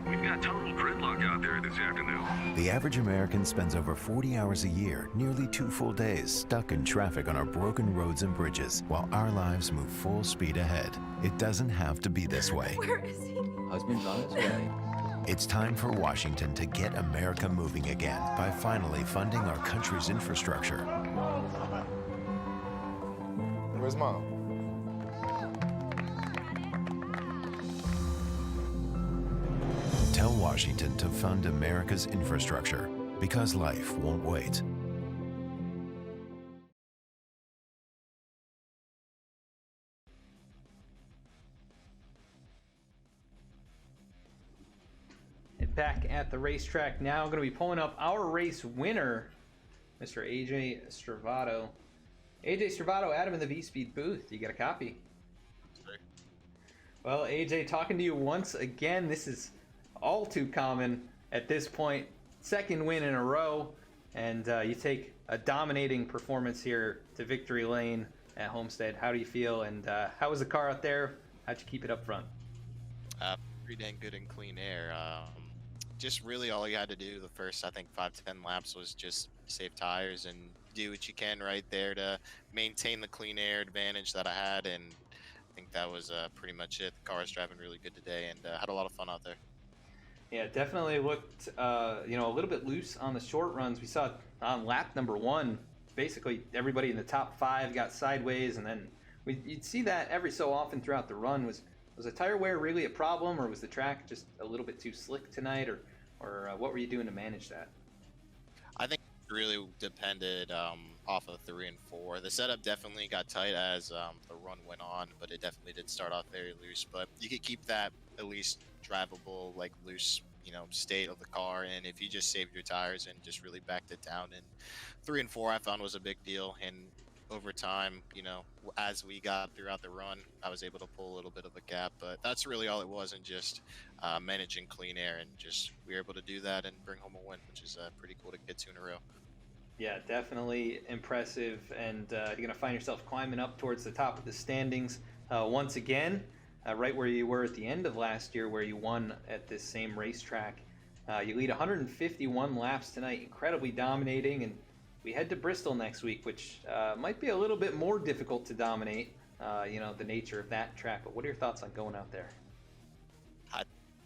We've got total gridlock out there this afternoon. The average American spends over 40 hours a year, nearly 2 full days, stuck in traffic on our broken roads and bridges, while our lives move full speed ahead. It doesn't have to be this way. Where is he? Husband's on his way. It's time for Washington to get America moving again by finally funding our country's infrastructure. Where's Mom? Tell Washington to fund America's infrastructure, because life won't wait. Back at the racetrack now. Going to be pulling up our race winner, Mr. AJ Stravato. AJ Stravato, Adam in the V-Speed booth. You got a copy? Sorry. Well, AJ, talking to you once again. This is all too common at this point. Second win in a row, and you take a dominating performance here to victory lane at Homestead. How do you feel, and how was the car out there? How'd you keep it up front? Pretty dang good in clean air. Just really all you had to do the first, I think, 5 to 10 laps was just save tires and do what you can right there to maintain the clean air advantage that I had, and I think that was pretty much it. The car was driving really good today, and had a lot of fun out there. Yeah, definitely looked a little bit loose on the short runs. We saw on lap number 1, basically everybody in the top 5 got sideways, and then you'd see that every so often throughout the run. Was the tire wear really a problem, or was the track just a little bit too slick tonight, or what were you doing to manage that? I think it really depended off of 3 and 4. The setup definitely got tight as the run went on, but it definitely did start off very loose. But you could keep that at least drivable, like loose, state of the car. And if you just saved your tires and just really backed it down, and 3 and 4 I found was a big deal. And over time, as we got throughout the run, I was able to pull a little bit of a gap, but that's really all it was, and just managing clean air, and just we were able to do that and bring home a win, which is pretty cool to get 2 in a row. Yeah, definitely impressive, and you're going to find yourself climbing up towards the top of the standings once again, right where you were at the end of last year, where you won at this same racetrack. You lead 151 laps tonight, incredibly dominating, and we head to Bristol next week, which might be a little bit more difficult to dominate, the nature of that track. But what are your thoughts on going out there?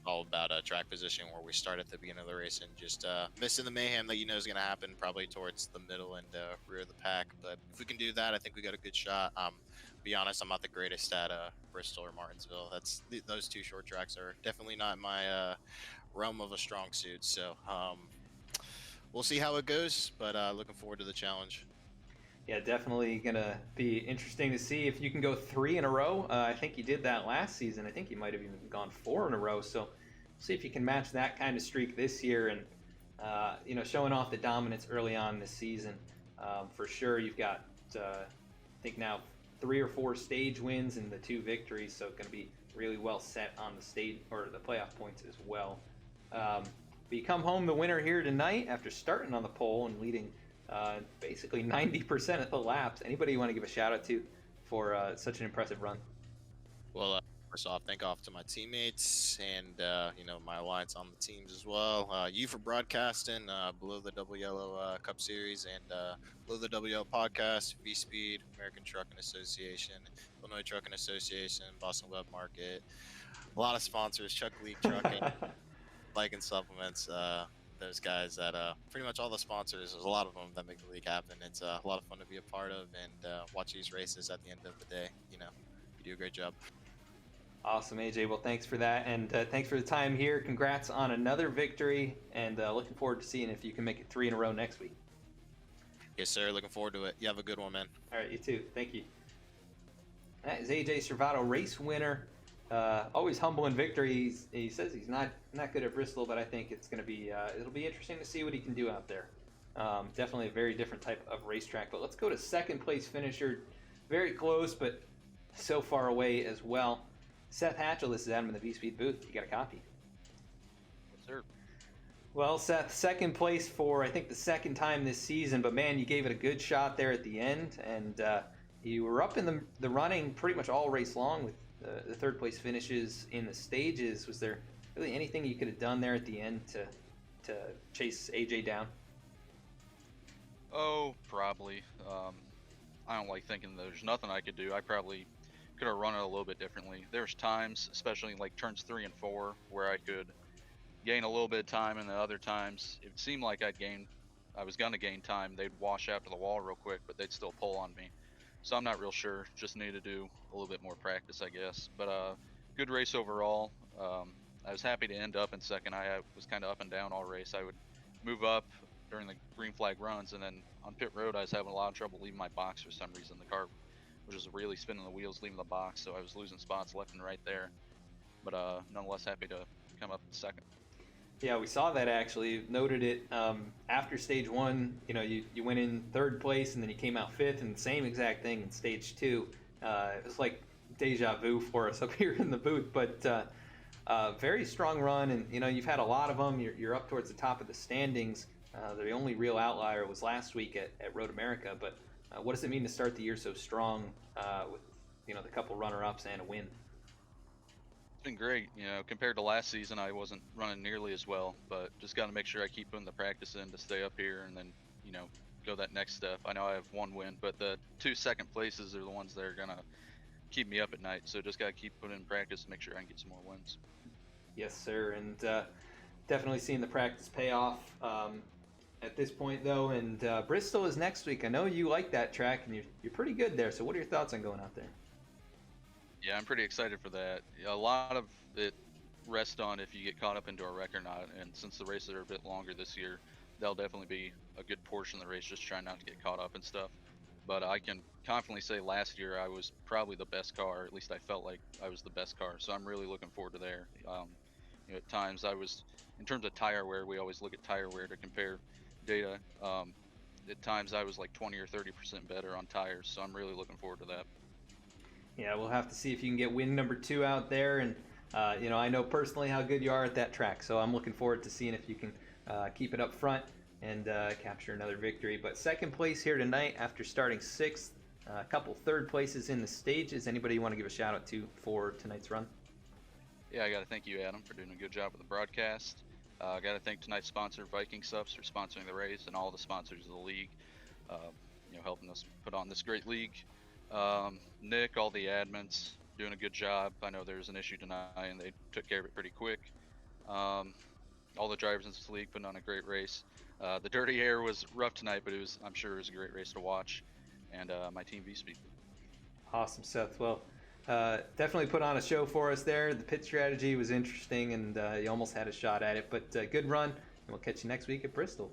All about track position, where we start at the beginning of the race and just missing the mayhem that is going to happen probably towards the middle and rear of the pack. But if we can do that, I think we got a good shot. Be honest, I'm not the greatest at Bristol or Martinsville. Those 2 short tracks are definitely not my realm of a strong suit. So we'll see how it goes, but looking forward to the challenge. Yeah, definitely going to be interesting to see if you can go 3 in a row. I think you did that last season. I think you might have even gone 4 in a row. So see if you can match that kind of streak this year, and, showing off the dominance early on this season. For sure, you've got, I think now 3 or 4 stage wins and the 2 victories. So going to be really well set on the stage or the playoff points as well. But you come home the winner here tonight after starting on the pole and leading basically 90% of the laps. Anybody you want to give a shout out to for such an impressive run? Well, first off, thank off to my teammates and my alliance on the teams as well. You for broadcasting Below the Double Yellow Cup Series, and Below the Double Yellow podcast, V-Speed, American Trucking Association, Illinois Trucking Association, Boston Web Market. A lot of sponsors, Chuck League Trucking, Viking Supplements. those guys that pretty much all the sponsors, there's a lot of them that make the league happen. It's a lot of fun to be a part of and watch these races at the end of the day. You know, you do a great job. Awesome, AJ. Well, thanks for that, and thanks for the time here. Congrats on another victory, and looking forward to seeing if you can make it 3 in a row next week. Yes, sir. Looking forward to it. You have a good one, man. All right, you too. Thank you. That is AJ Servato, race winner. Always humble in victory. He says he's not good at Bristol, but I think it's going to be it'll be interesting to see what he can do out there. Definitely a very different type of racetrack. But let's go to second place finisher. Very close, but so far away as well. Seth Hatchell, this is Adam in the V-Speed booth. You got a copy? Yes, sir. Well, Seth, second place for, I think, the second time this season, but man, you gave it a good shot there at the end, and you were up in the running pretty much all race long with the third place finishes in the stages. Was there really anything you could have done there at the end to chase AJ down? Oh, probably. I don't like thinking there's nothing I could do. I probably could have run it a little bit differently. There's times, especially like turns 3 and 4, where I could gain a little bit of time, and the other times it seemed like I was gonna gain time. They'd wash out to the wall real quick, but they'd still pull on me. So I'm not real sure. Just need to do a little bit more practice, I guess. But good race overall. I was happy to end up in second. I was kind of up and down all race. I would move up during the green flag runs, and then on pit road I was having a lot of trouble leaving my box for some reason. The car was just really spinning the wheels leaving the box, so I was losing spots left and right there. But nonetheless, happy to come up second. Yeah, we saw that actually. Noted it after stage 1. You know, you went in third place and then you came out 5th, and the same exact thing in stage 2. It was like deja vu for us up here in the booth, but very strong run, and you know, you've had a lot of them. You're up towards the top of the standings. The only real outlier was last week at Road America, but what does it mean to start the year so strong with, you know, the couple runner-ups and a win? It's been great. You know, compared to last season, I wasn't running nearly as well, but just got to make sure I keep putting the practice in to stay up here and then, you know, go that next step. I know I have 1 win, but the 2 second places are the ones that are going to keep me up at night. So just got to keep putting in practice and make sure I can get some more wins. Yes, sir, and definitely seeing the practice pay off at this point, though. And Bristol is next week. I know you like that track, and you're pretty good there. So what are your thoughts on going out there? Yeah, I'm pretty excited for that. A lot of it rests on if you get caught up into a wreck or not. And since the races are a bit longer this year, that'll definitely be a good portion of the race, just trying not to get caught up and stuff. But I can confidently say last year I was probably the best car. At least I felt like I was the best car. So I'm really looking forward to there. You know, at times I was, in terms of tire wear, we always look at tire wear to compare data. At times I was like 20 or 30% better on tires. So I'm really looking forward to that. Yeah, we'll have to see if you can get win number 2 out there. And, you know, I know personally how good you are at that track. So I'm looking forward to seeing if you can keep it up front and capture another victory. But second place here tonight after starting 6th. A couple third places in the stages. Anybody you want to give a shout out to for tonight's run? Yeah, I got to thank you, Adam, for doing a good job with the broadcast. I got to thank tonight's sponsor, Viking Supps, for sponsoring the race, and all the sponsors of the league, you know, helping us put on this great league. Nick, all the admins, doing a good job. I know there was an issue tonight, and they took care of it pretty quick. All the drivers in this league putting on a great race. The dirty air was rough tonight, but I'm sure it was a great race to watch. And my team V-Speed. Awesome, Seth. Well, definitely put on a show for us there. The pit strategy was interesting, and you almost had a shot at it. But good run, and we'll catch you next week at Bristol.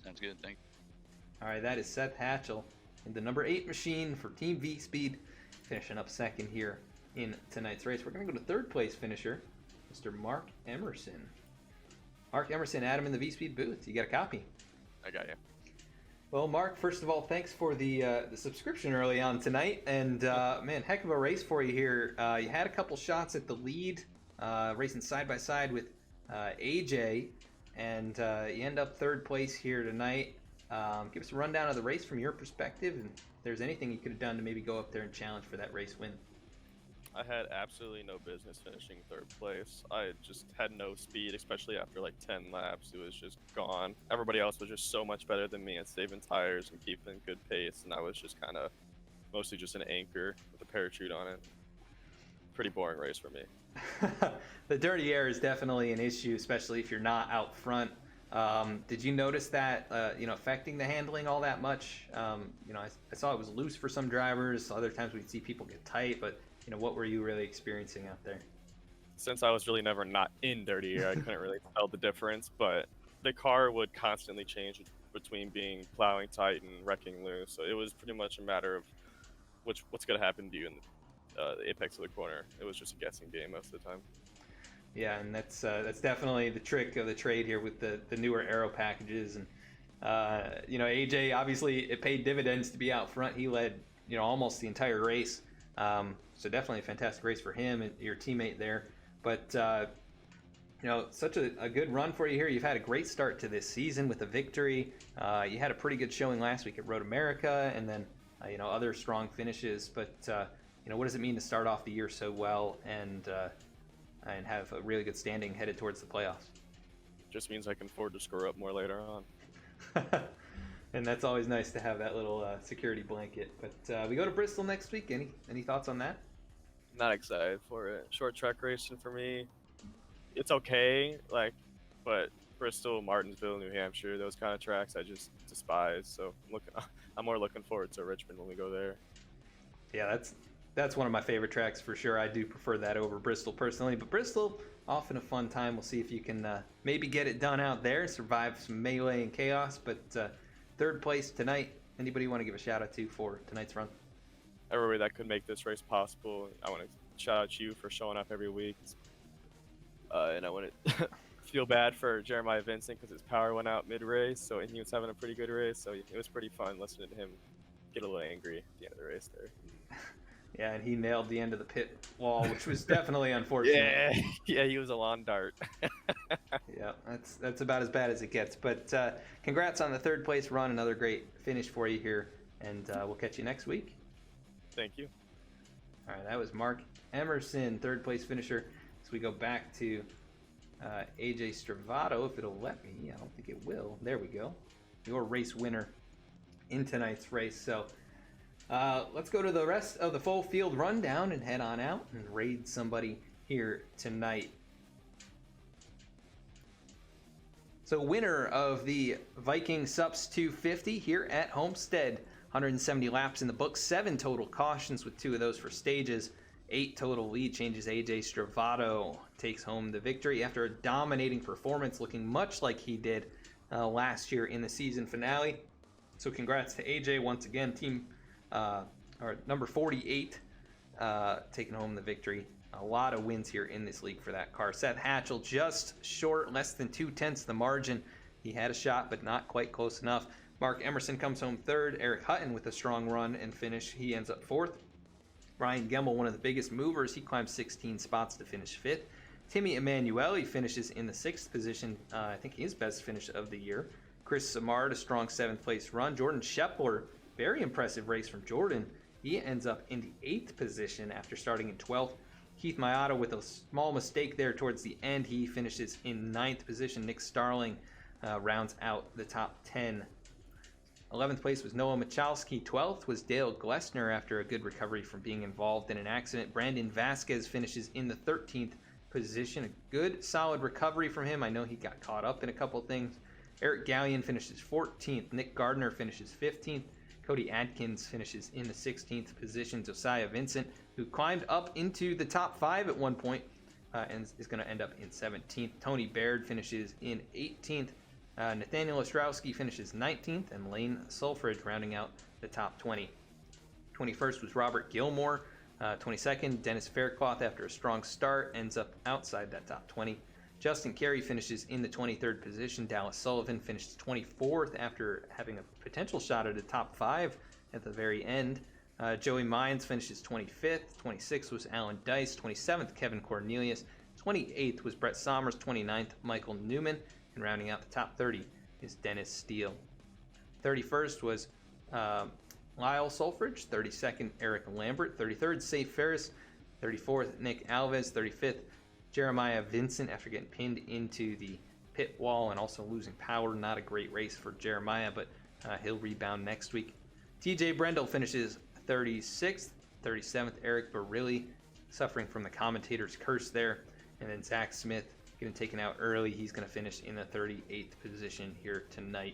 Sounds good. Thank you. All right, that is Seth Hatchell in the number 8 machine for Team V-Speed, finishing up second here in tonight's race. We're going to go to third place finisher, Mr. Mark Emerson. Mark Emerson, Adam in the V-Speed booth. You got a copy? I got you. Well, Mark, first of all, thanks for the subscription early on tonight, and man, heck of a race for you here. You had a couple shots at the lead, racing side by side with AJ, and you end up third place here tonight. Give us a rundown of the race from your perspective, and if there's anything you could have done to maybe go up there and challenge for that race win. I had absolutely no business finishing third place. I just had no speed, especially after like 10 laps. It was just gone. Everybody else was just so much better than me at saving tires and keeping good pace, and I was just kind of mostly just an anchor with a parachute on it. Pretty boring race for me. The dirty air is definitely an issue, especially if you're not out front. Did you notice that, affecting the handling all that much? I saw it was loose for some drivers. Other times we'd see people get tight, but, what were you really experiencing out there? Since I was really never not in dirty air, I couldn't really tell the difference, but the car would constantly change between being plowing tight and wrecking loose. So it was pretty much a matter of what's going to happen to you in the apex of the corner. It was just a guessing game most of the time. Yeah, and that's definitely the trick of the trade here with the newer aero packages. And AJ, obviously it paid dividends to be out front. He led almost the entire race, so definitely a fantastic race for him and your teammate there. But such a good run for you here. You've had a great start to this season with a victory. You had a pretty good showing last week at Road America, and then other strong finishes. But what does it mean to start off the year so well and have a really good standing headed towards the playoffs? Just means I can afford to screw up more later on. And that's always nice to have that little security blanket. But we go to Bristol next week. Any thoughts on that? Not excited for it. Short track racing for me, it's okay, but Bristol, Martinsville, New Hampshire, those kind of tracks I just despise. So I'm more looking forward to Richmond when we go there. Yeah, that's one of my favorite tracks for sure. I do prefer that over Bristol personally, but Bristol, often a fun time. We'll see if you can maybe get it done out there, survive some melee and chaos. But third place tonight, anybody you want to give a shout out to for tonight's run? Everybody that could make this race possible. I want to shout out you for showing up every week. And I want to feel bad for Jeremiah Vincent because his power went out mid-race, so he was having a pretty good race. So it was pretty fun listening to him get a little angry at the end of the race there. Yeah, and he nailed the end of the pit wall, which was definitely unfortunate. Yeah, he was a lawn dart. Yeah, that's about as bad as it gets. But congrats on the third place run. Another great finish for you here, and we'll catch you next week. Thank you. All right, that was Mark Emerson, third place finisher. So we go back to AJ Stravato, if it'll let me. I don't think it will. There we go. Your race winner in tonight's race. So let's go to the rest of the full field rundown and head on out and raid somebody here tonight. So winner of the Viking Supps 250 here at Homestead. 170 laps in the book, 7 total cautions with 2 of those for stages, 8 total lead changes. AJ Stravato takes home the victory after a dominating performance, looking much like he did last year in the season finale. So congrats to AJ once again, team or number 48 taking home the victory. A lot of wins here in this league for that car. Seth Hatchell just short, less than 2/10 the margin. He had a shot, but not quite close enough. Mark Emerson comes home third. Eric Hutton with a strong run and finish. He ends up fourth. Ryan Gemmel, one of the biggest movers. He climbs 16 spots to finish fifth. Timmy Emanuele finishes in the 6th position. I think his best finish of the year. Chris Samard, a strong 7th place run. Jordan Scheffler, very impressive race from Jordan. He ends up in the 8th position after starting in 12th. Keith Maiotta with a small mistake there towards the end. He finishes in 9th position. Nick Starling rounds out the top 10. 11th place was Noah Michalski. 12th was Dale Glessner after a good recovery from being involved in an accident. Brandon Vasquez finishes in the 13th position. A good, solid recovery from him. I know he got caught up in a couple things. Eric Gallion finishes 14th. Nick Gardner finishes 15th. Cody Adkins finishes in the 16th position. Josiah Vincent, who climbed up into the top 5 at one point, and is going to end up in 17th. Tony Baird finishes in 18th. Nathaniel Ostrowski finishes 19th, and Lane Sulfridge rounding out the top 20. 21st was Robert Gilmore. 22nd, Dennis Faircloth, after a strong start, ends up outside that top 20. Justin Carey finishes in the 23rd position. Dallas Sullivan finishes 24th after having a potential shot at a top 5 at the very end. Joey Mines finishes 25th. 26th was Alan Dice. 27th, Kevin Cornelius. 28th was Brett Sommers. 29th, Michael Newman. And rounding out the top 30 is Dennis Steele. 31st was Lyle Sulfridge. 32nd, Eric Lambert. 33rd, Safe Ferris. 34th, Nick Alves. 35th, Jeremiah Vincent after getting pinned into the pit wall and also losing power. Not a great race for Jeremiah, but he'll rebound next week. TJ Brendel finishes 36th. 37th, Eric Barilli, suffering from the commentator's curse there. And then Zach Smith getting taken out early. He's going to finish in the 38th position here tonight.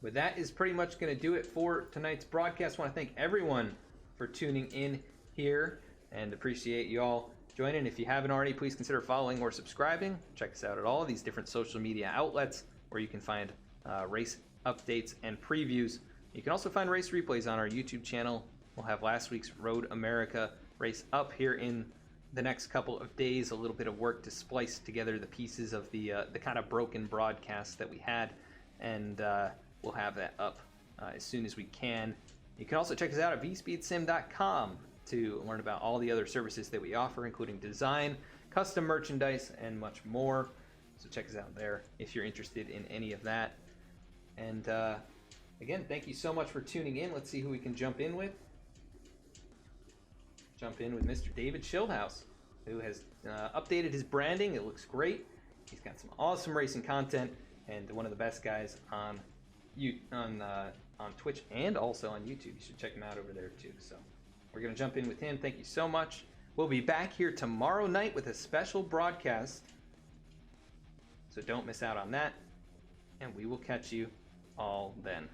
But that is pretty much going to do it for tonight's broadcast. I want to thank everyone for tuning in here and appreciate you all joining. If you haven't already, please consider following or subscribing. Check us out at all of these different social media outlets where you can find race updates and previews. You can also find race replays on our YouTube channel. We'll have last week's Road America race up here in the next couple of days. A little bit of work to splice together the pieces of the kind of broken broadcast that we had, and we'll have that up as soon as we can. You can also check us out at vspeedsim.com to learn about all the other services that we offer, including design, custom merchandise, and much more. So check us out there if you're interested in any of that. And again, thank you so much for tuning in. Let's see who we can jump in with. Jump in with Mr. David Schildhouse, who has updated his branding. It looks great. He's got some awesome racing content, and one of the best guys on Twitch and also on YouTube. You should check him out over there too. So we're going to jump in with him. Thank you so much. We'll be back here tomorrow night with a special broadcast, so don't miss out on that, and we will catch you all then.